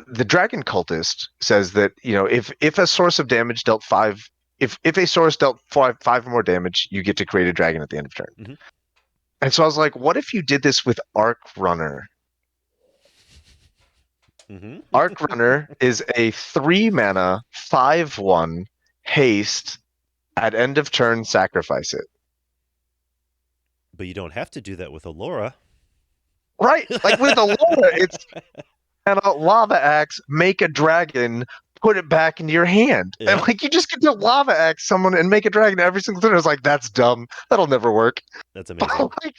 the dragon cultist says that if a source of damage dealt five if a source dealt five more damage, you get to create a dragon at the end of turn. Mhm. And so I was like, what if you did this with Arc Runner? Mm-hmm. Arc Runner is a 3 mana 5/1 haste. At end of turn, sacrifice it. But you don't have to do that with Alora. Right, like with Alora, it's and a lava axe, make a dragon, put it back into your hand. And Yep, like you just get to lava axe someone and make a dragon every single turn. I was like, that's dumb. That'll never work. that's But amazing. like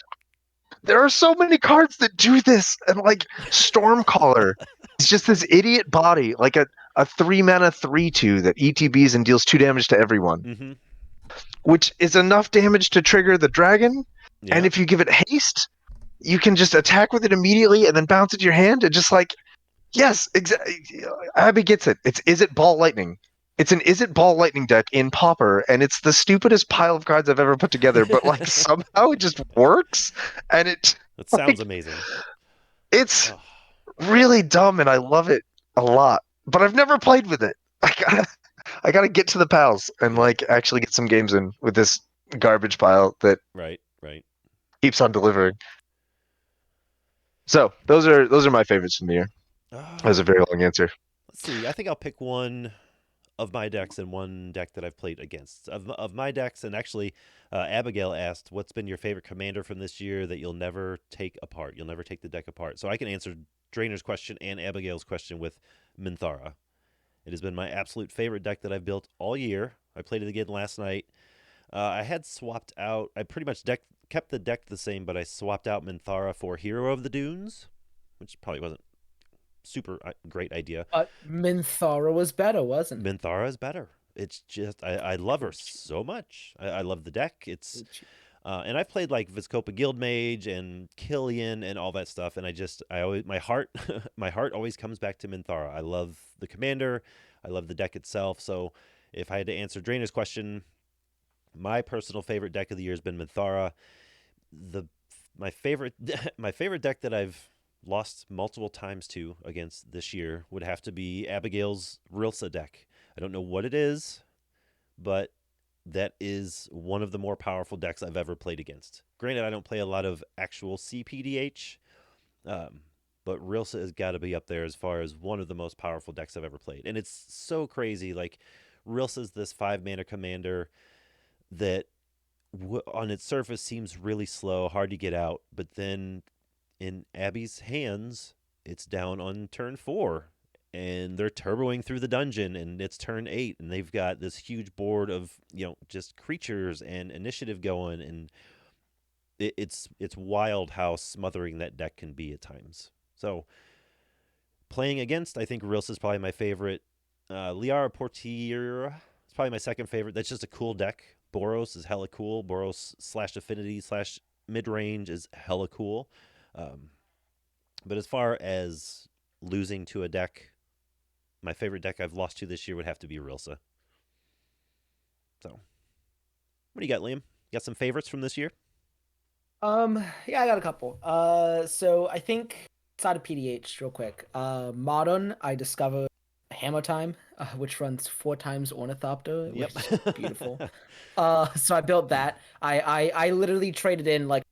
there are so many cards that do this. And like Stormcaller is just this idiot body, like a 3 mana 3/2 that ETBs and deals 2 damage to everyone, Mm-hmm. which is enough damage to trigger the dragon. And Yeah, if you give it haste, you can just attack with it immediately and then bounce it to your hand and just like yes, exactly. Abby gets it. It's Is It Ball Lightning? It's an Is It Ball Lightning deck in Pauper, and it's the stupidest pile of cards I've ever put together. But like somehow it just works, and it that sounds like amazing. it's Oh, really dumb, and I love it a lot. But I've never played with it. I gotta get to the pals and yep. like actually get some games in with this garbage pile that Right, right. keeps on delivering. So those are my favorites from the year. That was a very long answer. Let's see. I think I'll pick one of my decks and one deck that I've played against. Of my decks, and actually, Abigail asked, "What's been your favorite commander from this year that you'll never take apart? You'll never take the deck apart." So I can answer Drainer's question and Abigail's question with Minthara. It has been my absolute favorite deck that I've built all year. I played it again last night. I had swapped out. I pretty much kept the deck the same, but I swapped out Minthara for Hero of the Dunes, which probably wasn't super great idea. Minthara was better, wasn't it? Minthara is better. It's just I love her so much. I love the deck. It's and I've played like Vizkopa Guildmage and Killian and all that stuff, and I always my heart my heart always comes back to Minthara. I love the commander. I love the deck itself. So if I had to answer Drainer's question, my personal favorite deck of the year has been Minthara. The my favorite my favorite deck that I've lost multiple times to against this year would have to be Abigail's Rilsa deck. I don't know what it is, but that is one of the more powerful decks I've ever played against. Granted, I don't play a lot of actual CPDH, um, but Rilsa has got to be up there as far as one of the most powerful decks I've ever played. And it's so crazy. Like, Rilsa's this 5 mana commander that on its surface seems really slow, hard to get out, but then in Abby's hands, it's down on turn 4, and they're turboing through the dungeon, and it's turn 8, and they've got this huge board of just creatures and initiative going, and it's wild how smothering that deck can be at times. So playing against, I think Rilsa is probably my favorite. Liara Portier is probably my second favorite. That's just a cool deck. Boros is hella cool. Boros slash affinity slash mid range is hella cool. Um, but as far as losing to a deck, my favorite deck I've lost to this year would have to be Rilsa. So, what do you got, Liam? Got some favorites from this year? Yeah, I got a couple. So I think outside of PDH, real quick. Modern, I discovered Hammer Time, which runs 4 times Ornithopter, Yep. which is beautiful. So I built that. I literally traded in like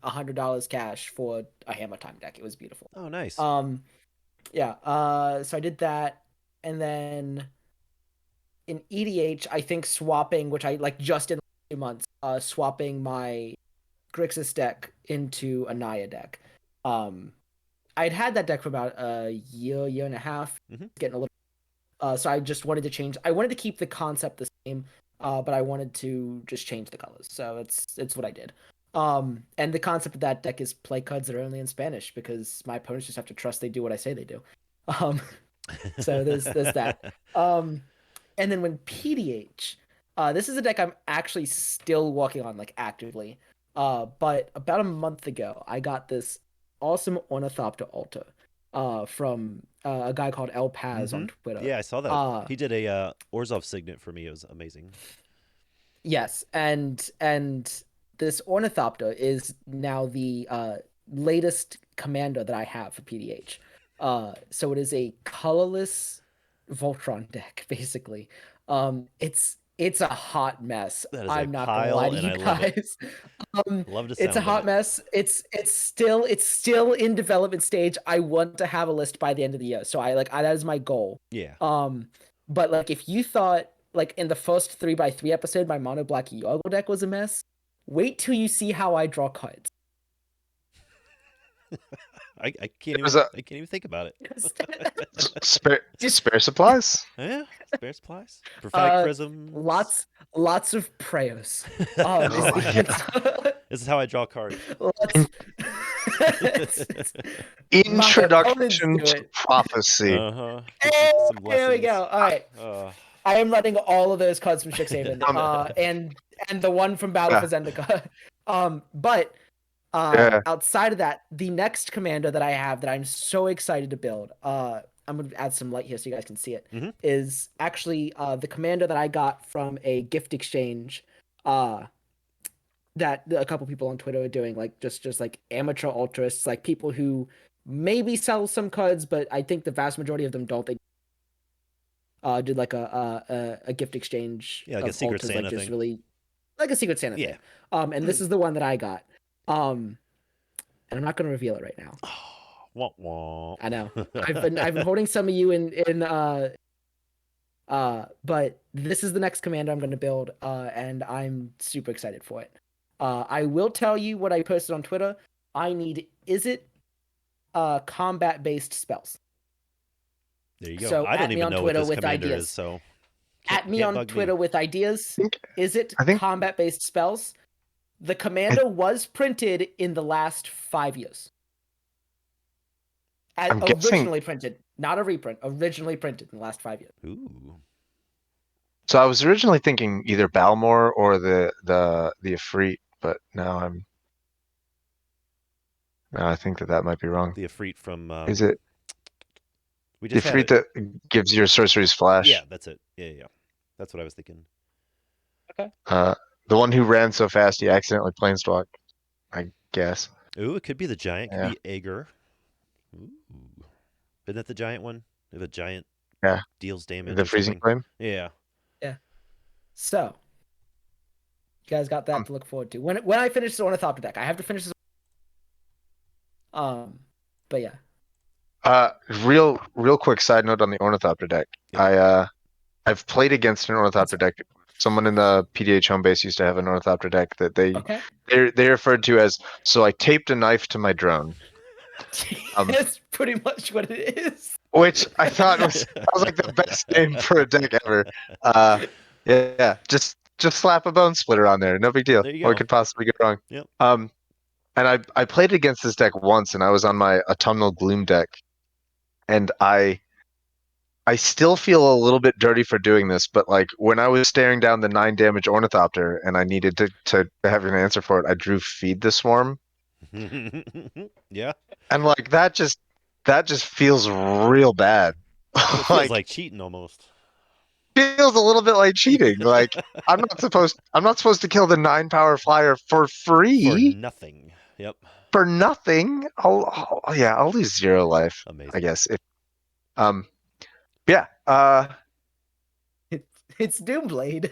$100 cash for a Hammer Time deck. It was beautiful. Oh, nice. Yeah. So I did that, and then in EDH, I think swapping, which I like just in 2 months, swapping my Grixis deck into a Naya deck. I'd had that deck for about a year and a half, getting a little. So I just wanted to change. I wanted to keep the concept the same, but I wanted to just change the colors. So it's what I did. And the concept of that deck is play cards that are only in Spanish because my opponents just have to trust they do what I say they do. Um, so there's that. And then when PDH, this is a deck I'm actually still working on like actively. But about a month ago, I got this awesome Ornithopter altar from a guy called El Paz on Twitter. Yeah, I saw that. Uh, He did a Orzhov signet for me. It was amazing. yes, and this Ornithopter is now the latest commander that I have for PDH. So it is a colorless Voltron deck, basically. It's a hot mess. That is a I'm not gonna lie pile, to and you I love it. guys. Love the It's a sound of hot it. mess. It's still in development stage. I want to have a list by the end of the year. So that is my goal. Yeah. But like if you thought like in the first 3x3 episode my mono black Yoggle deck was a mess, wait till you see how I draw cards. I can't There's even a I can't even think about it. spare supplies. Yeah, spare supplies, prophetic Uh, prisms. lots of prayers. Is Oh, the yeah. answer. This is how I draw cards. Lots- My opponents Introduction do to it. prophecy. Uh-huh. Hey, Some here we lessons. go. All right. I am running all of those cards from Strixhaven. And the one from Battle for Zendikar. But Yeah. outside of that, the next commander that I have that I'm so excited to build, I'm gonna add some light here so you guys can see it, is actually the commander that I got from a gift exchange that a couple people on Twitter are doing, like just like amateur ultrists, like people who maybe sell some cards, but I think the vast majority of them don't. They did like a gift exchange, Yeah, like a of Secret ultras, Santa like just thing. really like a Secret Santa Yeah. thing. And this is the one that I got. And I'm not gonna reveal it right now. Wah, wah. I know. I've been holding some of you in but this is the next commander I'm gonna build, and I'm super excited for it. I will tell you what I posted on Twitter. I need combat based spells. There you go. So I at don't me even on know Twitter what this with commander ideas. is, so At me can't on bug Twitter me. with ideas. Is it I think- combat based spells? The commander was printed in the last 5 years. I'm guessing- Originally printed, not a reprint. Originally printed in the last 5 years. Ooh. So I was originally thinking either Balmor or the Ifrit, but now I think that might be wrong. The Ifrit from Is it we the just had Ifrit it. that gives your sorceries flash? Yeah, that's it. Yeah. That's what I was thinking. The one who ran so fast he accidentally planeswalked, I guess. Ooh, it could be the giant. Could Yeah. be Aegir. Ooh. Isn't that the giant one? If a giant deals damage The or freezing something. flame. Yeah. So, you guys got that to look forward to. When I finish the Ornithopter deck, I have to finish this. But yeah. Real quick side note on the Ornithopter deck. Yep. I've played against an Ornithopter deck. Someone in the PDH home base used to have an Ornithopter deck that they referred to as, so I taped a knife to my drone. That's pretty much what it is. Which I thought was like the best name for a deck ever. Yeah, just slap a bone splitter on there. No big deal. There you What go. could possibly go wrong? Yep. And I played against this deck once, and I was on my Autumnal Gloom deck, and I still feel a little bit dirty for doing this, but like when I was staring down the 9 damage Ornithopter and I needed to have an answer for it, I drew Feed the Swarm. Yeah. And like that just feels real bad. It feels like cheating almost. Feels a little bit like cheating. Like I'm not supposed to kill the 9 power flyer for free. For nothing. Yep. For nothing. I'll lose 0 life. Amazing. I guess. Yeah. It's Doomblade.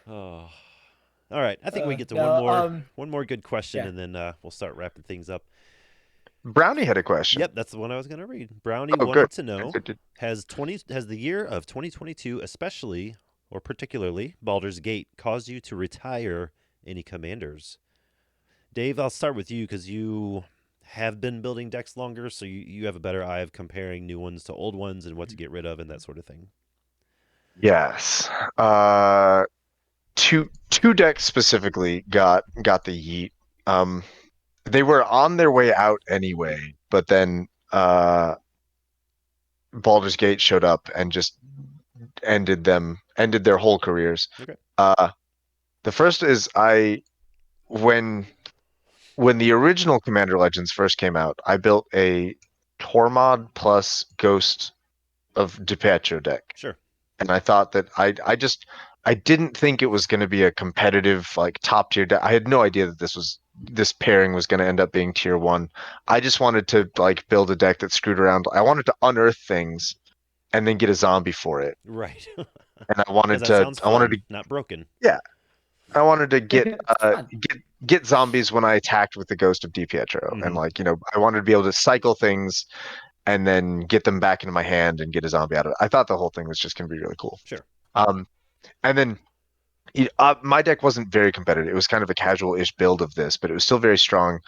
Oh. All right. I think we get to one more good question, and then we'll start wrapping things up. Brownie had a question. Yep, that's the one I was going to read. Brownie wanted good. to know, has the year of 2022, especially or particularly Baldur's Gate, caused you to retire any commanders? Dave, I'll start with you because you have been building decks longer, so you have a better eye of comparing new ones to old ones and what to get rid of and that sort of thing. Yes. two decks specifically got the yeet. They were on their way out anyway, but then Baldur's Gate showed up and just ended their whole careers. Okay. The first is when the original Commander Legends first came out, I built a Tormod plus Ghost of DiPietro deck. Sure. And I thought that I didn't think it was going to be a competitive like top tier deck. I had no idea that this pairing was going to end up being tier 1. I just wanted to like build a deck that screwed around. I wanted to unearth things and then get a zombie for it. Right. And I 'Cause wanted that to sounds I wanted fun, to not broken. I wanted to get It's fun. get zombies when I attacked with the Ghost of DiPietro. And Mhm. like, I wanted to be able to cycle things and then get them back into my hand and get a zombie out of it. I thought the whole thing was just going to be really cool. Sure. And then my deck wasn't very competitive. It was kind of a casual-ish build of this, but it was still very strong.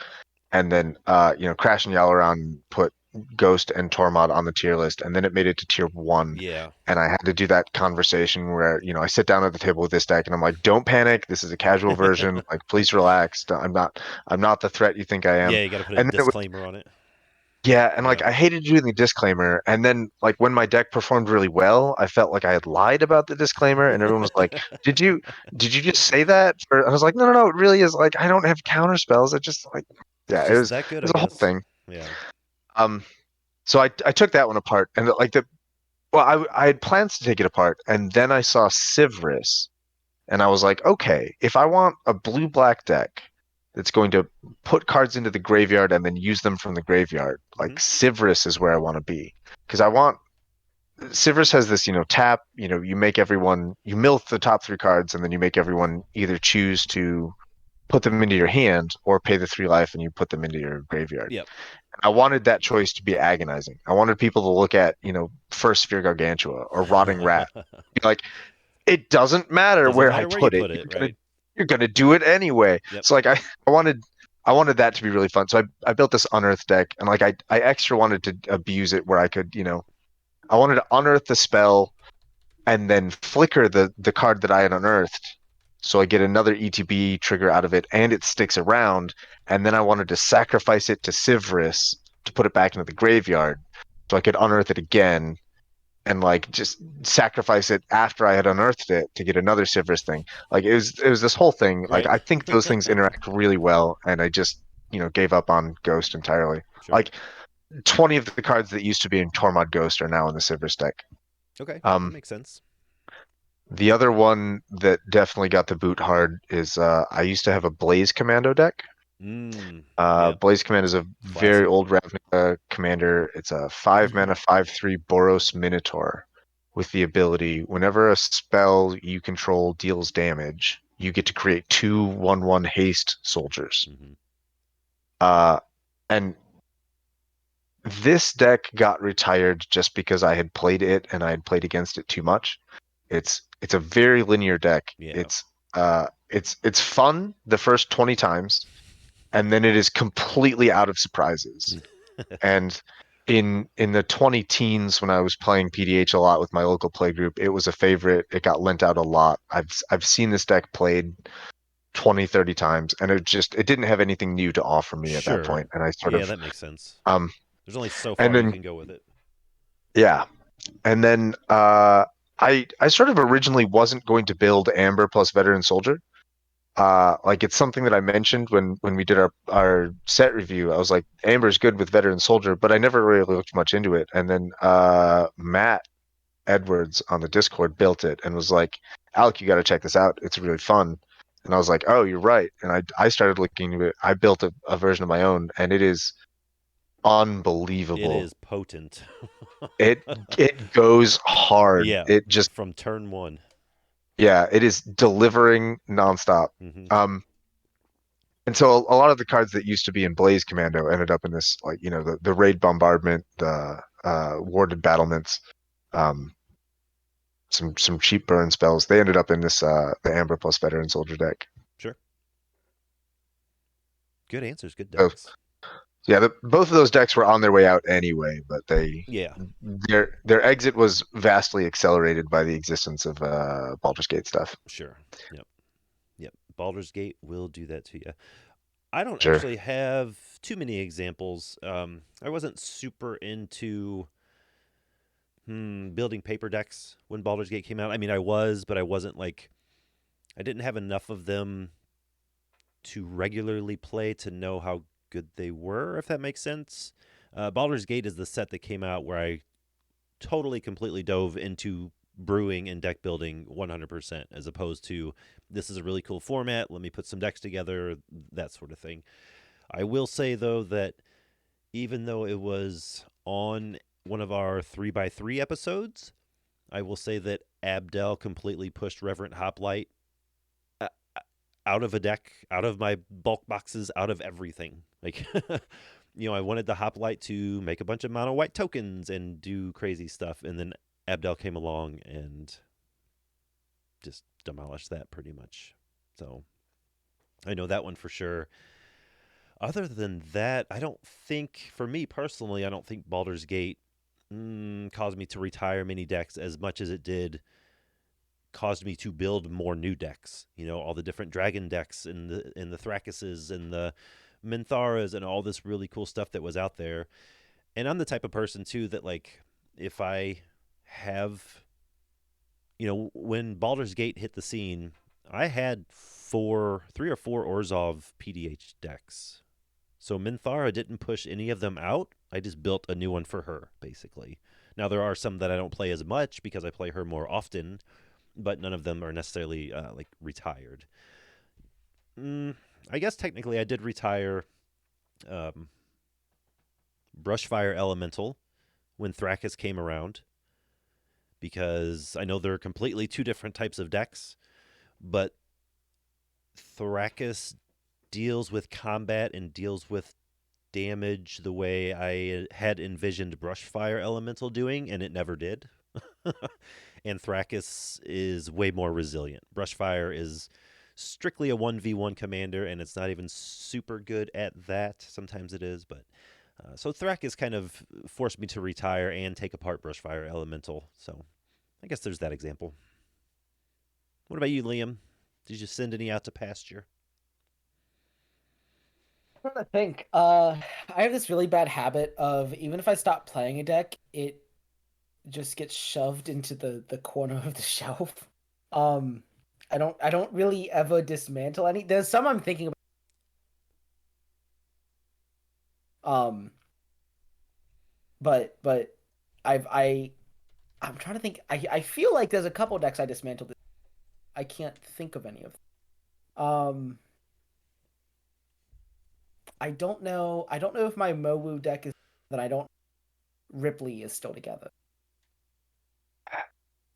And then, Crash and Yalaran put Ghost and Tormod on the tier list, and then it made it to tier 1. Yeah. And I had to do that conversation where, I sit down at the table with this deck and I'm like, don't panic. This is a casual version. Like, please relax. I'm not the threat you think I am. Yeah, you got to put a And then it was, disclaimer on it. yeah, and like Yeah. I hated doing the disclaimer, and then like when my deck performed really well, I felt like I had lied about the disclaimer, and everyone was like, "Did you just say that?" I was like, "No, no, no, it really is like I don't have counter spells. It just like yeah, It's it just was that good, it was I a whole guess. thing." Yeah. So I took that one apart, and I had plans to take it apart, and then I saw Sivris, and I was like, okay, if I want a blue-black deck that's going to put cards into the graveyard and then use them from the graveyard, like Sivris is where I want to be. Because Sivris has this, tap, you milk the top 3 cards, and then you make everyone either choose to put them into your hand or pay the 3 life and you put them into your graveyard. Yep. I wanted that choice to be agonizing. I wanted people to look at, First Sphere Gargantua or Rotting Rat, be like, it doesn't matter Doesn't where matter I where put you it. put it, right? You're gonna do it anyway. Yep. So like I wanted that to be really fun. So I built this unearth deck, and like I extra wanted to abuse it where I could, I wanted to unearth the spell and then flicker the card that I had unearthed. So I get another ETB trigger out of it and it sticks around. And then I wanted to sacrifice it to Sivris to put it back into the graveyard so I could unearth it again and like just sacrifice it after I had unearthed it to get another Sivris thing. Like it was this whole thing. Like Right. I think those things interact really well, and I just gave up on Ghost entirely. Sure. Like 20 of the cards that used to be in Tormod Ghost are now in the Sivris deck. Okay. That makes sense. The other one that definitely got the boot hard is I used to have a Blaze Commando deck. Yeah. Blaze Command is a very old Ravnica commander. It's a 5 mana 5/3 Boros Minotaur with the ability whenever a spell you control deals damage, you get to create 2 1/1 haste soldiers. And this deck got retired just because I had played it and I had played against it too much. It's a very linear deck. Yeah. It's fun the first 20 times, and then it is completely out of surprises. And in the 20 teens when I was playing PDH a lot with my local play group, it was a favorite. It got lent out a lot. I've seen this deck played 20, 30 times, and it didn't have anything new to offer me at that point. And I sort of that makes sense. There's only so far and then, you can go with it. Yeah. And then I sort of originally wasn't going to build Amber plus Veteran Soldier. Like it's something that I mentioned when we did our set review. I was like, Amber's good with Veteran Soldier, but I never really looked much into it. And then Matt Edwards on the Discord built it and was like, Alec, you got to check this out. It's really fun. And I was like, oh, you're right. And I started looking into it. I built a version of my own, and it is unbelievable. It is potent. It goes hard. Yeah. It just from turn 1. Yeah, it is delivering nonstop. And so a lot of the cards that used to be in Blaze Commando ended up in this, like, the Raid Bombardment, the Warded Battlements, some cheap burn spells. They ended up in this the Amber plus Veteran Soldier deck. Sure. Good answers, good decks. Yeah, both of those decks were on their way out anyway, but their exit was vastly accelerated by the existence of Baldur's Gate stuff. Sure. Yep. Baldur's Gate will do that to you. I don't Sure. actually have too many examples. I wasn't super into building paper decks when Baldur's Gate came out. I mean, I was, but I wasn't like I didn't have enough of them to regularly play to know how good they were, if that makes sense. Baldur's Gate is the set that came out where I totally, completely dove into brewing and deck building 100%, as opposed to this is a really cool format. Let me put some decks together, that sort of thing. I will say, though, that even though it was on one of our 3x3 episodes, I will say that Abdel completely pushed Reverent Hoplite out of a deck, out of my bulk boxes, out of everything. Like, I wanted the Hoplite to make a bunch of mono white tokens and do crazy stuff, and then Abdel came along and just demolished that pretty much. So I know that one for sure. Other than that, I don't think, for me personally, I don't think Baldur's Gate caused me to retire many decks as much as it did caused me to build more new decks. All the different dragon decks and the Thrakuses and the Mintharas and all this really cool stuff that was out there. And I'm the type of person too that, like, if I have, when Baldur's Gate hit the scene, I had 3 or 4 Orzhov PDH decks. So Minthara didn't push any of them out. I just built a new one for her, basically. Now, there are some that I don't play as much because I play her more often, but none of them are necessarily retired. I guess technically I did retire Brushfire Elemental when Thrakus came around, because I know they're completely 2 different types of decks, but Thrakus deals with combat and deals with damage the way I had envisioned Brushfire Elemental doing, and it never did. And Thrakus is way more resilient. Brushfire is strictly a 1v1 commander, and it's not even super good at that. Sometimes it is, but so Thrakus kind of forced me to retire and take apart Brushfire Elemental. So I guess there's that example. What about you, Liam? Did you send any out to pasture? I'm trying to think. I have this really bad habit of, even if I stop playing a deck, it just gets shoved into the corner of the shelf. I don't really ever dismantle any. There's some I'm thinking about. But I'm trying to think. I feel like there's a couple decks I dismantled. I can't think of any of them. I don't know. I don't know if my Mowu deck is that I don't. Ripley is still together.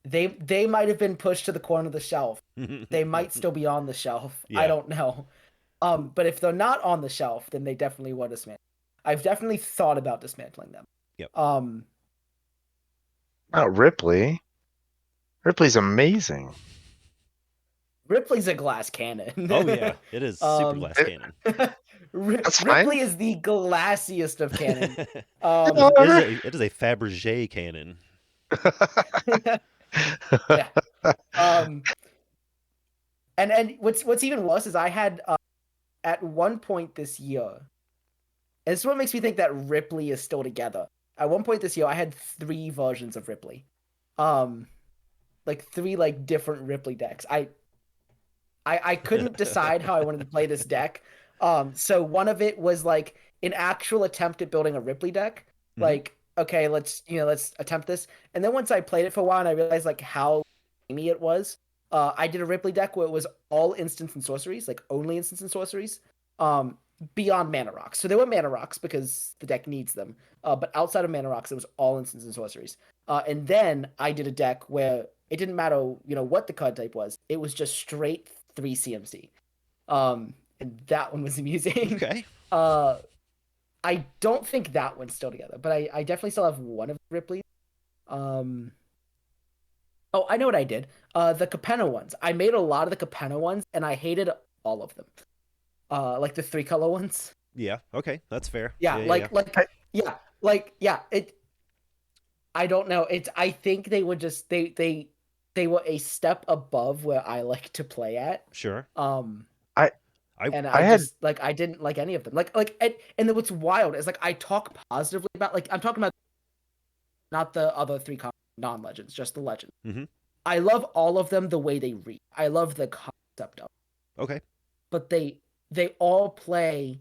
They might have been pushed to the corner of the shelf. They might still be on the shelf. Yeah. I don't know. But if they're not on the shelf, then they definitely were dismantled. I've definitely thought about dismantling them. Yep. Oh, Ripley. Ripley's amazing. Ripley's a glass cannon. Oh yeah, it is super glass cannon. That's fine. Ripley is the glassiest of cannon. It is a Fabergé cannon. Yeah. And what's even worse is I had at one point this year, and this is what makes me think that Ripley is still together. At one point this year, I had 3 versions of Ripley, like 3 like different Ripley decks. I couldn't decide how I wanted to play this deck. So one of it was like an actual attempt at building a Ripley deck. Like, okay, let's attempt this. And then once I played it for a while and I realized like how gamey it was, I did a Ripley deck where it was all instants and sorceries, like only instants and sorceries, beyond mana rocks. So there were mana rocks because the deck needs them. But outside of mana rocks, it was all instants and sorceries. And then I did a deck where it didn't matter, what the card type was. It was just straight 3 CMC. And that one was amusing. Okay. I don't think that one's still together, but I definitely still have one of Ripley. Oh, I know what I did. The Capenna ones. I made a lot of the Capenna ones, and I hated all of them. Like the 3-color ones. Yeah. Okay, that's fair. Yeah. It. I don't know. I think they were just they were a step above where I like to play at. Sure. And I I had just like I didn't like any of them. And then what's wild is like I talk positively about like I'm talking about not the other three non-legends, just the legends. Mhm. I love all of them the way they read. I love the concept of, Okay. but they all play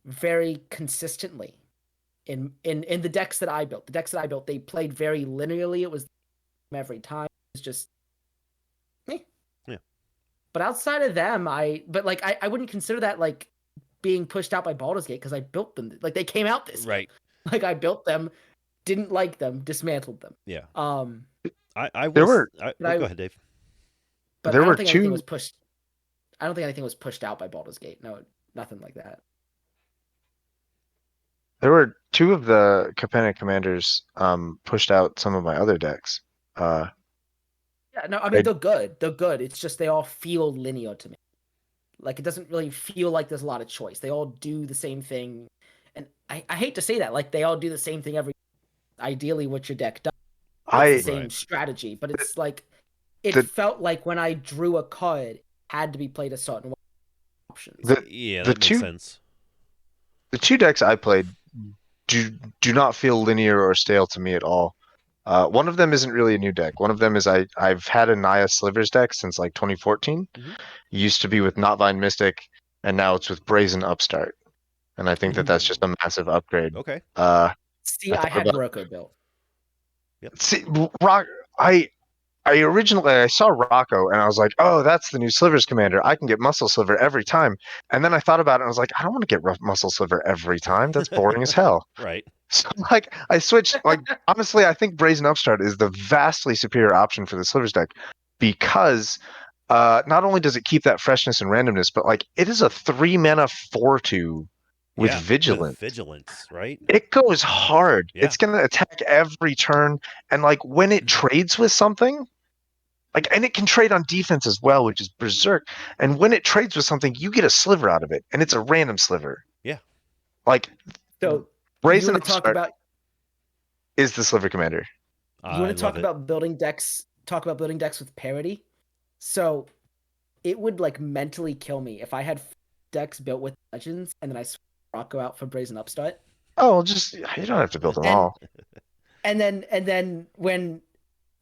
very consistently in the decks that I built. The decks that I built, they played very linearly. It was every time. It's just me. Yeah. But outside of them, I wouldn't consider that like being pushed out by Baldur's Gate because I built them. Like they came out this year. Right. Like I built them, didn't like them, dismantled them. Yeah. Um, I there will. were Go ahead, Dave. but there I don't were think anything two was pushed. I don't think anything was pushed out by Baldur's Gate. No, nothing like that. there were two of the Capenna commanders pushed out some of my other decks. Yeah, no, I mean I- they're good. They're good. It's just they all feel linear to me. Like it doesn't really feel like there's a lot of choice. They all do the same thing, and I hate to say that. Like they all do the same thing every. Ideally, what your deck does, it's I the same Right. strategy, but it's like it the- felt like when I drew a card, it had to be played a certain way. Options. Yeah, the that makes two sense. the two decks I played do not feel linear or stale to me at all. One of them isn't really a new deck. One of them is I've had a Naya Slivers deck since like 2014. Mhm. Used to be with Notvine Mystic, and now it's with Brazen Upstart. And I think that that's just a massive upgrade. Okay. See, I I thought had about- Roko built. See, Rock, I originally I saw Rocco and I was like, oh, that's the new Slivers commander. I can get Muscle Sliver every time. And then I thought about it and I was like, I don't want to get Muscle Sliver every time. That's boring as hell. Right. So like I switched. Like honestly, I think Brazen Upstart is the vastly superior option for the Slivers deck because not only does it keep that freshness and randomness, but like it is a 3-mana 4/2 with Yeah, Vigilance. With vigilance, right? It goes hard. Yeah. It's gonna attack every turn, and like when it trades with something, like and it can trade on defense as well, which is berserk. And when it trades with something, you get a sliver out of it, and it's a random sliver. Yeah. Like So you Brazen want to talk Upstart about is the sliver commander. you want to talk about building decks? Talk about building decks with parity. So it would like mentally kill me if I had decks built with legends and then I swap Rocco out for Brazen Upstart. Oh, well, just you don't have to build them And- all. And then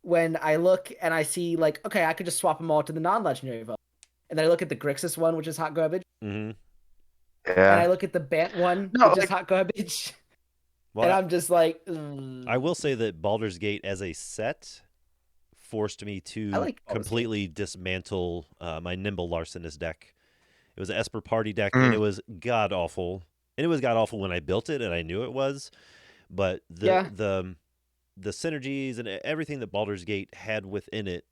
when I look and I see like, okay, I could just swap them all to the non-legendary vote. And then I look at the Grixis one, which is hot garbage, Hmm. and I Yeah. look at the Bant one, No, which like- is hot garbage. Well, And I'm just like, I will say that Baldur's Gate as a set forced me to I like Baldur's completely dismantle my Nimble Larcenist deck. It was an Esper party deck, and it was god awful. And it was god awful when I built it, and I knew it was. But the synergies and everything that Baldur's Gate had within it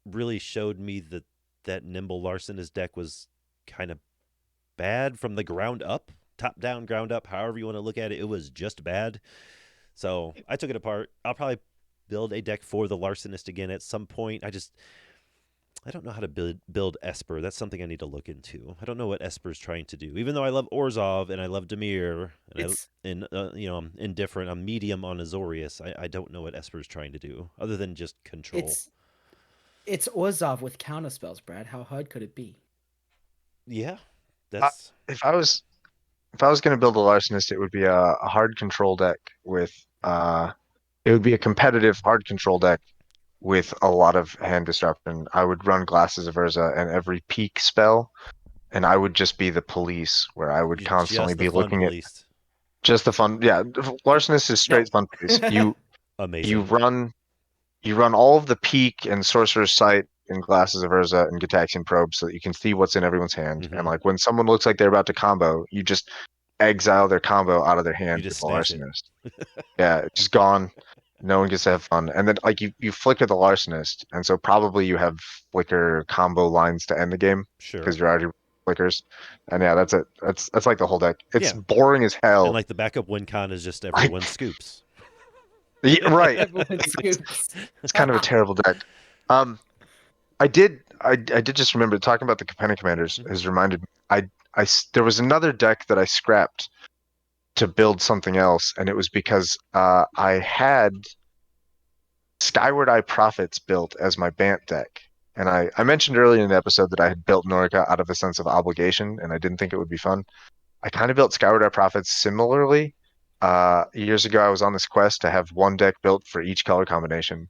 really showed me that Nimble Larcenist deck was kind of bad from the ground up, top down, ground up, however you want to look at it. It was just bad. So I took it apart. I'll probably build a deck for the Larcenist again at some point. I don't know how to build Esper. That's something I need to look into. I don't know what Esper's trying to do. Even though I love Orzhov and I love Dimir, and I'm indifferent. I'm medium on Azorius. I don't know what Esper's trying to do other than just control. It's Orzhov with counterspells, Brad. How hard could it be? Yeah, that's If I was going to build a Larcenist, it would be a hard control deck with it would be a competitive hard control deck with a lot of hand disruption. I would run Glasses of Urza and every peak spell, and I would just be the police where I would constantly just the be fun looking at police. just the fun. Yeah, Larcenist is straight fun police. Amazing. You run all of the peak and Sorcerer's Sight and Glasses of Urza and Gitaxian Probe so that you can see what's in everyone's hand. Mhm. And like when someone looks like they're about to combo, you just exile their combo out of their hand You just with the snatch it. Larcenist. Yeah, it's just gone. No one gets to have fun. And then like you flicker the Larcenist, and so probably you have flicker combo lines to end the game Sure. because you're already flickers. And yeah, that's it. That's like the whole deck. It's Yeah. boring as hell. And like the backup win con is just everyone scoops. Yeah, right. Everyone scoops. It's kind of a terrible deck. I did just remember talking about the Capenna Commanders has reminded me. There was another deck that I scrapped to build something else, and it was because I had Skyward Eye Prophets built as my Bant deck, And I mentioned earlier in the episode that I had built Norica out of a sense of obligation, and I didn't think it would be fun. I kind of built Skyward Eye Prophets similarly. Years ago, I was on this quest to have one deck built for each color combination,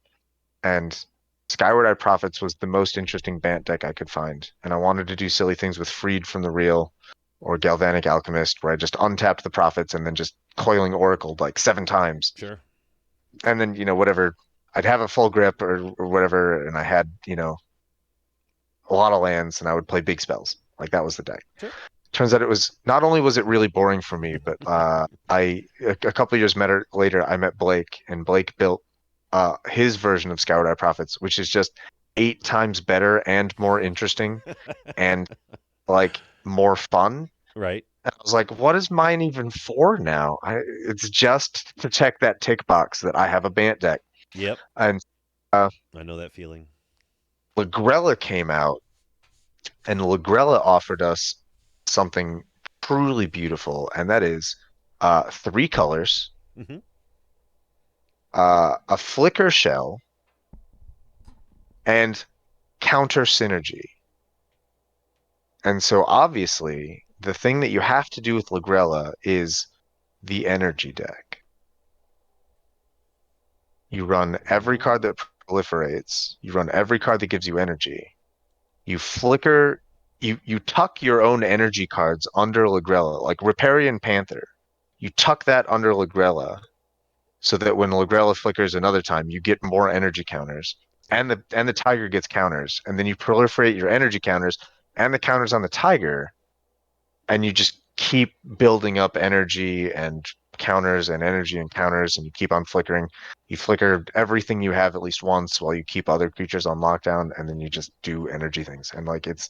and Skyward Eye Prophets was the most interesting Bant deck I could find. And I wanted to do silly things with Freed from the Real or Galvanic Alchemist, where I just untapped the Prophets and then just Coiling Oracle like 7 times. Sure. And then, whatever, I'd have a full grip or whatever, and I had, a lot of lands, and I would play big spells. Like that was the deck. Sure. Turns out it was not only was it really boring for me, but a couple of years later I met Blake, and Blake built his version of Skyward Eye Prophets, which is just 8 times better and more interesting and like more fun. Right. And I was like, what is mine even for now? It's just to check that tick box that I have a Bant deck. Yep. And I know that feeling. Lagrella came out, and Lagrella offered us something truly beautiful, and that is 3 colors, Mm-hmm. a flicker shell, and counter synergy. And so obviously, the thing that you have to do with Lagrella is the energy deck. You run every card that proliferates, you run every card that gives you energy. You flicker, you tuck your own energy cards under Lagrella, like Riparian Panther. You tuck that under Lagrella so that when Lagrella flickers another time, you get more energy counters. And the tiger gets counters. And then you proliferate your energy counters and the counters on the tiger, and you just keep building up energy and counters and energy and counters, and you keep on flickering. You flicker everything you have at least once while you keep other creatures on lockdown, and then you just do energy things. And like it's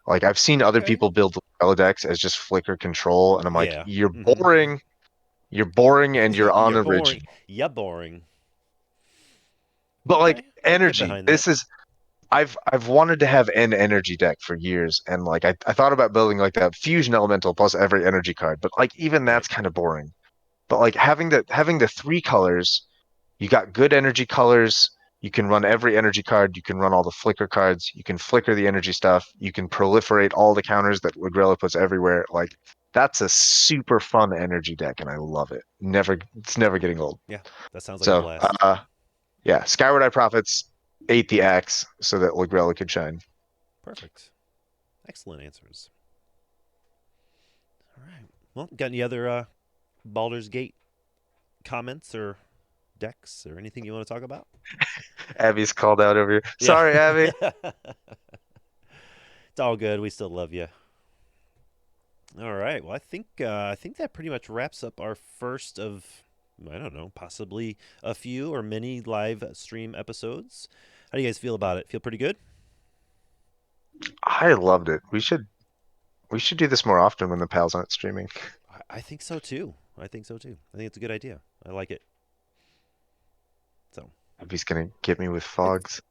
like I've seen other Okay. people build decks as just flicker control, and I'm like, Yeah. you're Mhm. boring. You're boring and you're You're unoriginal. boring. You're boring. But like Okay, I can get energy, behind this that. is I've wanted to have an energy deck for years, and like I thought about building like that fusion elemental plus every energy card, but like even that's kind of boring. But like having the 3 colors, you got good energy colors, you can run every energy card, you can run all the flicker cards, you can flicker the energy stuff, you can proliferate all the counters that Lagrella puts everywhere. Like that's a super fun energy deck, and I love it. It's never getting old. Yeah, that sounds like a So blast. yeah, Skyward Eye Prophets ate the axe so that Lagrella could shine. Perfect. Excellent answers. All right. Well, got any other Baldur's Gate comments or decks or anything you want to talk about? Abby's called out over here. Yeah. Sorry, Abby. It's all good. We still love you. All right. Well, I think that pretty much wraps up our first of, I don't know, possibly a few or many live stream episodes. How do you guys feel about it? Feel pretty good? I loved it. We should do this more often when the pals aren't streaming. I think so too. I think it's a good idea. I like it. So Abby's gonna get me with fogs.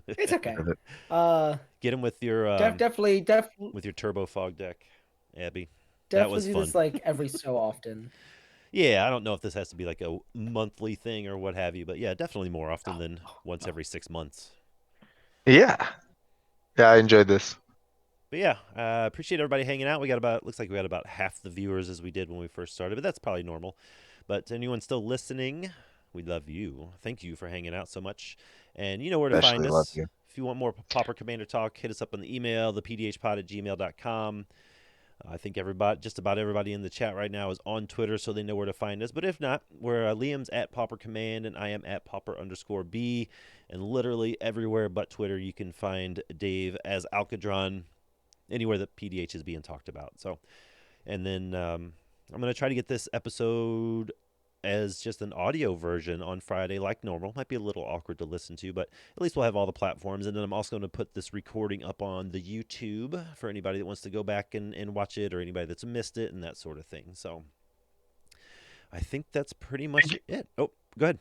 It's okay. Love it. get him with your Definitely with your turbo fog deck, Abby. That was do fun. this like every so often. Yeah, I don't know if this has to be like a monthly thing or what have you, but yeah, definitely more often than once every 6 months. Yeah. Yeah, I enjoyed this. But yeah, appreciate everybody hanging out. Looks like we got about half the viewers as we did when we first started, but that's probably normal. But to anyone still listening, we love you. Thank you for hanging out so much. And you know where to Especially find love us. you. If you want more Pauper Commander talk, hit us up on the email, thepdhpod@gmail.com. I think just about everybody in the chat right now is on Twitter, so they know where to find us. But if not, we're Liam's at Pauper Command, and I am at Pauper_B. And literally everywhere but Twitter, you can find Dave as Alkadron, anywhere that PDH is being talked about. So, and then I'm going to try to get this episode as just an audio version on Friday like normal. Might be a little awkward to listen to, but at least we'll have all the platforms. And then I'm also going to put this recording up on the YouTube for anybody that wants to go back and watch it, or anybody that's missed it and that sort of thing. So I think that's pretty much it. Oh, go ahead.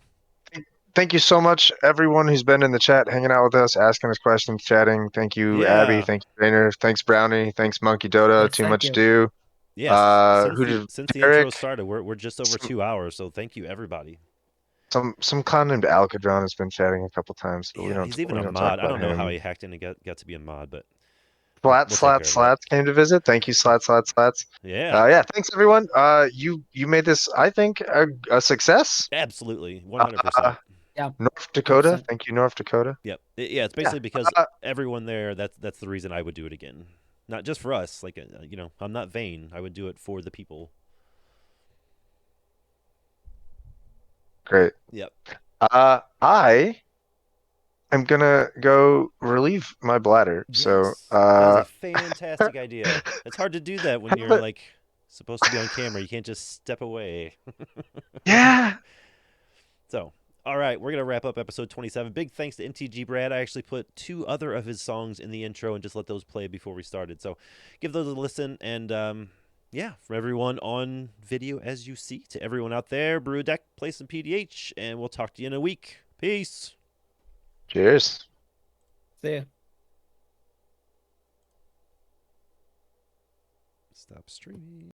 Thank you so much, everyone who's been in the chat, hanging out with us, asking us questions, chatting. Thank you, Abby. Yeah. Thank you, Trainer. Thanks, Brownie. Thanks, Monkey Dota. Yes, Too thank much you. do. Yes, Who since did the Eric? intro started, we're just over 2 hours, so thank you everybody. some clown named Alkadron has been chatting a couple times, but Yeah, he's even we a don't talk mod. I about don't know how him. he hacked in and got to be a mod, but Slat we'll take Slat care of that. Slats came to visit. Thank you, Slats. Yeah, Yeah, thanks everyone. You made this, I think, a success. absolutely, Uh, 100%. Yeah. North Dakota. 100%. Thank you, North Dakota. Yep. Yeah, it's Yeah. basically because Uh, everyone there. That's the reason I would do it again. Not just for us. Like I'm not vain. I would do it for the people. Great. Yep. I am gonna go relieve my bladder. So, Yes, that is a fantastic idea. It's hard to do that when you're but like supposed to be on camera. You can't just step away. yeah, So, all right, we're gonna wrap up episode 27. Big thanks to MTG Brad. I actually put 2 other of his songs in the intro and just let those play before we started. So, give those a listen. And yeah, from everyone on video, as you see, to everyone out there, brew a deck, play some PDH, and we'll talk to you in a week. Peace. cheers. See ya. Stop streaming.